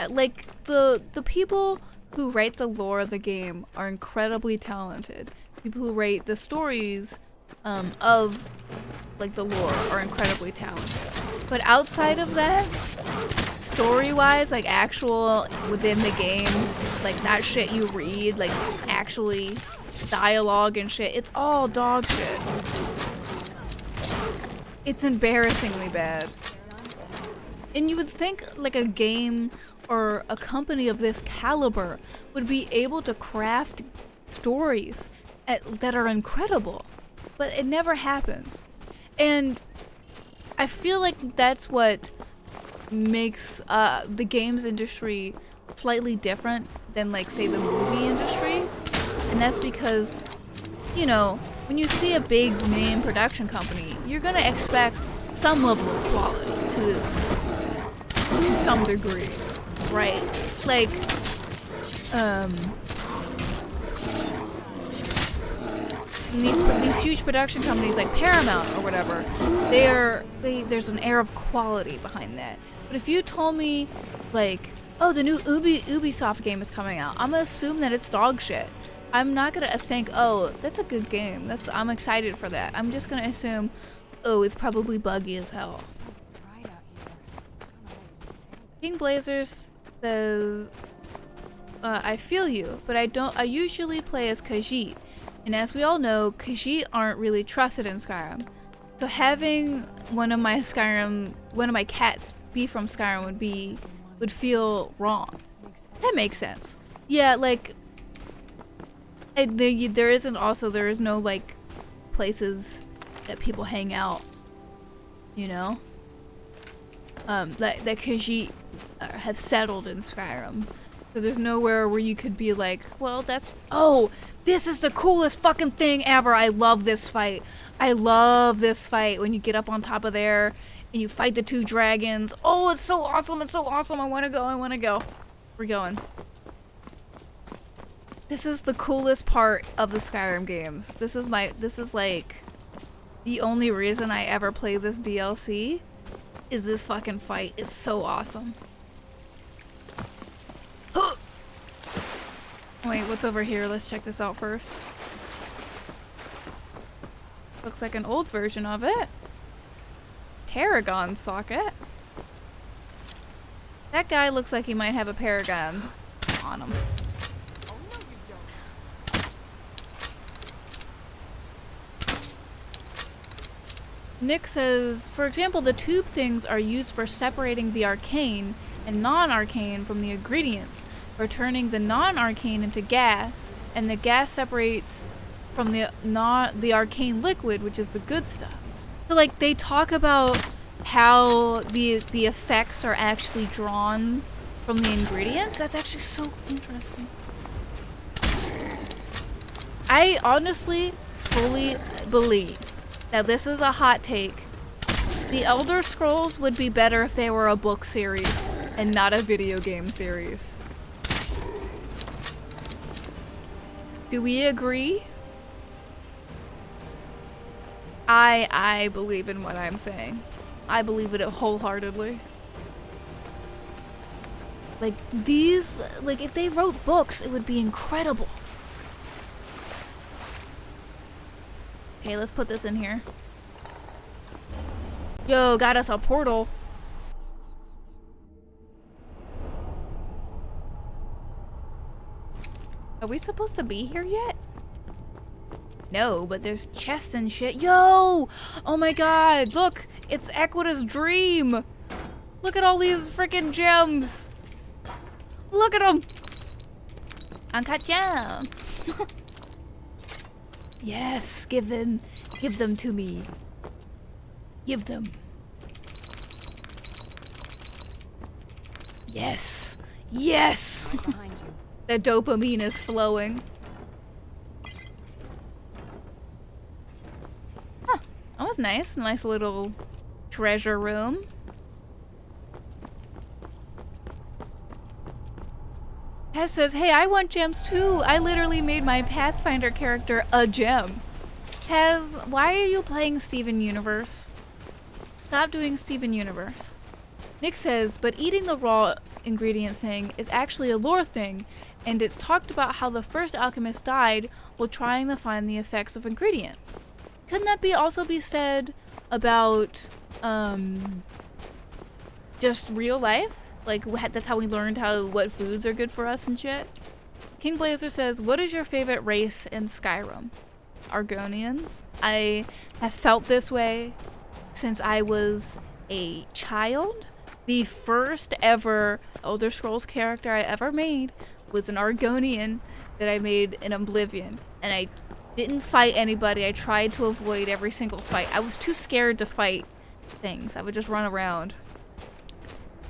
like the people who write the lore of the game are incredibly talented. People who write the stories of like the lore are incredibly talented. But outside of that, story-wise, like actual within the game, like that shit you read, like actually dialogue and shit, it's all dog shit. It's embarrassingly bad. And you would think like a game or a company of this caliber would be able to craft stories that are incredible, but it never happens. And I feel like that's what makes the games industry slightly different than, like, say, the movie industry. And that's because, you know, when you see a big name production company, you're gonna expect some level of quality to some degree, right? Like, these huge production companies like Paramount or whatever, there's an air of quality behind that. But if you told me, like, oh, the new Ubisoft game is coming out, I'm gonna assume that it's dog shit. I'm not gonna think, oh, that's a good game. I'm excited for that. I'm just gonna assume, oh, it's probably buggy as hell. King Blazers says, I feel you, but I usually play as Khajiit. And as we all know, Khajiit aren't really trusted in Skyrim. So having one of my cats be from Skyrim would feel wrong. That makes sense. Yeah, like, there is no, like, places that people hang out, you know? That Khajiit have settled in Skyrim. So there's nowhere where you could be like, well, this is the coolest fucking thing ever. I love this fight. I love this fight when you get up on top of there and you fight the two dragons. Oh, it's so awesome. It's so awesome. I want to go. We're going. This is the coolest part of the Skyrim games. This is like the only reason I ever play this DLC is this fucking fight. It's so awesome. Wait, what's over here? Let's check this out first. Looks like an old version of it. Paragon socket. That guy looks like he might have a paragon on him. Nick says, for example, the tube things are used for separating the arcane and non-arcane from the ingredients, for turning the non-arcane into gas, and the gas separates from the arcane liquid, which is the good stuff. So, like, they talk about how the effects are actually drawn from the ingredients. That's actually so interesting. I honestly fully believe that this is a hot take. The Elder Scrolls would be better if they were a book series and not a video game series. Do we agree? I believe in what I'm saying. I believe in it wholeheartedly. Like, if they wrote books, it would be incredible. Okay, let's put this in here. Yo, got us a portal. Are we supposed to be here yet? No, but there's chests and shit. Yo! Oh my god, look! It's Equita's dream! Look at all these freaking gems! Look at them! Uncut gem! Yes, give them to me. Give them. Yes! Yes! Right behind you. The dopamine is flowing. Huh, that was nice. Nice little treasure room. Tess says, hey, I want gems too. I literally made my Pathfinder character a gem. Tess, why are you playing Steven Universe? Stop doing Steven Universe. Nick says, but eating the raw ingredient thing is actually a lore thing, and it's talked about how the first alchemist died while trying to find the effects of ingredients. Couldn't that also be said about just real life? Like, that's how we learned what foods are good for us and shit. King Blazer says, what is your favorite race in Skyrim? Argonians. I have felt this way since I was a child. The first ever Elder Scrolls character I ever made was an Argonian that I made in Oblivion. And I didn't fight anybody. I tried to avoid every single fight. I was too scared to fight things. I would just run around.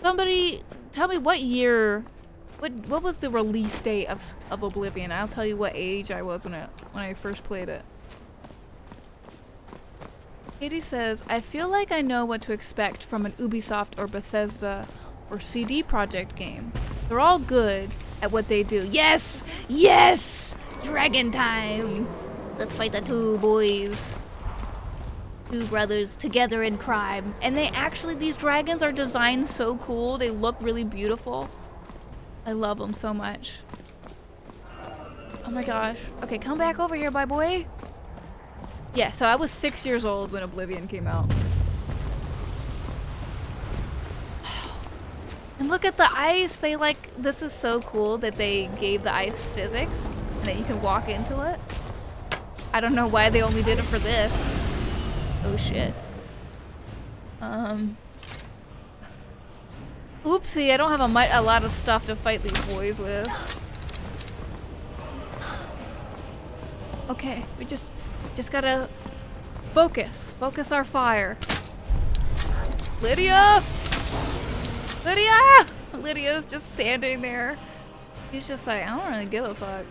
Somebody tell me what year, what was the release date of Oblivion? I'll tell you what age I was when I first played it. Katie says, I feel like I know what to expect from an Ubisoft or Bethesda or CD Projekt game. They're all good at what they do. Yes! Yes! Dragon time! Let's fight the two boys. Two brothers together in crime. And these dragons are designed so cool. They look really beautiful. I love them so much. Oh my gosh. Okay, come back over here, my boy. Yeah, so I was 6 years old when Oblivion came out. And look at the ice. This is so cool that they gave the ice physics and that you can walk into it. I don't know why they only did it for this. Oh shit. Oopsie, I don't have a lot of stuff to fight these boys with. Okay, we just gotta focus our fire. Lydia! Lydia's just standing there. He's just like, I don't really give a fuck,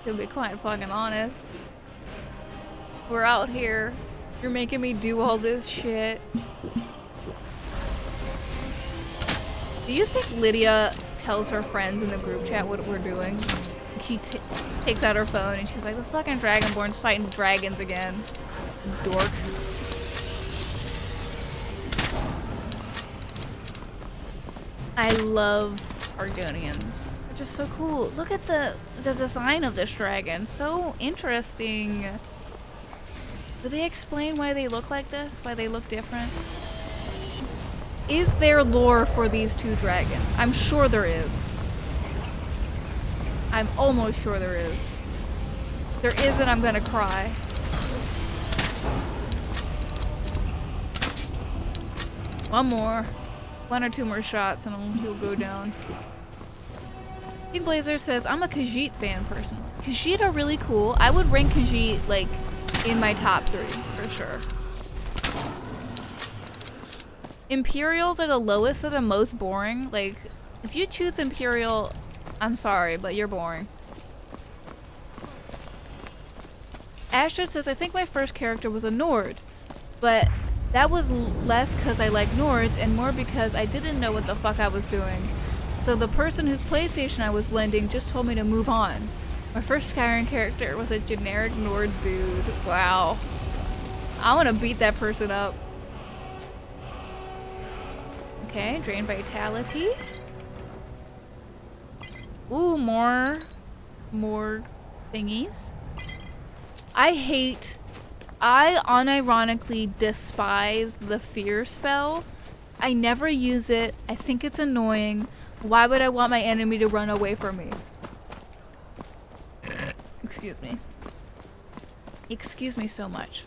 to be quite fucking honest. We're out here. You're making me do all this shit. Do you think Lydia tells her friends in the group chat what we're doing? She takes out her phone and she's like, this fucking Dragonborn's fighting dragons again. Dork. I love Argonians. They're just so cool. Look at the design of this dragon. So interesting. Do they explain why they look like this? Why they look different? Is there lore for these two dragons? I'm sure there is. I'm almost sure there is. If there isn't, I'm gonna cry. One or two more shots and he'll go down. King Blazer says, I'm a Khajiit fan personally. Khajiit are really cool. I would rank Khajiit like in my top 3 for sure. Imperials are the lowest, they're the most boring. Like, if you choose Imperial, I'm sorry, but you're boring. Asher says, I think my first character was a Nord, but that was less because I like Nords and more because I didn't know what the fuck I was doing. So the person whose PlayStation I was lending just told me to move on. My first Skyrim character was a generic Nord dude. Wow. I want to beat that person up. Okay, drain vitality. Ooh, more thingies. I unironically despise the fear spell. I never use it. I think it's annoying. Why would I want my enemy to run away from me? Excuse me. Excuse me so much.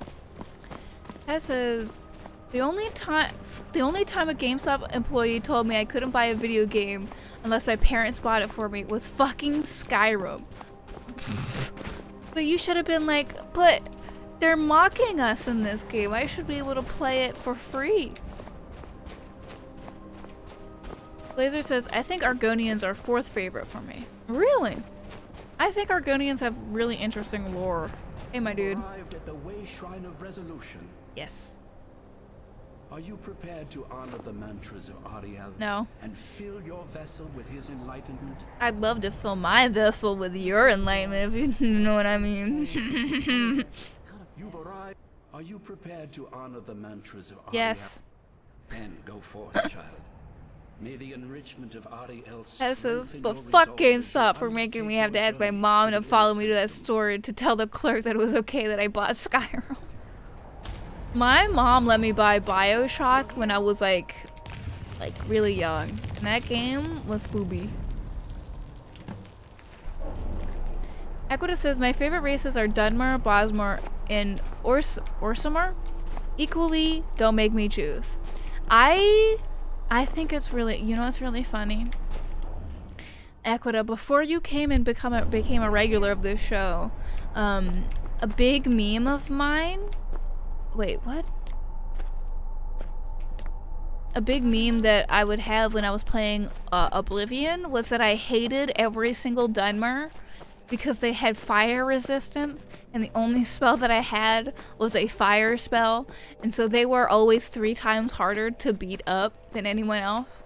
That says, the only time a GameStop employee told me I couldn't buy a video game unless my parents bought it for me was fucking Skyrim. But you should have been like, but they're mocking us in this game. I should be able to play it for free. Blazer says, I think Argonians are 4th favorite for me. Really? I think Argonians have really interesting lore. Hey, my dude. Arrived at the Way Shrine of Resolution. Yes. Are you prepared to honor the mantras of Ariel? No. And fill your vessel with his enlightenment? I'd love to fill my vessel with your enlightenment, if you know what I mean. You've arrived. Are you prepared to honor the mantras of Ariel? Yes. Then go forth, child. May the enrichment of Ariel Says, but fuck GameStop for making me have to ask my mom to follow me to that store to tell the clerk that it was okay that I bought Skyrim. My mom let me buy BioShock when I was like really young. And that game was booby. Equita says, my favorite races are Dunmer, Bosmer, and Orsimer. Equally, don't make me choose. I think it's really, you know, it's really funny. Equita, before you came and became a regular of this show, a big meme of mine. Wait, what? A big meme that I would have when I was playing Oblivion was that I hated every single Dunmer because they had fire resistance, and the only spell that I had was a fire spell, and so they were always 3 times harder to beat up than anyone else.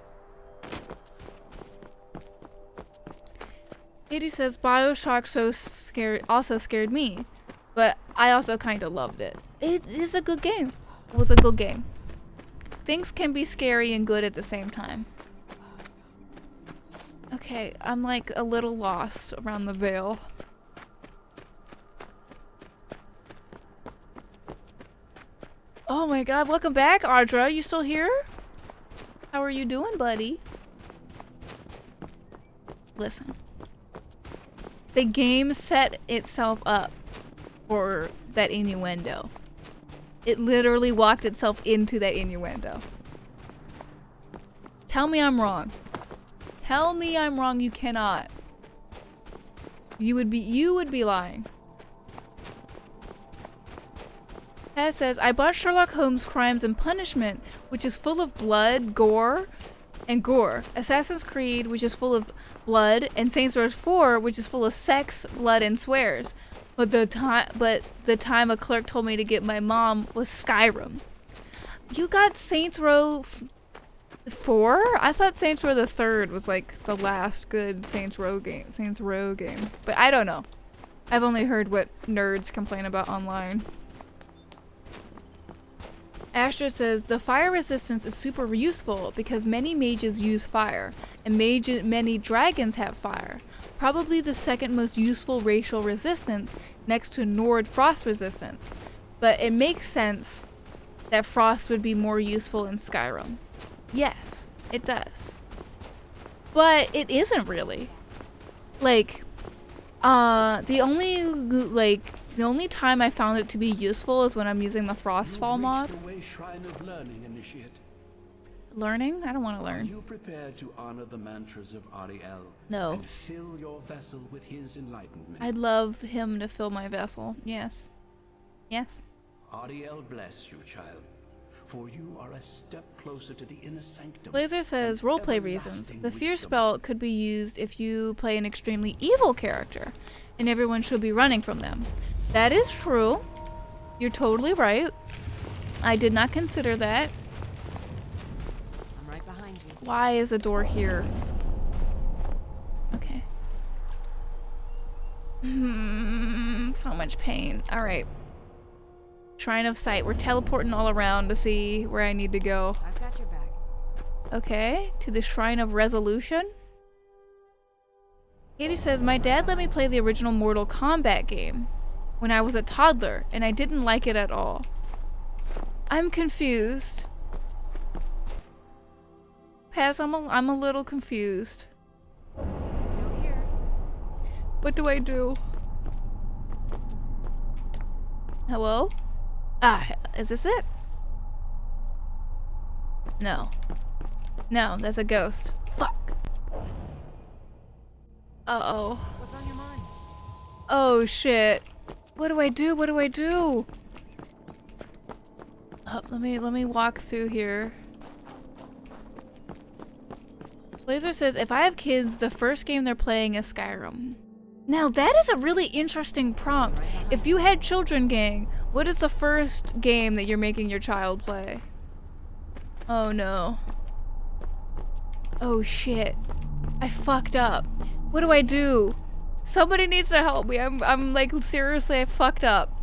Katie says BioShock also scared me, but I also kind of loved it. It is a good game. It was a good game. Things can be scary and good at the same time. Okay, I'm like a little lost around the veil. Oh my god, welcome back, Audra. You still here? How are you doing, buddy? Listen. The game set itself up for that innuendo. It literally walked itself into that innuendo. Tell me I'm wrong. Tell me I'm wrong. You cannot. You would be lying. Taz says, I bought Sherlock Holmes Crimes and Punishment, which is full of blood, gore, and gore. Assassin's Creed, which is full of blood, and Saints Row 4, which is full of sex, blood, and swears. But the time a clerk told me to get my mom was Skyrim. You got Saints Row 4? I thought Saints Row the 3rd was like the last good Saints Row game. But I don't know. I've only heard what nerds complain about online. Astra says, the fire resistance is super useful because many mages use fire, and many dragons have fire. Probably the second most useful racial resistance next to Nord frost resistance. But it makes sense that frost would be more useful in Skyrim. Yes, it does. But it isn't really. Like, the only time I found it to be useful is when I'm using the Frostfall mod. Shrine of learning, initiate. Learning? I don't want to learn. Are you prepared to honor the mantras of Ariel? No. And fill your vessel with his enlightenment? I'd love him to fill my vessel. Yes. Yes. Ariel bless you, child. For you are a step closer to the inner sanctum. Blazer says, roleplay reasons. The fear spell could be used if you play an extremely evil character, and everyone should be running from them. That is true. You're totally right. I did not consider that. I'm right behind you. Why is the door here? Okay. So much pain. Alright. Shrine of Sight. We're teleporting all around to see where I need to go. I've got your back. Okay. To the Shrine of Resolution. Katie says, my dad let me play the original Mortal Kombat game when I was a toddler, and I didn't like it at all. I'm confused. Paz, I'm a little confused. Still here. What do I do? Hello? Ah, is this it? No. No, that's a ghost. Fuck. Uh-oh. What's on your mind? Oh, shit. What do I do? What do I do? Let me walk through here. Blazer says, if I have kids, the first game they're playing is Skyrim. Now that is a really interesting prompt. If you had children, gang, what is the first game that you're making your child play? Oh no. Oh shit. I fucked up. What do I do? Somebody needs to help me. I'm like, seriously, I fucked up.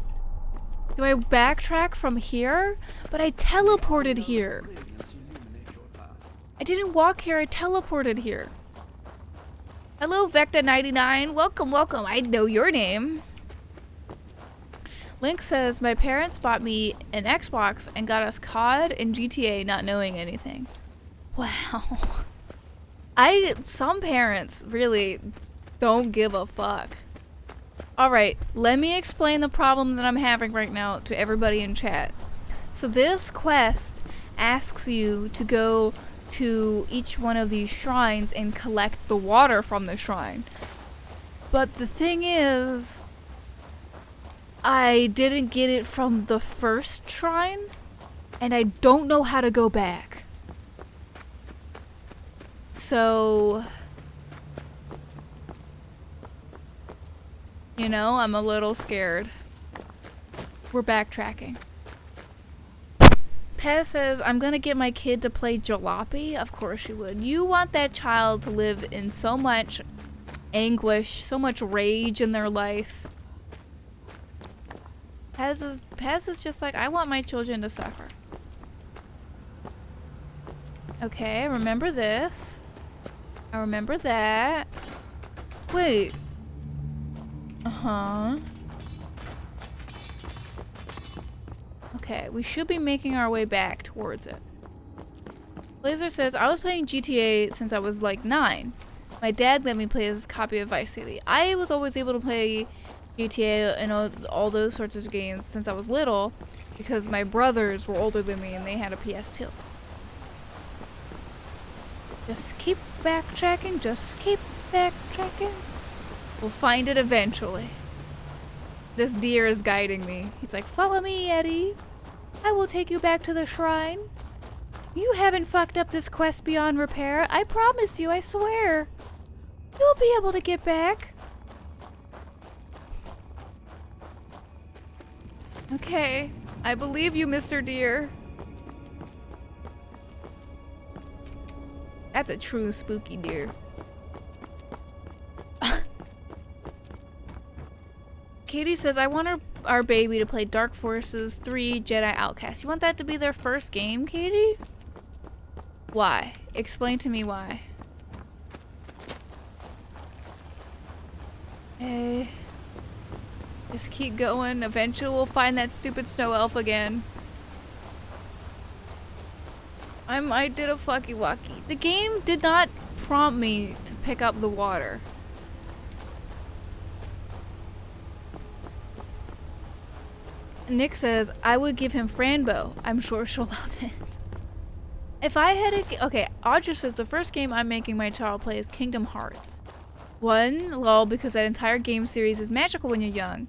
Do I backtrack from here? But I teleported here. I didn't walk here, I teleported here. Hello, Vecta99. Welcome, welcome. I know your name. Link says, my parents bought me an Xbox and got us COD and GTA not knowing anything. Wow. Some parents really don't give a fuck. Alright, let me explain the problem that I'm having right now to everybody in chat. So this quest asks you to go to each one of these shrines and collect the water from the shrine. But the thing is, I didn't get it from the first shrine, and I don't know how to go back. So, you know, I'm a little scared. We're backtracking. Pez says, I'm gonna get my kid to play jalopy. Of course you would. You want that child to live in so much anguish, so much rage in their life. Pez is just like, I want my children to suffer. Okay, I remember this. I remember that. Wait. Uh-huh. Okay, we should be making our way back towards it. Blazer says, I was playing GTA since I was like 9. My dad let me play his copy of Vice City. I was always able to play GTA and all those sorts of games since I was little because my brothers were older than me and they had a PS2. Just keep backtracking, just keep backtracking. We'll find it eventually. This deer is guiding me. He's like, follow me, Eddie. I will take you back to the shrine. You haven't fucked up this quest beyond repair. I promise you, I swear. You'll be able to get back. Okay, I believe you, Mr. Deer. That's a true spooky deer. Katie says, I want our baby to play Dark Forces 3 Jedi Outcast. You want that to be their first game, Katie? Why? Explain to me why. Hey. Just keep going. Eventually we'll find that stupid snow elf again. I did a fucky wucky. The game did not prompt me to pick up the water. Nick says, I would give him Franbo. I'm sure she'll love it. If I had a... Okay, Audra says, the first game I'm making my child play is Kingdom Hearts. One, lol, because that entire game series is magical when you're young.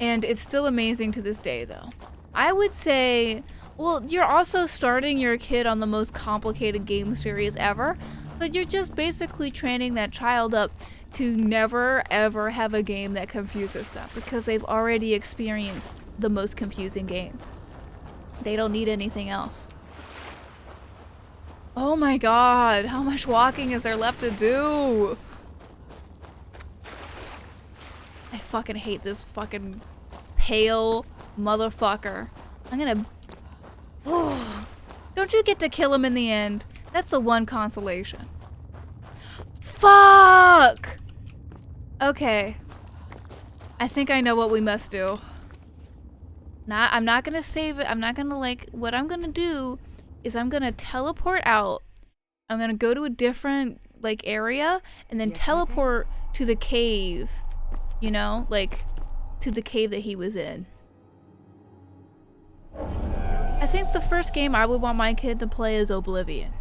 And it's still amazing to this day, though. I would say... Well, you're also starting your kid on the most complicated game series ever. But you're just basically training that child up to never ever have a game that confuses them because they've already experienced the most confusing game. They don't need anything else. Oh my god, how much walking is there left to do? I fucking hate this fucking pale motherfucker. I'm gonna... Oh, don't you get to kill him in the end? That's the one consolation. Fuck! Okay. I think I know what we must do. I'm not gonna save it. I'm not gonna what I'm gonna do is I'm gonna teleport out. I'm gonna go to a different area and then teleport to the cave. You know, to the cave that he was in. I think the first game I would want my kid to play is Oblivion.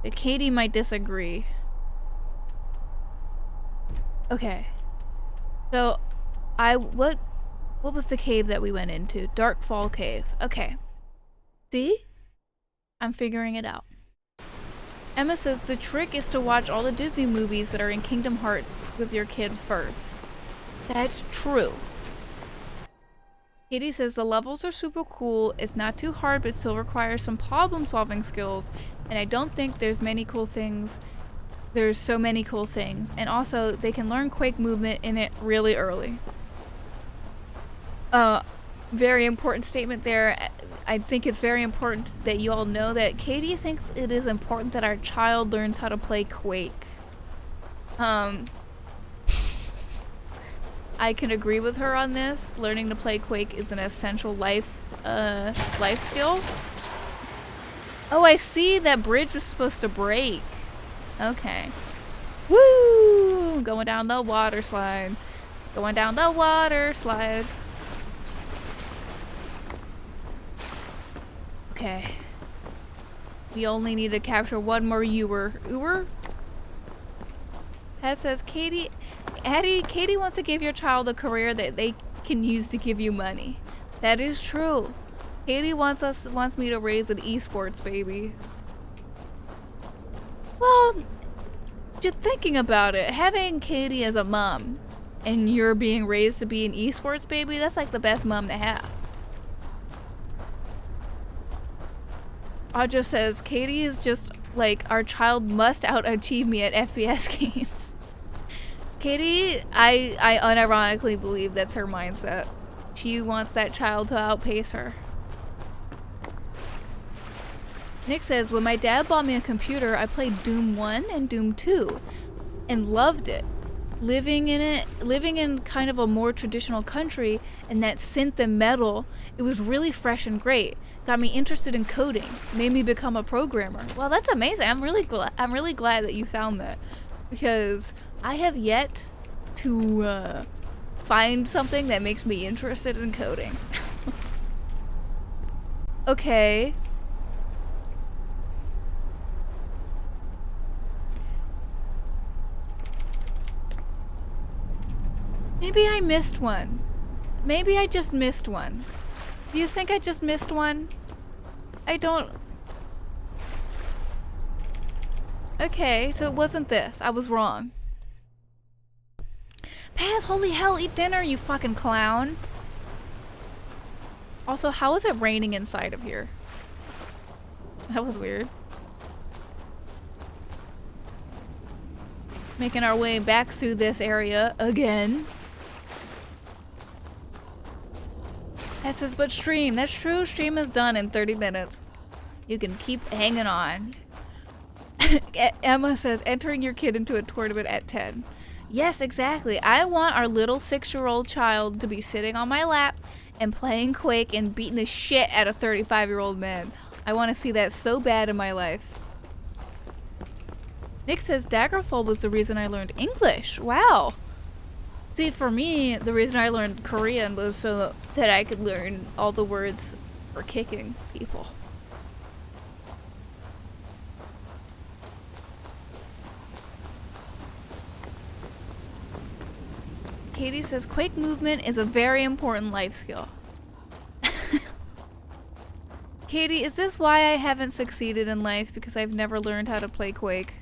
But Katie might disagree. Okay. So, what was the cave that we went into? Darkfall Cave. Okay. See? I'm figuring it out. Emma says the trick is to watch all the Disney movies that are in Kingdom Hearts with your kid first. That's true. Katie says the levels are super cool. It's not too hard, but still requires some problem solving skills. And I don't think there's many cool things. There's so many cool things. And also, they can learn Quake movement in it really early. Very important statement there. I think it's very important that you all know that Katie thinks it is important that our child learns how to play Quake. I can agree with her on this. Learning to play Quake is an essential life skill. Oh, I see that bridge was supposed to break. Okay. Woo! Going down the water slide. Going down the water slide. Okay. We only need to capture one more Ewer. Ewer? It says, Katie wants to give your child a career that they can use to give you money. That is true. Katie wants me to raise an esports baby. Well, just thinking about it, having Katie as a mom and you're being raised to be an esports baby, that's like the best mom to have. Audra says, Katie is just like, our child must out-achieve me at FPS games. Katie, I unironically believe that's her mindset. She wants that child to outpace her. Nick says, when my dad bought me a computer, I played Doom 1 and Doom 2 and loved it. Living in kind of a more traditional country and that synth and metal, it was really fresh and great. Got me interested in coding, made me become a programmer. Well, that's amazing. I'm really glad that you found that, because I have yet to find something that makes me interested in coding. Okay. Maybe I missed one. Maybe I just missed one. Do you think I just missed one? I don't... Okay, so it wasn't this. I was wrong. Paz, holy hell, eat dinner, you fucking clown. Also, how is it raining inside of here? That was weird. Making our way back through this area again. That says, but stream. That's true. Stream is done in 30 minutes. You can keep hanging on. Emma says, entering your kid into a tournament at 10. Yes, exactly. I want our little 6-year-old child to be sitting on my lap and playing Quake and beating the shit out of 35-year-old men. I want to see that so bad in my life. Nick says, Daggerfall was the reason I learned English. Wow. See, for me, the reason I learned Korean was so that I could learn all the words for kicking people. Katie says, Quake movement is a very important life skill. Katie, is this why I haven't succeeded in life? Because I've never learned how to play Quake?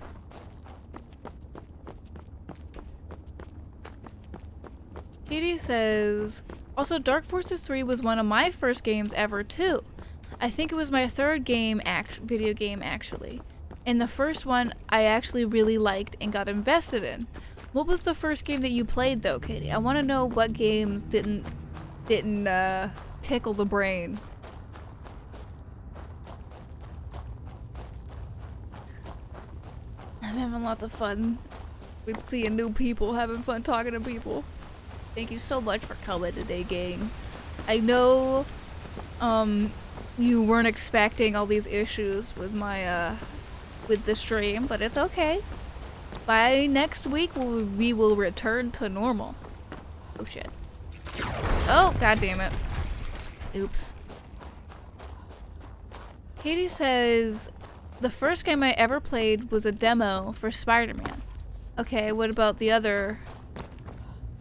Katie says, also Dark Forces 3 was one of my first games ever too. I think it was my third video game actually. And the first one I actually really liked and got invested in. What was the first game that you played though, Katie? I want to know what games didn't tickle the brain. I'm having lots of fun with seeing new people, having fun talking to people. Thank you so much for coming today, gang. I know you weren't expecting all these issues with my with the stream, but it's okay. By next week we will return to normal. Oh shit. Oh, god damn it. Oops. Katie says the first game I ever played was a demo for Spider-Man. Okay, what about the other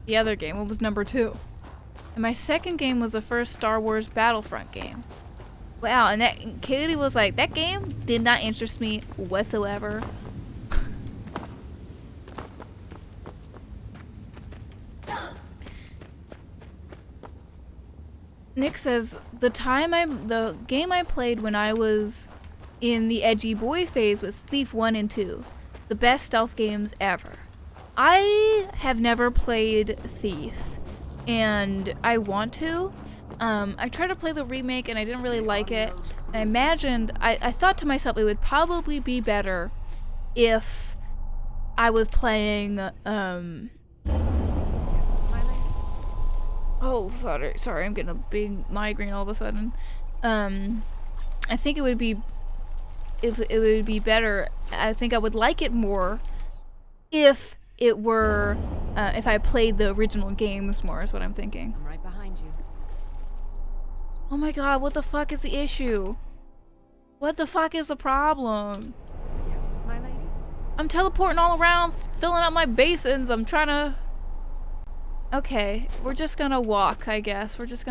game? What was number 2? And my second game was the first Star Wars Battlefront game. Wow, and that Katie was like, that game did not interest me whatsoever. Nick says, the game I played when I was in the edgy boy phase was Thief 1 and 2. The best stealth games ever. I have never played Thief, and I want to. I tried to play the remake and I didn't really like it. And I imagined, I thought to myself it would probably be better if I was playing, oh, sorry, I'm getting a big migraine all of a sudden. I think it would be, if it would be better, I think I would like it more if it were, if I played the original games more, is what I'm thinking. I'm right behind you. Oh my god, what the fuck is the issue? What the fuck is the problem? Yes, my lady? I'm teleporting all around, filling up my basins. I'm trying to... Okay, we're just gonna walk, I guess. We're just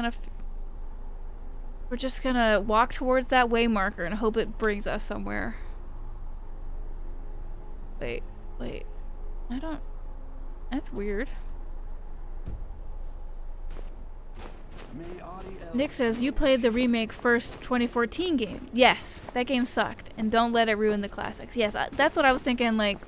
gonna walk towards that way marker and hope it brings us somewhere. Wait. I don't... That's weird. Nick says, you played the remake first 2014 game. Yes, that game sucked. And don't let it ruin the classics. Yes, that's what I was thinking, like...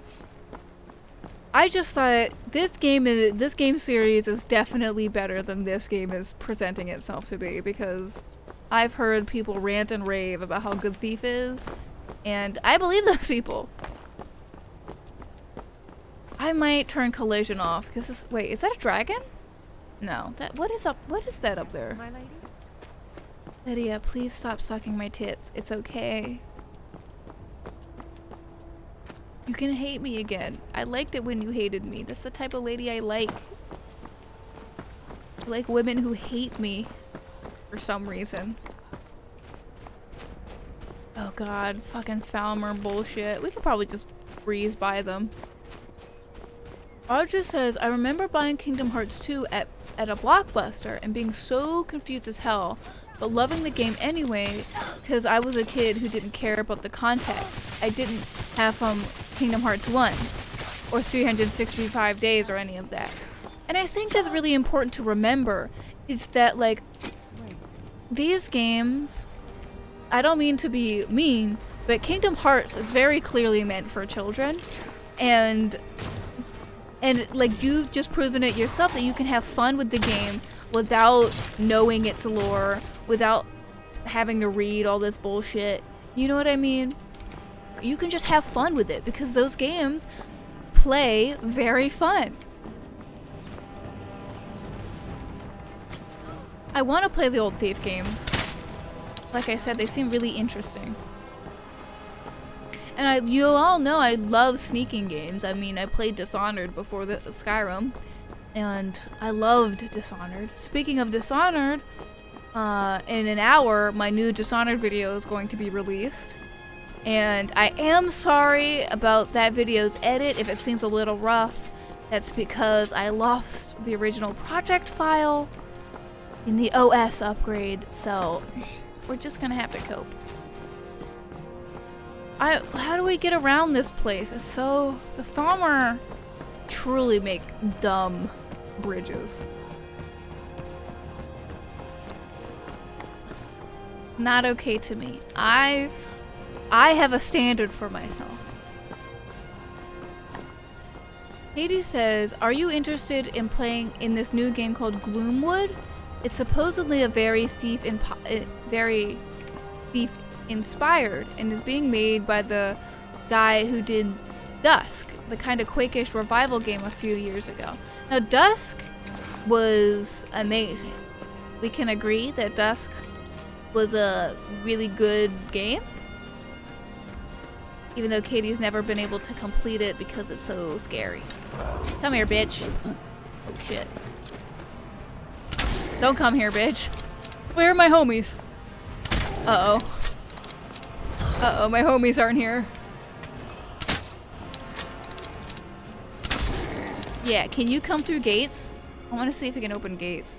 I just thought this game series is definitely better than this game is presenting itself to be, because I've heard people rant and rave about how good Thief is, and I believe those people. I might turn collision off because this. Wait, is that a dragon? No. What is that up there? My lady? Lydia, please stop sucking my tits. It's okay. You can hate me again. I liked it when you hated me. That's the type of lady I like. I like women who hate me for some reason. Oh god, fucking Falmer bullshit. We could probably just breeze by them. Audra says, I remember buying Kingdom Hearts 2 at a Blockbuster and being so confused as hell, but loving the game anyway because I was a kid who didn't care about the context. I didn't have Kingdom Hearts 1 or 365 days or any of that. And I think that's really important to remember, is that like these games, I don't mean to be mean, but Kingdom Hearts is very clearly meant for children, and like you've just proven it yourself that you can have fun with the game without knowing its lore, without having to read all this bullshit. You know what I mean? You can just have fun with it because those games play very fun. I want to play the old Thief games. Like I said, they seem really interesting. And you all know I love sneaking games. I mean, I played Dishonored before the Skyrim, and I loved Dishonored. Speaking of Dishonored, in an hour, my new Dishonored video is going to be released. And I am sorry about that video's edit if it seems a little rough. That's because I lost the original project file in the OS upgrade, so we're just gonna have to cope. How do we get around this place? It's so... The farmer truly make dumb bridges. Not okay to me. I have a standard for myself. Katie says, are you interested in playing in this new game called Gloomwood? It's supposedly a very Thief inspired and is being made by the guy who did Dusk, the kind of Quakish revival game a few years ago. Now Dusk was amazing. We can agree that Dusk was a really good game, even though Katie's never been able to complete it because it's so scary. Come here, bitch. Oh shit. Don't come here, bitch. Where are my homies? Uh-oh. Uh-oh, my homies aren't here. Yeah, can you come through gates? I want to see if he can open gates.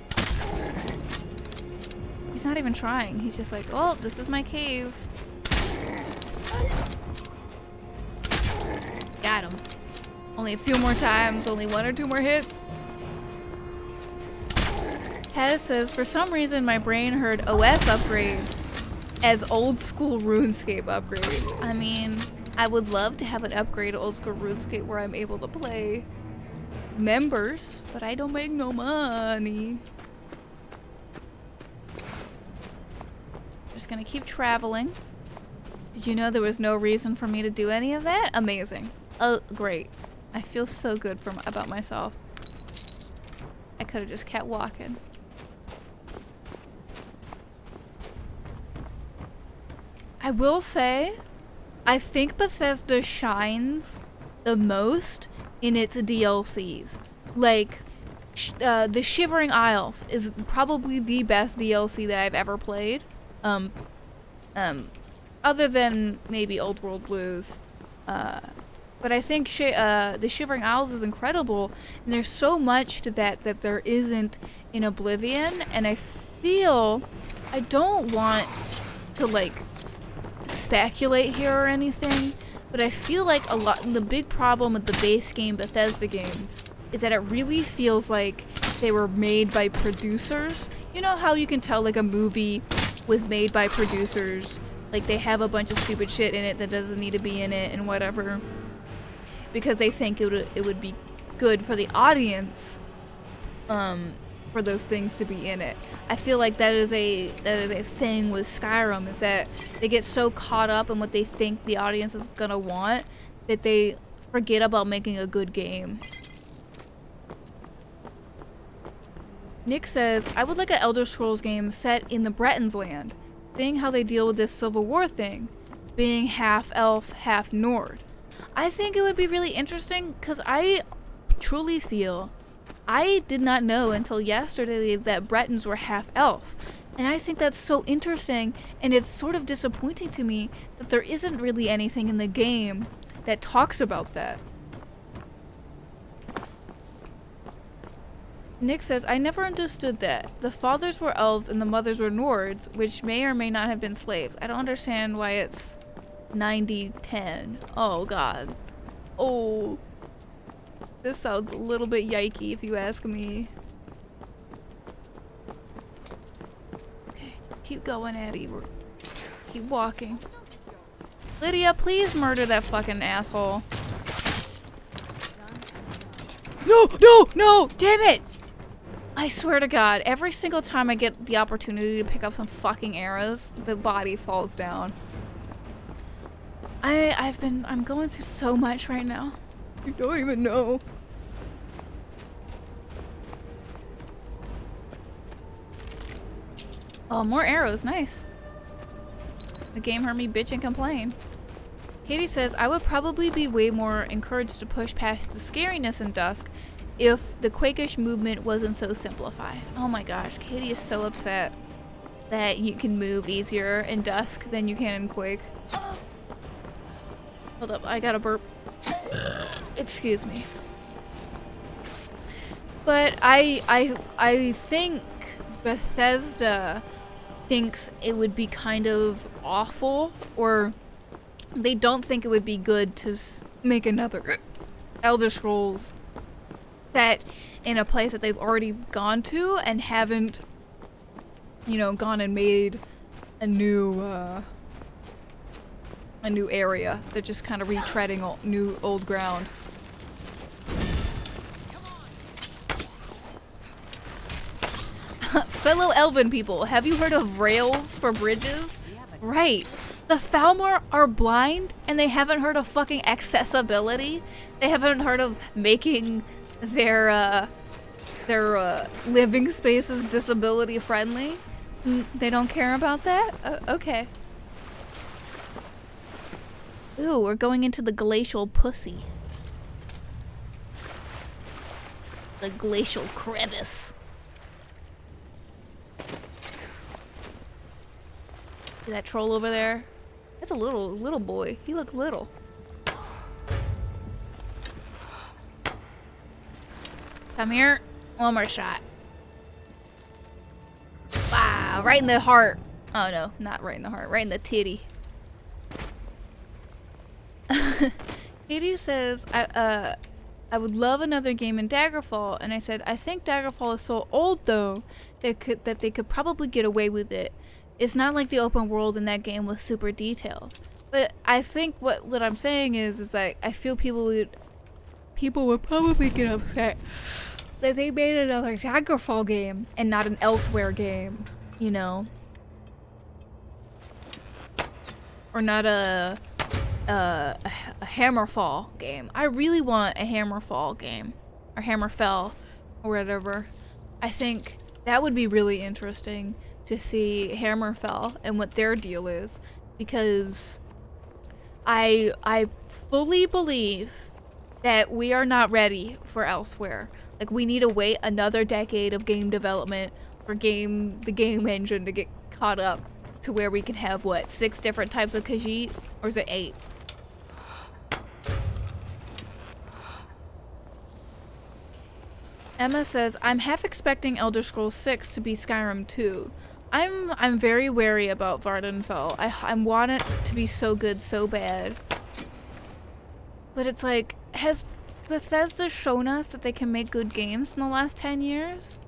He's not even trying. He's just like, oh, this is my cave. Got him. Only a few more times. Only 1 or 2 more hits. Haz says, for some reason my brain heard OS upgrade as old school RuneScape upgrade. I mean, I would love to have an upgrade to old school RuneScape where I'm able to play members, but I don't make no money. Just gonna keep traveling. Did you know there was no reason for me to do any of that? Amazing. Oh, great. I feel so good about myself. I could have just kept walking. I will say, I think Bethesda shines the most in its DLCs. Like, the Shivering Isles is probably the best DLC that I've ever played. Other than maybe Old World Blues. But I think the Shivering Isles is incredible, and there's so much to that there isn't in Oblivion, and I feel I don't want to like speculate here or anything, but I feel like the big problem with the base game Bethesda games is that it really feels like they were made by producers. You know how you can tell like a movie was made by producers, like they have a bunch of stupid shit in it that doesn't need to be in it and whatever, because they think it would be good for the audience for those things to be in it. I feel like that is a thing with Skyrim, is that they get so caught up in what they think the audience is gonna want that they forget about making a good game. Nick says, I would like an Elder Scrolls game set in the Bretons' land, seeing how they deal with this Civil War thing, being half elf, half Nord. I think it would be really interesting, because I truly feel I did not know until yesterday that Bretons were half elf. And I think that's so interesting, and it's sort of disappointing to me that there isn't really anything in the game that talks about that. Nick says, I never understood that. The fathers were elves and the mothers were Nords, which may or may not have been slaves. I don't understand why it's 90-10. Oh god. Oh. This sounds a little bit yikey if you ask me. Okay, keep going, Eddie. Keep walking. Lydia, please murder that fucking asshole. No, no, no! Damn it! I swear to God, every single time I get the opportunity to pick up some fucking arrows, the body falls down. I'm going through so much right now. You don't even know. Oh, more arrows, nice. The game heard me bitch and complain. Katie says, I would probably be way more encouraged to push past the scariness in Dusk if the Quakish movement wasn't so simplified. Oh my gosh, Katie is so upset that you can move easier in Dusk than you can in Quake. Hold up, I gotta burp. Excuse me. But I think Bethesda thinks it would be kind of awful, or they don't think it would be good to make another Elder Scrolls set in a place that they've already gone to and haven't, you know, gone and made a new area. They're just kind of retreading old ground. Fellow elven people, have you heard of rails for bridges? Right. The Falmer are blind and they haven't heard of fucking accessibility. They haven't heard of making their living spaces disability friendly. They don't care about that? Okay. Ooh, we're going into the glacial pussy. The glacial crevice. See that troll over there? That's a little boy. He looks little. Come here. One more shot. Wow, right in the heart. Oh no, not right in the heart. Right in the titty. Katie says, I I would love another game in Daggerfall, and I said, I think Daggerfall is so old though that they could probably get away with it. It's not like the open world in that game was super detailed. But I think what I'm saying is like I feel people would probably get upset that they made another Daggerfall game and not an Elsewhere game, you know, or not a Hammerfall game. I really want a Hammerfall game, or Hammerfell, or whatever. I think that would be really interesting to see Hammerfell and what their deal is, because I fully believe that we are not ready for Elsewhere. Like, we need to wait another decade of game development for the game engine to get caught up to where we can have, what, 6 different types of Khajiit? Or is it 8? Emma says, I'm half expecting Elder Scrolls 6 to be Skyrim 2. I'm very wary about Vardenfell. I want it to be so good so bad. But it's like, has Bethesda shown us that they can make good games in the last 10 years?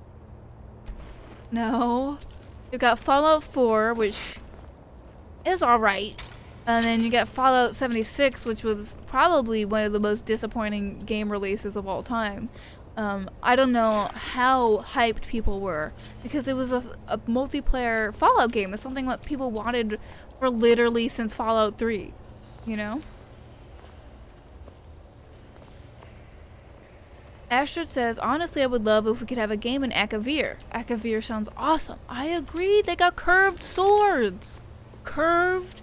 No. You've got Fallout 4, which is alright. And then you got Fallout 76, which was probably one of the most disappointing game releases of all time. I don't know how hyped people were, because it was a multiplayer Fallout game. It's something that people wanted for literally since Fallout 3, you know? Astrid says, honestly, I would love if we could have a game in Akavir. Akavir sounds awesome. I agree, they got curved swords. Curved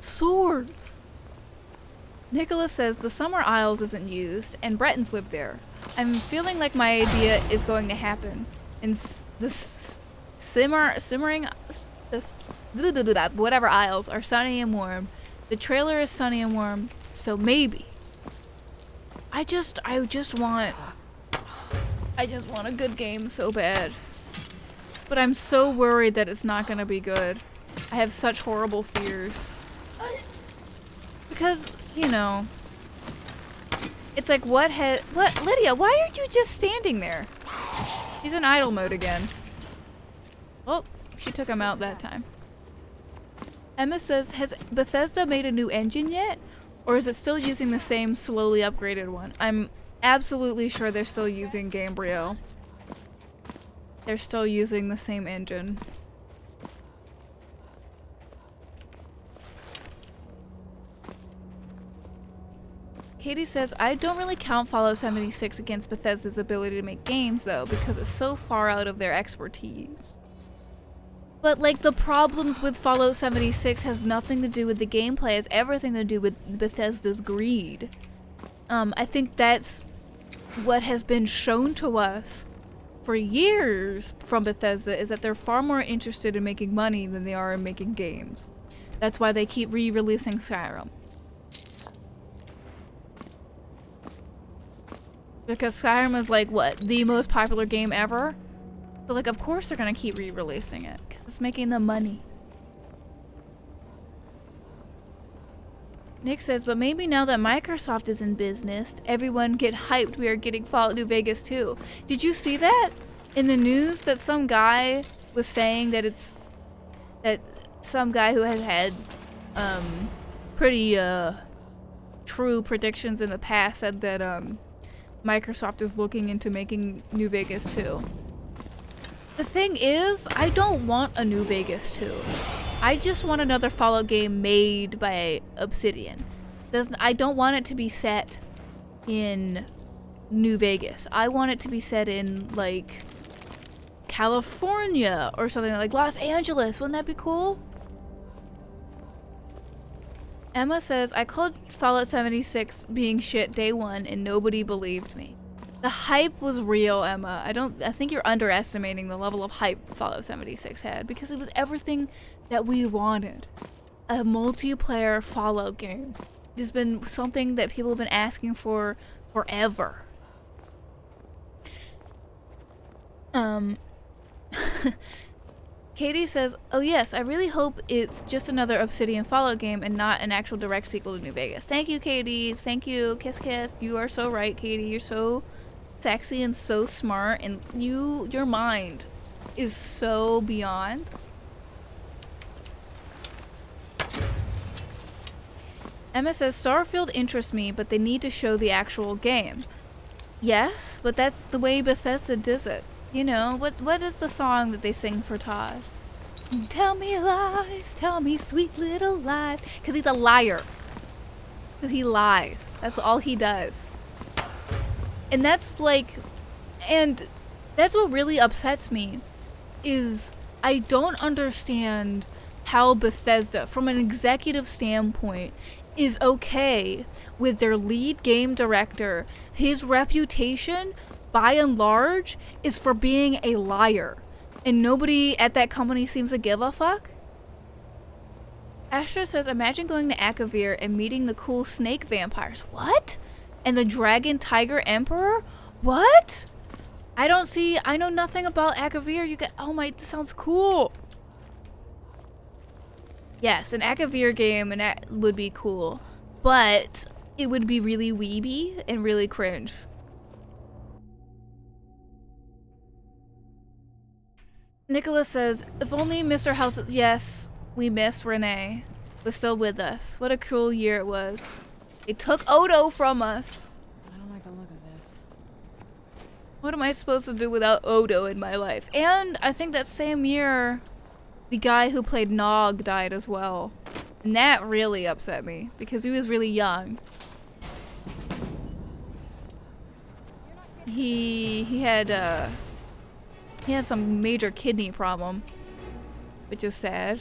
swords. Nicholas says, the Summer Isles isn't used, and Bretons live there. I'm feeling like my idea is going to happen. And whatever isles are sunny and warm. The trailer is sunny and warm, so maybe. I just want a good game so bad. But I'm so worried that it's not gonna be good. I have such horrible fears. Because, you know, it's like, Lydia, why aren't you just standing there? She's in idle mode again. Oh, she took him out that time. Emma says, has Bethesda made a new engine yet? Or is it still using the same slowly upgraded one? I'm absolutely sure they're still using Gamebryo. They're still using the same engine. Katie says, I don't really count Fallout 76 against Bethesda's ability to make games, though, because it's so far out of their expertise. But, like, the problems with Fallout 76 has nothing to do with the gameplay. It has everything to do with Bethesda's greed. I think that's what has been shown to us for years from Bethesda, is that they're far more interested in making money than they are in making games. That's why they keep re-releasing Skyrim. Because Skyrim is, like, what, the most popular game ever? So, like, of course they're gonna keep re-releasing it, because it's making them money. Nick says, but maybe now that Microsoft is in business, everyone get hyped we are getting Fallout New Vegas 2. Did you see that? In the news that some guy was saying that some guy who has had, pretty, true predictions in the past said that, Microsoft is looking into making New Vegas 2. The thing is, I don't want a New Vegas 2. I just want another Fallout game made by Obsidian. I don't want it to be set in New Vegas. I want it to be set in, like, California or something, like Los Angeles. Wouldn't that be cool? Emma says, I called Fallout 76 being shit day 1 and nobody believed me. The hype was real, Emma. I think you're underestimating the level of hype Fallout 76 had, because it was everything that we wanted. A multiplayer Fallout game. It's been something that people have been asking for forever. Katie says, oh yes, I really hope it's just another Obsidian Fallout game and not an actual direct sequel to New Vegas. Thank you, Katie. Thank you. Kiss kiss. You are so right, Katie. You're so sexy and so smart, and your mind is so beyond. Emma says, Starfield interests me, but they need to show the actual game. Yes, but that's the way Bethesda does it. You know, what is the song that they sing for Todd? Tell me lies, tell me sweet little lies. Because he's a liar. Because he lies. That's all he does. And that's like, and that's what really upsets me, is I don't understand how Bethesda, from an executive standpoint, is okay with their lead game director. His reputation, by and large, is for being a liar. And nobody at that company seems to give a fuck. Astra says, imagine going to Akavir and meeting the cool snake vampires. What? And the dragon tiger emperor? What? I know nothing about Akavir. You get, oh my, this sounds cool. Yes, an Akavir game and that would be cool. But it would be really weeby and really cringe. Nicholas says, if only Mr. House, yes, we miss Renee, was still with us. What a cruel year it was. They took Odo from us. I don't like the look of this. What am I supposed to do without Odo in my life? And I think that same year, the guy who played Nog died as well. And that really upset me, because he was really young. He had some major kidney problem, which is sad.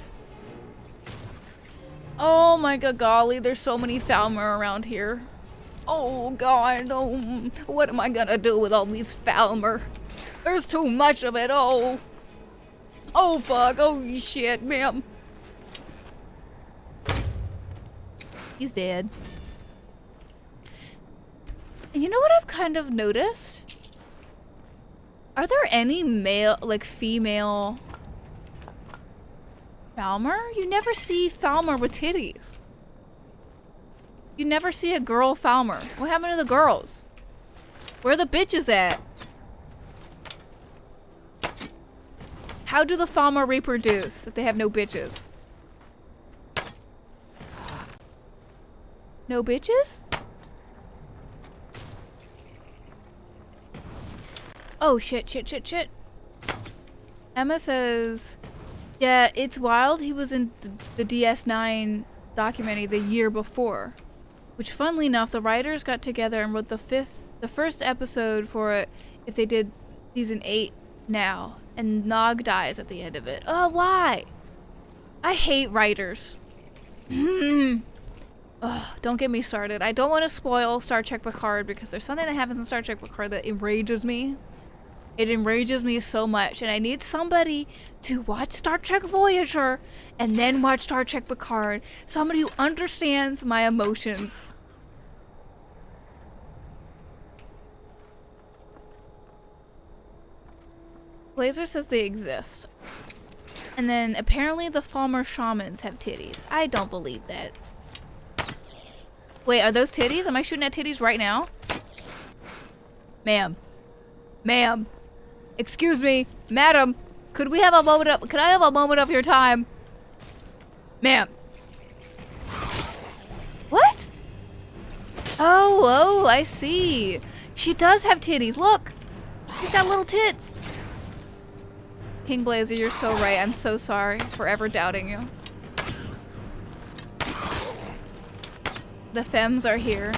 Oh my god, golly, there's so many Falmer around here. Oh god, oh, what am I gonna do with all these Falmer? There's too much of it, oh. Oh fuck, oh shit, ma'am. He's dead. And you know what I've kind of noticed? Are there any male, like female Falmer? You never see Falmer with titties. You never see a girl Falmer. What happened to the girls? Where are the bitches at? How do the Falmer reproduce if they have no bitches? No bitches? Oh shit, shit, shit, shit. Emma says, yeah, it's wild. He was in the DS9 documentary the year before. Which, funnily enough, the writers got together and wrote the first episode for it if they did season 8 now. And Nog dies at the end of it. Oh, why? I hate writers. Ugh, don't get me started. I don't want to spoil Star Trek Picard because there's something that happens in Star Trek Picard that enrages me. It enrages me so much, and I need somebody to watch Star Trek Voyager and then watch Star Trek Picard. Somebody who understands my emotions. Blazer says they exist. And then apparently the Falmer shamans have titties. I don't believe that. Wait, are those titties? Am I shooting at titties right now? Ma'am. Ma'am. Excuse me, madam. Could I have a moment of your time? Ma'am. What? Oh, I see. She does have titties. Look. She's got little tits. King Blazer, you're so right. I'm so sorry for ever doubting you. The femmes are here.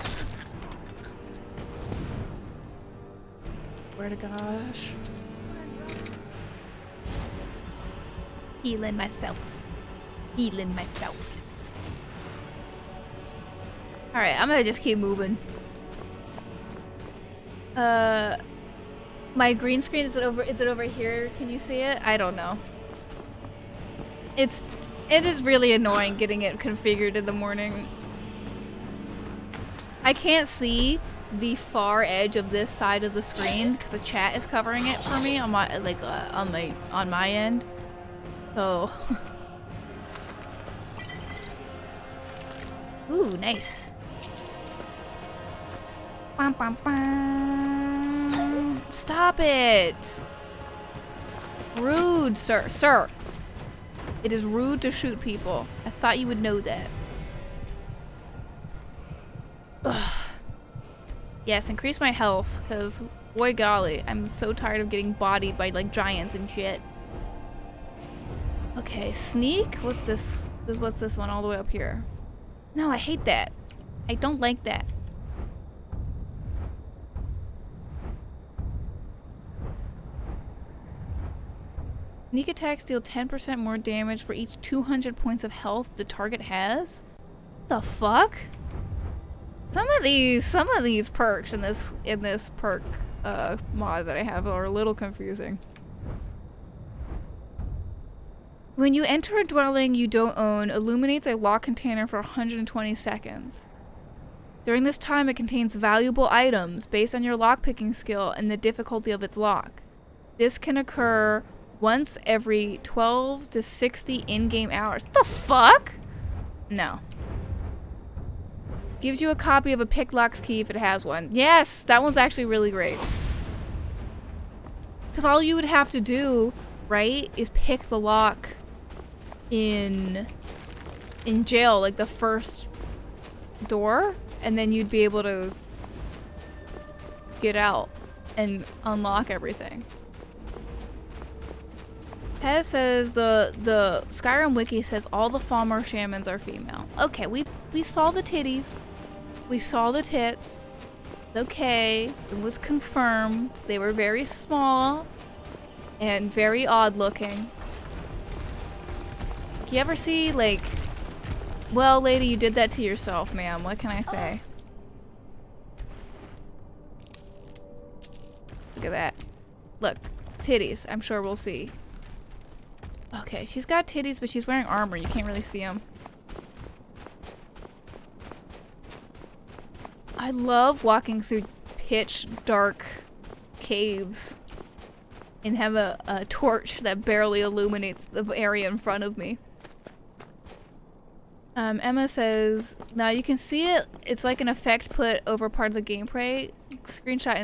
Swear to gosh. Healing myself. Healing myself. Alright, I'm gonna just keep moving. My green screen, is it over here? Can you see it? I don't know. It is really annoying getting it configured in the morning. I can't see the far edge of this side of the screen because the chat is covering it for me on my on my end. Oh. Ooh, nice. Bum, bum, bum. Stop it! Rude, sir. Sir! It is rude to shoot people. I thought you would know that. Ugh. Yes, increase my health, because, boy golly, I'm so tired of getting bodied by, like, giants and shit. Okay, sneak? What's this? What's this one all the way up here? No, I hate that. I don't like that. Sneak attacks deal 10% more damage for each 200 points of health the target has? The fuck? Some of these perks in this perk mod that I have are a little confusing. When you enter a dwelling you don't own, illuminates a lock container for 120 seconds. During this time, it contains valuable items based on your lockpicking skill and the difficulty of its lock. This can occur once every 12 to 60 in-game hours. What the fuck? No. Gives you a copy of a picklock's key if it has one. Yes, that one's actually really great. Because all you would have to do, right, is pick the lock in jail, like the first door, and then you'd be able to get out and unlock everything. Pez says the Skyrim wiki says all the Falmer shamans are female. Okay, we saw the titties. We saw the tits. Okay, it was confirmed. They were very small and very odd looking. You ever see, like, well, lady, you did that to yourself, ma'am. What can I say? Look at that. Look, titties. I'm sure we'll see. Okay, she's got titties, but she's wearing armor. You can't really see them. I love walking through pitch dark caves and have a torch that barely illuminates the area in front of me. Emma says, now you can see it. It's like an effect put over part of the gameplay. Screenshot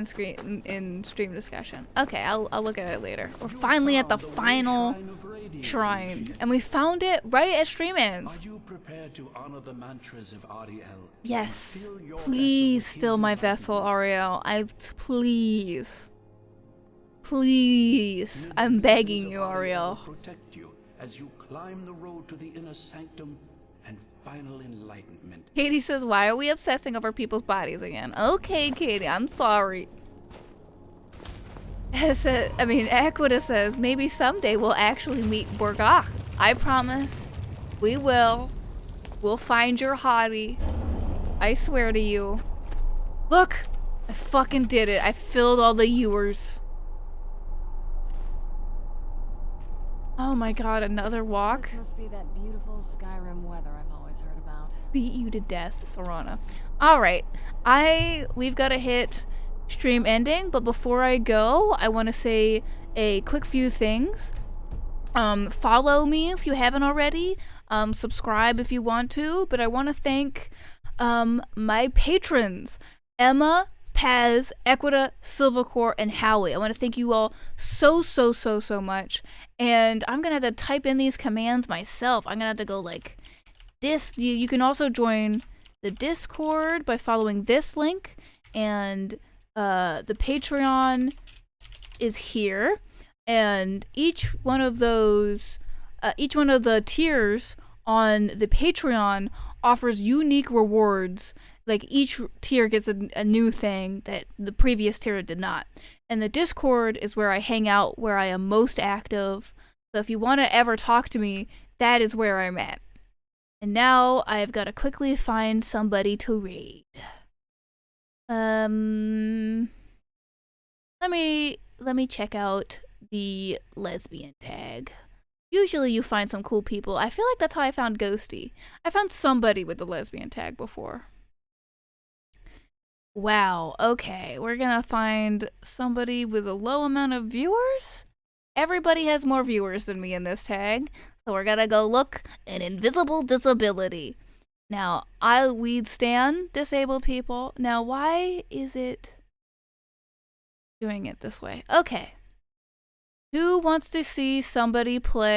in stream discussion. Okay, I'll look at it later. We're finally at the final shrine, and we found it right at stream ends. Are you prepared to honor the mantras of Ariel? Yes. Please fill my vessel, Ariel. Please. Please. I'm begging you, Ariel. Protect you as you climb the road to the inner sanctum and final enlightenment. Katie says, why are we obsessing over people's bodies again? Okay, Katie, I'm sorry. Equita says, maybe someday we'll actually meet Borgach. I promise. We will. We'll find your hottie. I swear to you. Look! I fucking did it. I filled all the ewers. Oh my god, another walk? This must be that beautiful Skyrim weather I've always heard about. Beat you to death, Serana. Alright, we've got to hit stream ending, but before I go, I want to say a quick few things. Follow me if you haven't already. Subscribe if you want to, but I want to thank my patrons, Emma, Paz, Equita, Silvercore, and Howie. I want to thank you all so much. And I'm going to have to type in these commands myself. I'm going to have to go like this. You can also join the Discord by following this link. And the Patreon is here. And each one of the tiers on the Patreon offers unique rewards. Like each tier gets a new thing that the previous tier did not. And the Discord is where I hang out, where I am most active. So if you want to ever talk to me, that is where I'm at. And now I've got to quickly find somebody to raid. Let me check out the lesbian tag. Usually you find some cool people. I feel like that's how I found Ghosty. I found somebody with the lesbian tag before. Wow, okay. We're gonna find somebody with a low amount of viewers? Everybody has more viewers than me in this tag. So we're gonna go look an invisible disability. Now, we stand disabled people. Now, why is it doing it this way? Okay. Who wants to see somebody play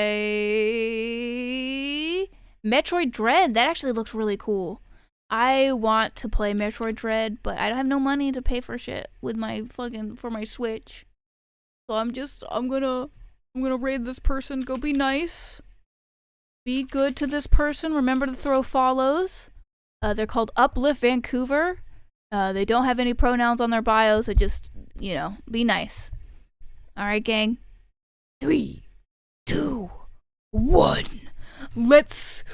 Metroid Dread? That actually looks really cool. I want to play Metroid Dread, but I don't have no money to pay for shit with my for my Switch. So I'm gonna raid this person. Go be nice. Be good to this person. Remember to throw follows. They're called Uplift Vancouver. They don't have any pronouns on their bios. So just, you know, be nice. Alright, gang. 3, 2, 1. Let's